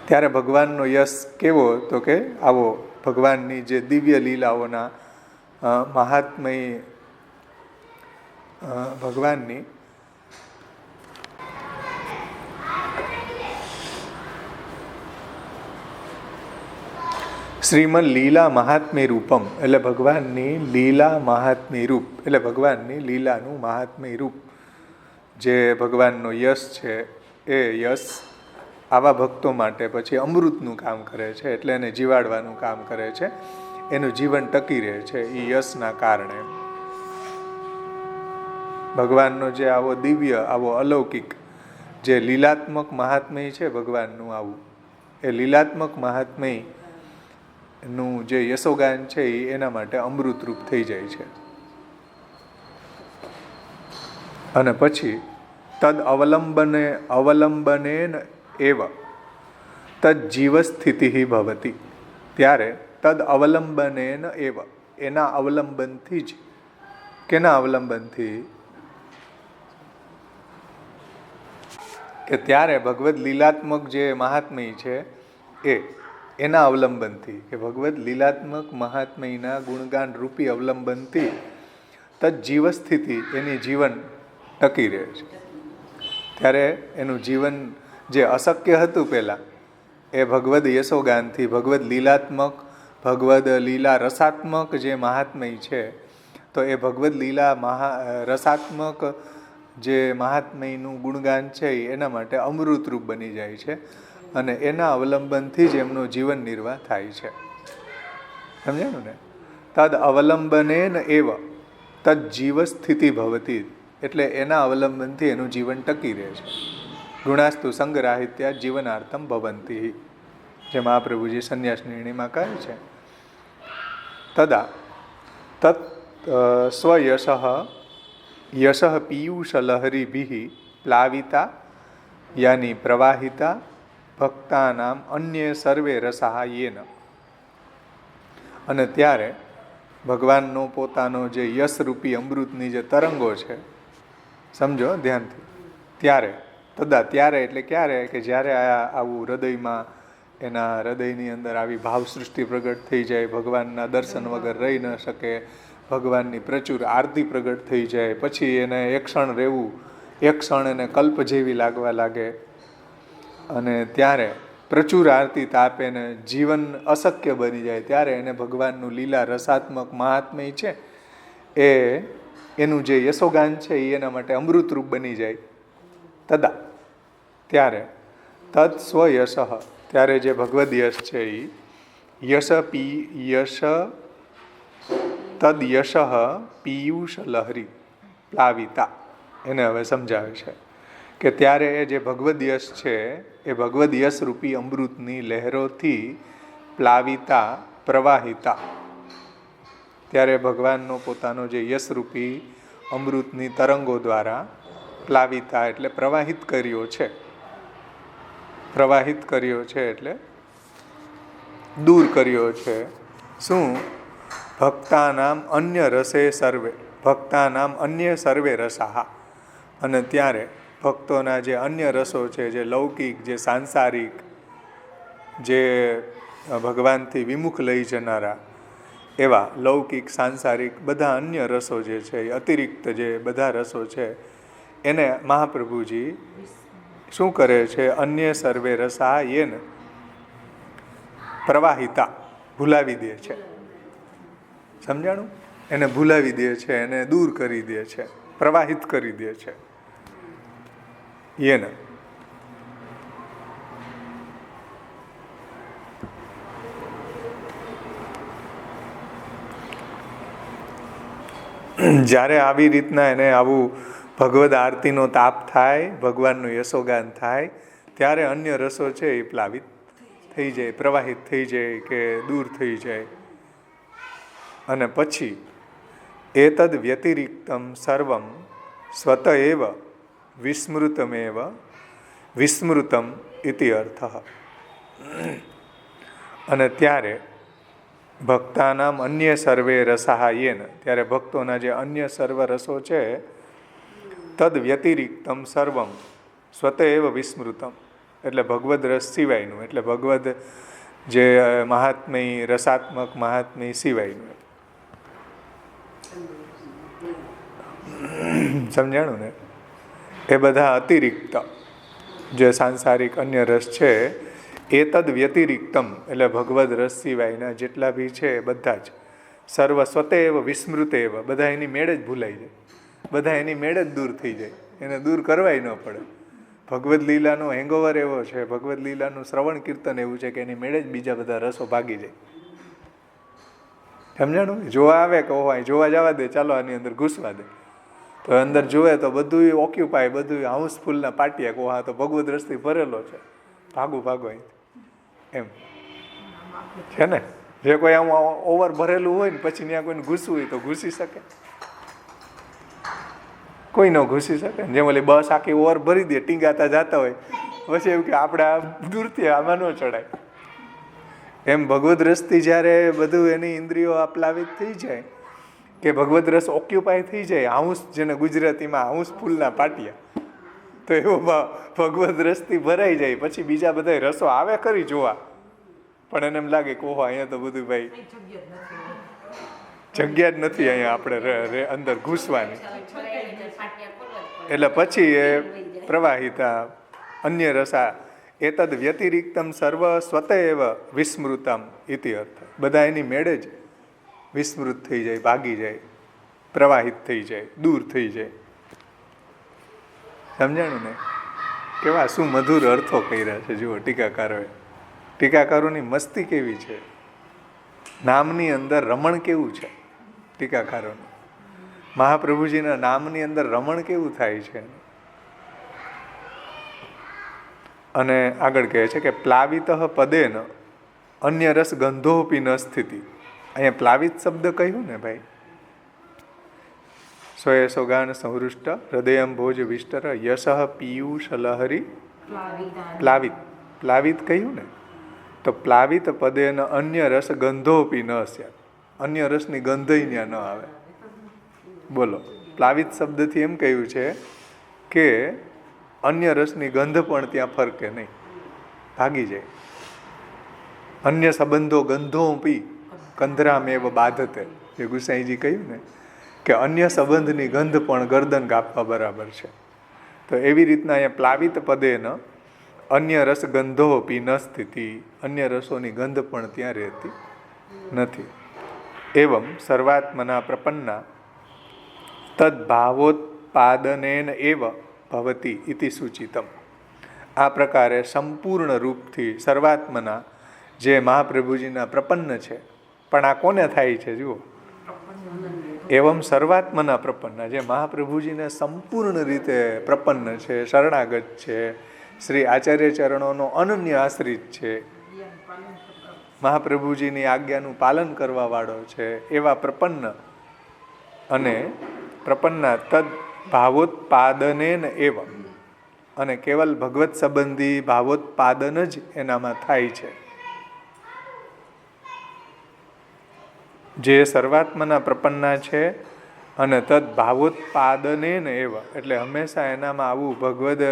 [SPEAKER 1] ત્યારે ભગવાનનો યશ કેવો? તો કે આવો ભગવાનની જે દિવ્ય લીલાઓના મહાત્મય ભગવાનની શ્રીમદ લીલા મહાત્મ્ય રૂપમ એટલે ભગવાનની લીલા મહાત્મ્ય રૂપ એટલે ભગવાનની લીલાનું મહાત્મ્ય રૂપ જે ભગવાનનો યશ છે, એ યશ આવા ભક્તો માટે પછી અમૃતનું કામ કરે છે. એટલે એને જીવાડવાનું કામ કરે છે, એનું જીવન ટકી રહે છે એ યશના કારણે. ભગવાનનો જે આવો દિવ્ય, આવો અલૌકિક જે લીલાત્મક મહાત્મ્ય છે ભગવાનનું, આવું એ લીલાત્મક મહાત્મ્ય નું જે યશોગાન છે એ એના માટે અમૃતરૂપ થઈ જાય છે. અને પછી તદ અવલંબને એવ તદ જીવ સ્થિતિ ભવતી. ત્યારે તદ અવલંબનેન એવ એના અવલંબનથી જ. કેના અવલંબનથી? કે ત્યારે ભગવદ લીલાત્મક જે મહાત્મ્ય છે એના અવલંબનથી, કે ભગવદ લીલાત્મક મહાત્મ્યના ગુણગાન રૂપી અવલંબનથી તદ જીવ સ્થિતિ એની જીવન ટકી રહે છે. ત્યારે એનું જીવન જે અશક્ય હતું પહેલાં, એ ભગવદ યશોગાનથી ભગવદ લીલાત્મક, ભગવદ લીલા રસાત્મક જે મહાત્મ્ય છે, તો એ ભગવદ લીલા રસાત્મક જે મહાત્મ્યનું ગુણગાન છે એના માટે અમૃતરૂપ બની જાય છે, અને એના અવલંબનથી જ એમનો જીવન નિર્વાહ થાય છે. સમજાયું ને? તદ અવલંબનેન એવ તદ જીવ સ્થિતિ ભવતી. એટલે એના અવલંબનથી એનું જીવન ટકી રહે છે. ગુણાસ્તુ સંગરાહિત્યા જીવનાર્થમ ભવંતી. જે મહાપ્રભુજી સંન્યાસ નિર્ણયમાં કહે છે. તદા તત્ સ્વયશ યશ પીયુષ લહરીભિ પ્લાવિતા યાની પ્રવાહિતા ભક્તાનામ અન્ય સર્વે રસા યેન. અને ત્યારે ભગવાનનો પોતાનો જે યશરૂપી અમૃતની જે તરંગો છે, સમજો ધ્યાનથી, ત્યારે તદા ત્યારે એટલે ક્યારે કે જ્યારે આવું હૃદયમાં એના હૃદયની અંદર આવી ભાવ સૃષ્ટિ પ્રગટ થઈ જાય, ભગવાનના દર્શન વગર રહી ન શકે, ભગવાનની પ્રચુર આરતી પ્રગટ થઈ જાય, પછી એને એક ક્ષણ રહેવું, એક ક્ષણ એને કલ્પ જેવી લાગવા લાગે, અને ત્યારે પ્રચુર આરતી તાપે ને જીવન અશક્ય બની જાય, ત્યારે એને ભગવાનનું લીલા રસાત્મક મહાત્મય છે એ એનું જે યશોગાન છે એ એના માટે અમૃતરૂપ બની જાય. તદા ત્યારે તદ સ્વયશ, ત્યારે જે ભગવદ યશ છે એ યશ તદ યશ પીયુષ લહરી પ્લાવિતા. એને હવે સમજાવે છે કે ત્યારે એ જે ભગવદ યશ છે એ ભગવદ યશ રૂપી અમૃતની લહેરોથી પ્લાવિતા પ્રવાહિતા, ત્યારે ભગવાનનો પોતાનો જે યશરૂપી અમૃતની તરંગો દ્વારા પ્લાવિતા એટલે પ્રવાહિત કર્યો છે. પ્રવાહિત કર્યો છે એટલે દૂર કર્યો છે. શું? ભક્તાનામ અન્ય રસે સર્વે, ભક્તાનામ અન્ય સર્વે રસાહા. અને ત્યારે ભક્તોના જે અન્ય રસો છે, જે લૌકિક, જે સાંસારિક, જે ભગવાનથી વિમુખ લઈ જનારા એવા લૌકિક, સાંસારિક બધા અન્ય રસો જે છે, એ અતિરિક્ત જે બધા રસો છે, એને મહાપ્રભુજી શું કરે છે? અન્ય સર્વે રસા યેન પ્રવાહિતા, ભૂલાવી દે છે. સમજાણું? એને ભૂલાવી દે છે, એને દૂર કરી દે છે, પ્રવાહિત કરી દે છે. યેન જ્યારે આવી રીતના એને આવું ભગવદ આરતીનો તાપ થાય, ભગવાનનું યશોગાન થાય, ત્યારે અન્ય રસો છે એ પ્લાવિત થઈ જાય, પ્રવાહિત થઈ જાય કે દૂર થઈ જાય. અને પછી એતદ વ્યતિરિક્તમ સર્વમ સ્વત એવ વિસ્મૃતમેવ વિસ્મૃતમ ઇતિ અર્થ. અને ત્યારે ભક્તાનામ અન્ય સર્વે રસા યેન, ત્યારે ભક્તોના જે અન્ય સર્વ રસો છે તદ વ્યતિરિક્તમ સર્વમ સ્વત એવ વિસ્મૃતમ, એટલે ભગવદ રસ સિવાયનું, એટલે ભગવદ જે મહાત્મય રસાત્મક મહાત્મય સિવાયનું. સમજાણું ને? એ બધા અતિરિક્ત જે સાંસારિક અન્ય રસ છે એ તદ વ્યતિરિક્તમ, એટલે ભગવદ રસ સિવાયના જેટલા બી છે બધા જ સર્વ સ્વતેવ વિસ્મૃતેવ, બધા એની મેળે જ ભૂલાઈ જાય, બધા એની મેળે જ દૂર થઈ જાય, એને દૂર કરવાય ન પડે. ભગવદ લીલાનો હેંગોવર એવો છે, ભગવદ લીલાનું શ્રવણ કીર્તન એવું છે કે એની મેળે જ બીજા બધા રસો ભાગી જાય. સમજાણું? જોવા આવે કે ઓહ જોવા જવા દે, ચાલો આની અંદર ઘૂસવા દે, તો અંદર જોવે તો બધું ઓક્યુપાય, બધું હાઉસફુલના પાટિયા, કે ઓહા તો ભગવદ રસથી ભરેલો છે, ભાગું ભાગો અહીંથી, એમ છે ને? જે કોઈ આમ ઓવર ભરેલું હોય ને પછી ત્યાં કોઈને ઘૂસવું હોય તો ઘૂસી શકે? કોઈ ન ઘૂસી શકે. જેમ ઓલી બસ આખી ઓવર ભરી દે, ટીંગાતા જતા હોય, પછી એવું કે આપણે આ દૂરથી આમાં ન ચડાય. એમ ભગવદ રસથી જ્યારે બધું એની ઇન્દ્રિયો આપ્લાવિત થઈ જાય, કે ભગવદ રસ ઓક્યુપાય થઈ જાય, હાઉસ, જેને ગુજરાતીમાં હાઉસફુલના પાટિયા, તો એવો ભગવદ રસથી ભરાઈ જાય, પછી બીજા બધા રસો આવે ખરી જોવા, પણ એને એમ લાગે કે ઓહો અહીંયા તો બધું ભાઈ જગ્યા જ નથી અહીંયા આપણે અંદર ઘૂસવાની. એટલે પછી એ પ્રવાહિતા અન્ય રસા એતદ વ્યતિરિક્તમ સર્વ સ્વત એવ વિસ્મૃતમ ઇતિ અર્થ. બધા એની મેળે જ વિસ્મૃત થઈ જાય, ભાગી જાય, પ્રવાહિત થઈ જાય, દૂર થઈ જાય. સમજાણું ને? કેવા શું મધુર અર્થો કર્યા છે જુઓ ટીકાકારોએ. ટીકાકારોની મસ્તી કેવી છે, નામની અંદર રમણ કેવું છે ટીકાકારોનું, મહાપ્રભુજીના નામની અંદર રમણ કેવું થાય છે. અને આગળ કહે છે કે પ્લાવિત પદેન અન્ય રસ ગંધોપી ન સ્થિતિ. અહીંયા પ્લાવિત શબ્દ કહ્યું ને ભાઈ, સોએ સોગાન સંહૃષ્ટ હૃદયમ ભોજ વિષ્ટર યશ પીયુષ લહરી પ્લાવિત પ્લાવિત કહ્યું ને, તો પ્લાવિત પદેન અન્ય રસ ગંધોપી ન સ્યાત, અન્ય રસની ગંધય ત્યાં ન આવે. બોલો, પ્લાવિત શબ્દથી એમ કહ્યું છે કે અન્ય રસની ગંધ પણ ત્યાં ફરકે નહીં, ભાગી જાય. અન્ય સંબંધો ગંધોપી કંધરામેવ બાધતે, એ ગુસાઈજી કહ્યું ને કે અન્ય સંબંધની ગંધ પણ ગરદન કાપવા બરાબર છે. તો એવી રીતના અહીંયા પ્લાવિત પદેન અન્ય રસ ગંધોપી ન સ્થિતિ, અન્ય રસોની ગંધ પણ ત્યાં રહેતી નથી. એવં સર્વાત્મના પ્રપન્ના તદ્ભાવોત્પાદનેન એવ ભવતી ઇતિ સૂચિતમ. આ પ્રકારે સંપૂર્ણ રૂપથી સર્વાત્મના જે મહાપ્રભુજીના પ્રપન્ન છે, પણ આ કોને થાય છે જુઓ, એવમ સર્વાત્મના પ્રપન્ન, જે મહાપ્રભુજીને સંપૂર્ણ રીતે પ્રપન્ન છે, શરણાગત છે, શ્રી આચાર્ય ચરણોનો અનન્ય આશ્રિત છે, મહાપ્રભુજીની આજ્ઞાનું પાલન કરવા વાળો છે, એવા પ્રપન્ન અને પ્રપન્ના તદ ભાવોત્પાદનેન એવ, અને કેવલ ભગવત સંબંધી ભાવોત્પાદન જ એનામાં થાય છે. જે સર્વાત્મના પ્રપન્ના છે અને તદ ભાવોત્પાદનેન એવ, એટલે હંમેશા એનામાં આવું ભગવદ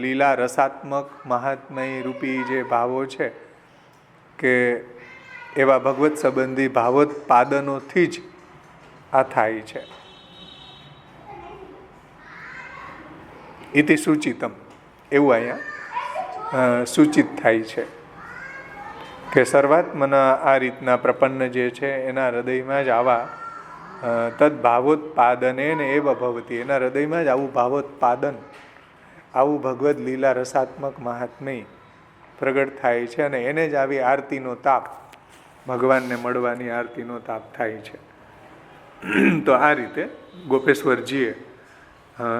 [SPEAKER 1] લીલા રસાત્મક મહાત્મય રૂપી જે ભાવો છે કે એવા ભગવત સંબંધી ભાવોત્પાદનોથી જ આ થાય છે. ઇતિ સૂચિતમ, એવું અહીંયા સૂચિત થાય છે કે સર્વાત્મના આ રીતના પ્રપન્ન જે છે એના હૃદયમાં જ આવા તદ ભાવોત્પાદનેન એવ ભવતી, એના હૃદયમાં જ આવું ભાવોત્પાદન, આવું ભગવદ લીલા રસાત્મક મહાત્મ્ય પ્રગટ થાય છે, અને એને જ આવી આરતીનો તાપ, ભગવાનને મળવાની આરતીનો તાપ થાય છે. તો આ રીતે ગોપેશ્વરજીએ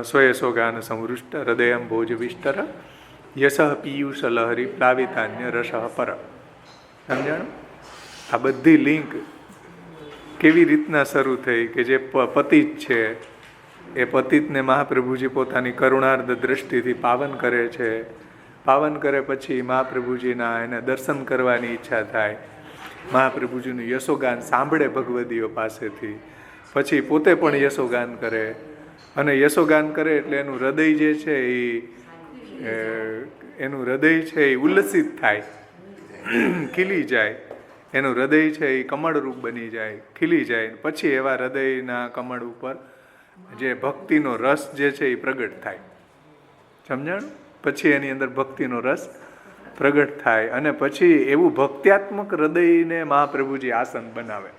[SPEAKER 1] સ્વયસો ગાન સંવૃષ્ટ હૃદયમ ભોજ વિસ્તર યશ પીયુષ લહરી પ્લાવિતાન્ય રસ પર. સમજાણું? આ બધી લિંક કેવી રીતના શરૂ થઈ કે જે પતિત છે એ પતિતને મહાપ્રભુજી પોતાની કરુણાર્ધ દ્રષ્ટિથી પાવન કરે છે. પાવન કરે પછી મહાપ્રભુજીના એને દર્શન કરવાની ઈચ્છા થાય, મહાપ્રભુજીનું યશોગાન સાંભળે ભગવદીઓ પાસેથી, પછી પોતે પણ યશોગાન કરે, અને યશોગાન કરે એટલે એનું હૃદય જે છે એ ઉલ્લસિત થાય, ખીલી જાય, એનું હૃદય છે એ કમળરૂપ બની જાય, ખીલી જાય. પછી એવા હૃદયના કમળ ઉપર જે ભક્તિનો રસ જે છે એ પ્રગટ થાય. સમજાણું? પછી એની અંદર ભક્તિનો રસ પ્રગટ થાય, અને પછી એવું ભક્ત્યાત્મક હૃદયને મહાપ્રભુજી આસન બનાવે,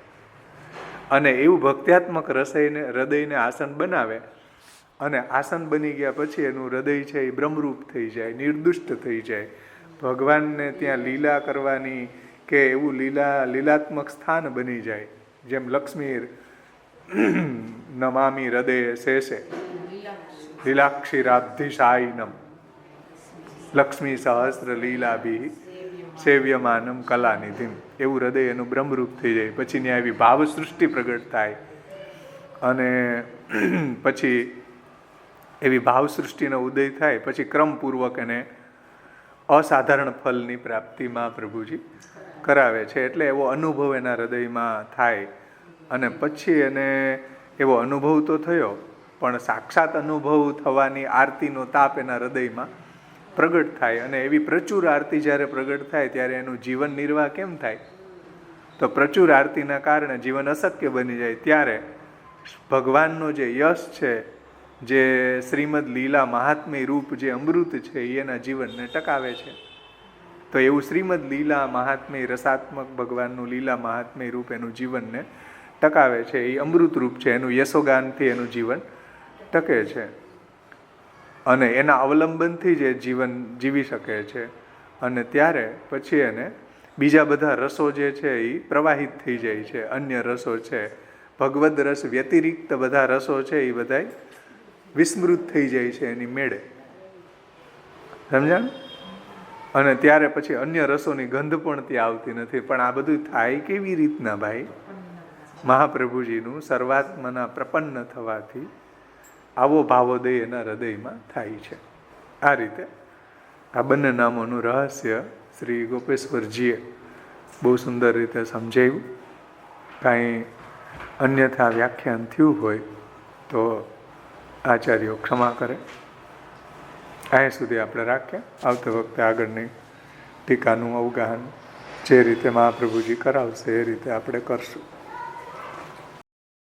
[SPEAKER 1] અને એવું ભક્ત્યાત્મક હૃદયને આસન બનાવે, અને આસન બની ગયા પછી એનું હૃદય છે એ બ્રહ્મરૂપ થઈ જાય, નિર્દુષ્ટ થઈ જાય, ભગવાનને ત્યાં લીલા કરવાની કે એવું લીલાત્મક સ્થાન બની જાય. જેમ લક્ષ્મી નમામી હૃદય શેષે લીલાક્ષીરાબ્ધિશાયનમ લક્ષ્મી સહસ્ર લીલાભી સેવ્યમાનમ કલાનિધિમ, એવું હૃદય એનું બ્રહ્મરૂપ થઈ જાય. પછી ત્યાં એવી ભાવ સૃષ્ટિ પ્રગટ થાય, અને પછી એવી ભાવ સૃષ્ટિનો ઉદય થાય, પછી ક્રમપૂર્વક એને અસાધારણ ફલની પ્રાપ્તિમાં પ્રભુજી કરાવે છે. એટલે એવો અનુભવ એના હૃદયમાં થાય, અને પછી એને એવો અનુભવ તો થયો, પણ સાક્ષાત અનુભવ થવાની આરતીનો તાપ એના હૃદયમાં પ્રગટ થાય. અને એવી પ્રચુર આરતી જ્યારે પ્રગટ થાય ત્યારે એનું જીવન નિર્વાહ કેમ થાય? તો પ્રચુર આરતીના કારણે જીવન અશક્ય બની જાય. ત્યારે ભગવાનનો જે યશ છે, જે શ્રીમદ લીલા મહાત્મ્ય રૂપ જે અમૃત છે એ એના જીવનને ટકાવે છે. તો એવું શ્રીમદ લીલા મહાત્મ્ય રસાત્મક ભગવાનનું લીલા મહાત્મ્ય રૂપ એનું જીવનને ટકાવે છે. એ અમૃત રૂપ છે, એનું યશોગાનથી એનું જીવન ટકે છે, અને એના અવલંબનથી જ એ જીવન જીવી શકે છે. અને ત્યારે પછી એને બીજા બધા રસો જે છે એ પ્રવાહિત થઈ જાય છે. અન્ય રસો છે, ભગવદ રસ વ્યતિરિક્ત બધા રસો છે એ બધા વિસ્મૃત થઈ જાય છે એની મેળે. સમજાણ? અને ત્યારે પછી અન્ય રસોની ગંધ પણ ત્યાં આવતી નથી. પણ આ બધું થાય કેવી રીતના ભાઈ? મહાપ્રભુજીનું સર્વાત્મના પ્રપન્ન થવાથી આવો ભાવોદય એના હૃદયમાં થાય છે. આ રીતે આ બંને નામોનું રહસ્ય શ્રી ગોપેશ્વરજીએ બહુ સુંદર રીતે સમજાવ્યું. કાંઈ અન્યથા વ્યાખ્યાન થયું હોય તો આચાર્યો ક્ષમા કરે. અહીં સુધી આપણે રાખીએ. આવતી વખતે આગળની ટીકાનું અવગાહન જે રીતે મહાપ્રભુજી કરાવશે એ રીતે આપણે કરશું.